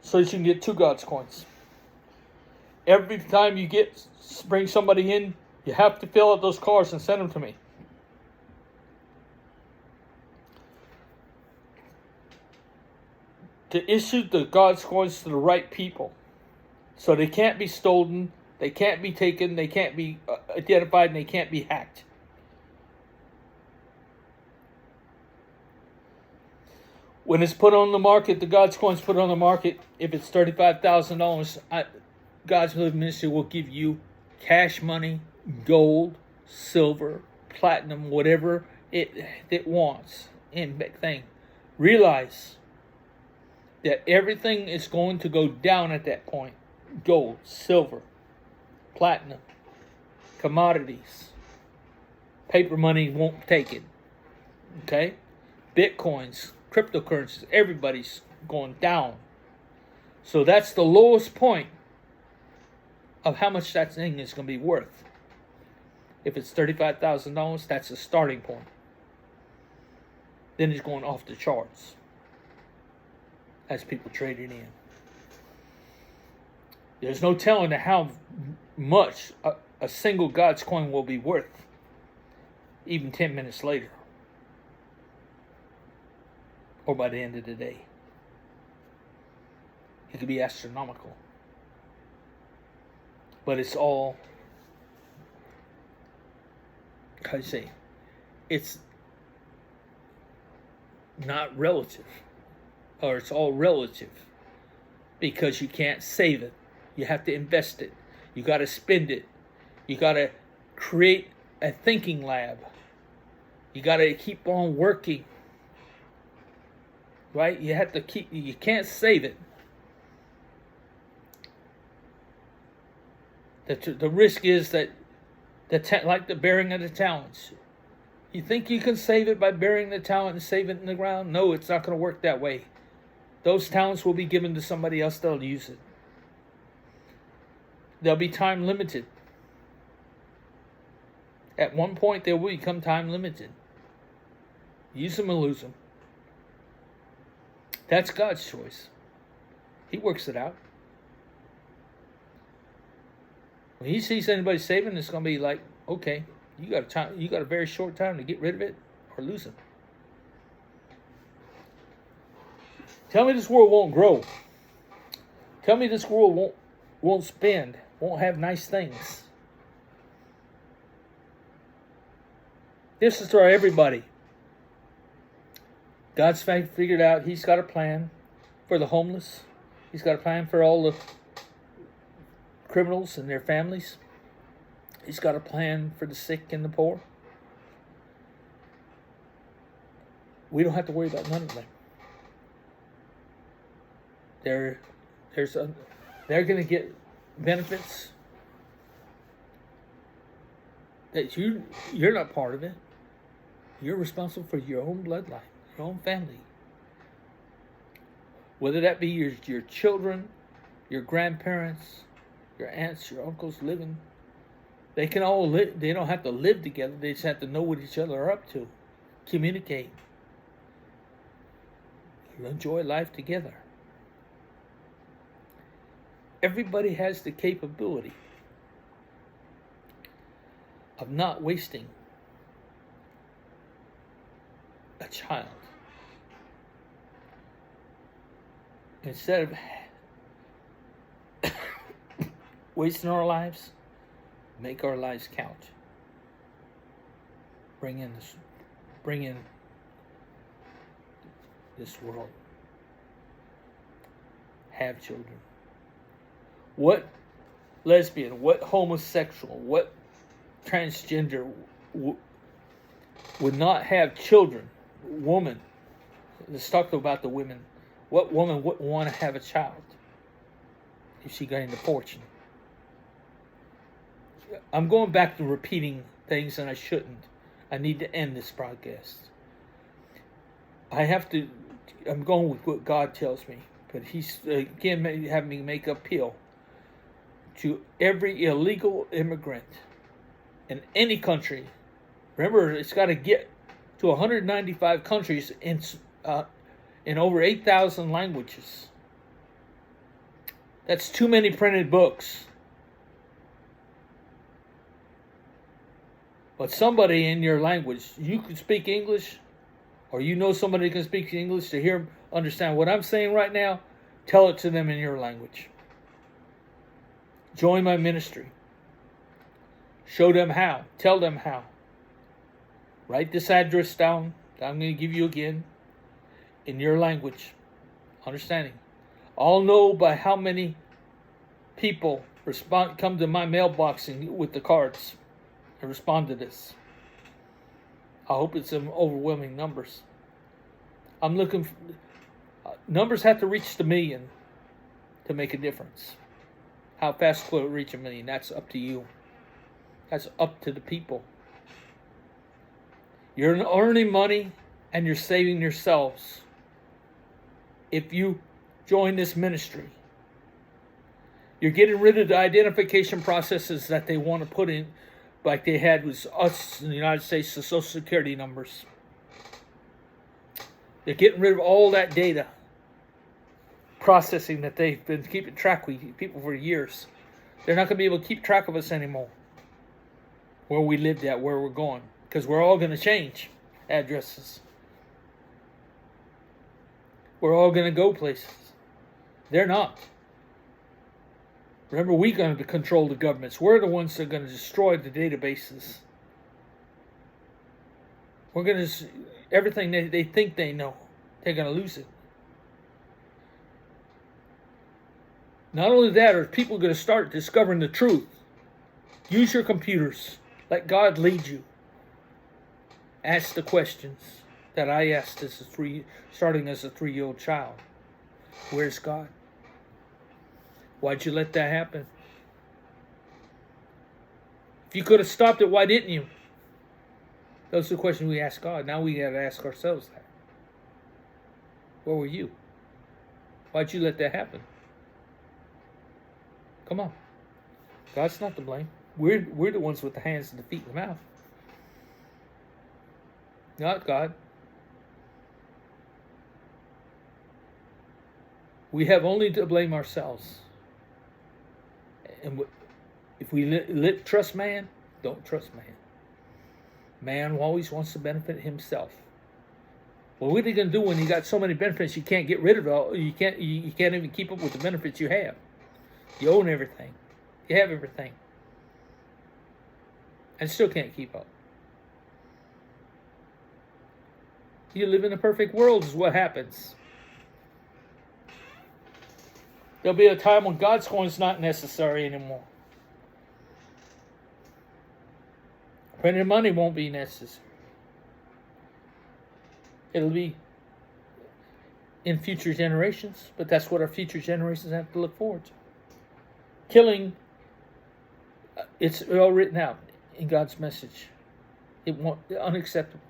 Speaker 1: so that you can get 2 GODScoins. Every time you bring somebody in, you have to fill out those cards and send them to me. To issue the GODScoins to the right people, so they can't be stolen, they can't be taken, they can't be identified, and they can't be hacked. When it's put on the market, the GODScoin's put on the market, if it's $35,000, God's Living Ministry will give you cash money, gold, silver, platinum, whatever it wants in that thing. Realize that everything is going to go down at that point. Gold, silver, platinum, commodities. Paper money won't take it. Okay? Bitcoins, cryptocurrencies, everybody's going down. So that's the lowest point of how much that thing is going to be worth. If it's $35,000, that's the starting point. Then it's going off the charts as people trade it in. There's no telling how much a single GODScoin will be worth, even 10 minutes later, or by the end of the day. It could be astronomical. But it's all, how do you say, it's not relative, or it's all relative, because you can't save it. You have to invest it. You got to spend it. You got to create a thinking lab. You got to keep on working. Right? You have to you can't save it. The risk is that, like the burying of the talents. You think you can save it by burying the talent and save it in the ground? No, it's not going to work that way. Those talents will be given to somebody else that'll use it. They'll be time limited. At one point, they will become time limited. Use them or lose them. That's God's choice. He works it out. When He sees anybody saving, it's going to be like, okay, you got a very short time to get rid of it or lose it. Tell me this world won't grow. Tell me this world won't spend, won't have nice things. This is for everybody. God's figured out He's got a plan for the homeless. He's got a plan for all the criminals and their families. He's got a plan for the sick and the poor. We don't have to worry about none of them. They're going to get benefits that you're not part of it. You're responsible for your own bloodline, your own family. Whether that be your children, your grandparents, your aunts, your uncles living, they can all live. They don't have to live together. They just have to know what each other are up to, communicate, enjoy life together. Everybody has the capability of not wasting a child. Instead of wasting our lives, make our lives count. Bring in this world. Have children. What lesbian, what homosexual, what transgender would not have children? Woman, let's talk about the women. What woman wouldn't want to have a child if she gained a fortune? I'm going back to repeating things, and I shouldn't. I need to end this broadcast. I'm going with what God tells me. But He's, again, having me make an appeal to every illegal immigrant in any country. Remember, it's got to get to 195 countries in over 8,000 languages. That's too many printed books. But somebody in your language, you can speak English, or you know somebody who can speak English to hear, understand what I'm saying right now, tell it to them in your language. Join my ministry. Show them how. Tell them how. Write this address down that I'm going to give you again in your language. Understanding. I'll know by how many people come to my mailbox with the cards and respond to this. I hope it's in overwhelming numbers. I'm looking for, numbers have to reach the million to make a difference. How fast will it reach a million? That's up to you. That's up to the people. You're earning money and you're saving yourselves if you join this ministry. You're getting rid of the identification processes that they want to put in, like they had with us in the United States, the Social Security numbers. They're getting rid of all that data processing that they've been keeping track with people for years. They're not going to be able to keep track of us anymore. Where we lived at, where we're going. Because we're all going to change addresses. We're all going to go places. They're not. Remember, we're going to control the governments. We're the ones that are going to destroy the databases. We're going to, everything they think they know, they're going to lose it. Not only that, are people going to start discovering the truth. Use your computers. Let God lead you. Ask the questions that I asked starting as a 3-year-old child. Where's God? Why'd you let that happen? If you could have stopped it, why didn't you? Those are the questions we ask God. Now we got to ask ourselves that. Where were you? Why'd you let that happen? Come on. God's not to blame. We're the ones with the hands and the feet and the mouth. Not God. We have only to blame ourselves. And if we trust man, don't trust man. Man always wants to benefit himself. Well, what are you going to do when you got so many benefits you can't get rid of it all? You can't even keep up with the benefits you have. You own everything. You have everything. And still can't keep up. You live in a perfect world is what happens. There'll be a time when GODScoin is not necessary anymore. Printed money won't be necessary. It'll be in future generations, but that's what our future generations have to look forward to. Killing, it's all written out in God's message. It won't, unacceptable.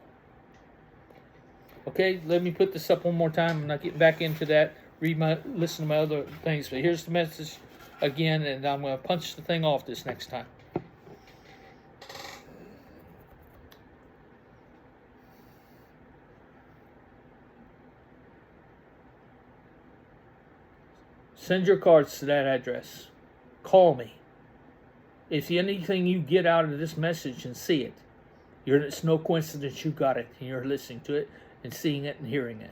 Speaker 1: Okay, let me put this up one more time. I'm not getting back into that. Listen to my other things. But here's the message again, and I'm going to punch the thing off this next time. Send your cards to that address. Call me. If anything you get out of this message and see it, it's no coincidence you got it and you're listening to it and seeing it and hearing it.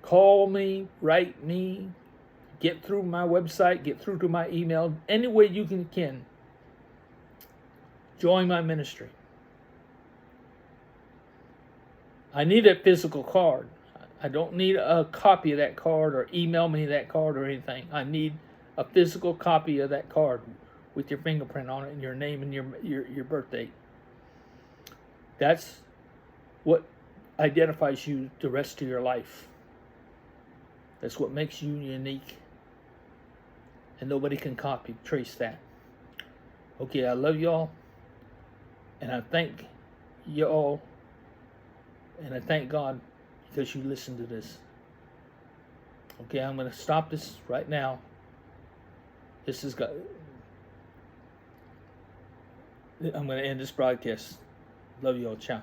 Speaker 1: Call me, write me, get through my website, get through to my email, any way you can. Join my ministry. I need a physical card. I don't need a copy of that card or email me that card or anything. I need a physical copy of that card with your fingerprint on it and your name and your birth date. That's what identifies you the rest of your life. That's what makes you unique. And nobody can trace that. Okay, I love y'all, and I thank y'all, and I thank God because you listened to this. Okay, I'm going to stop this right now. This is got. I'm going to end this broadcast. Love y'all. Ciao.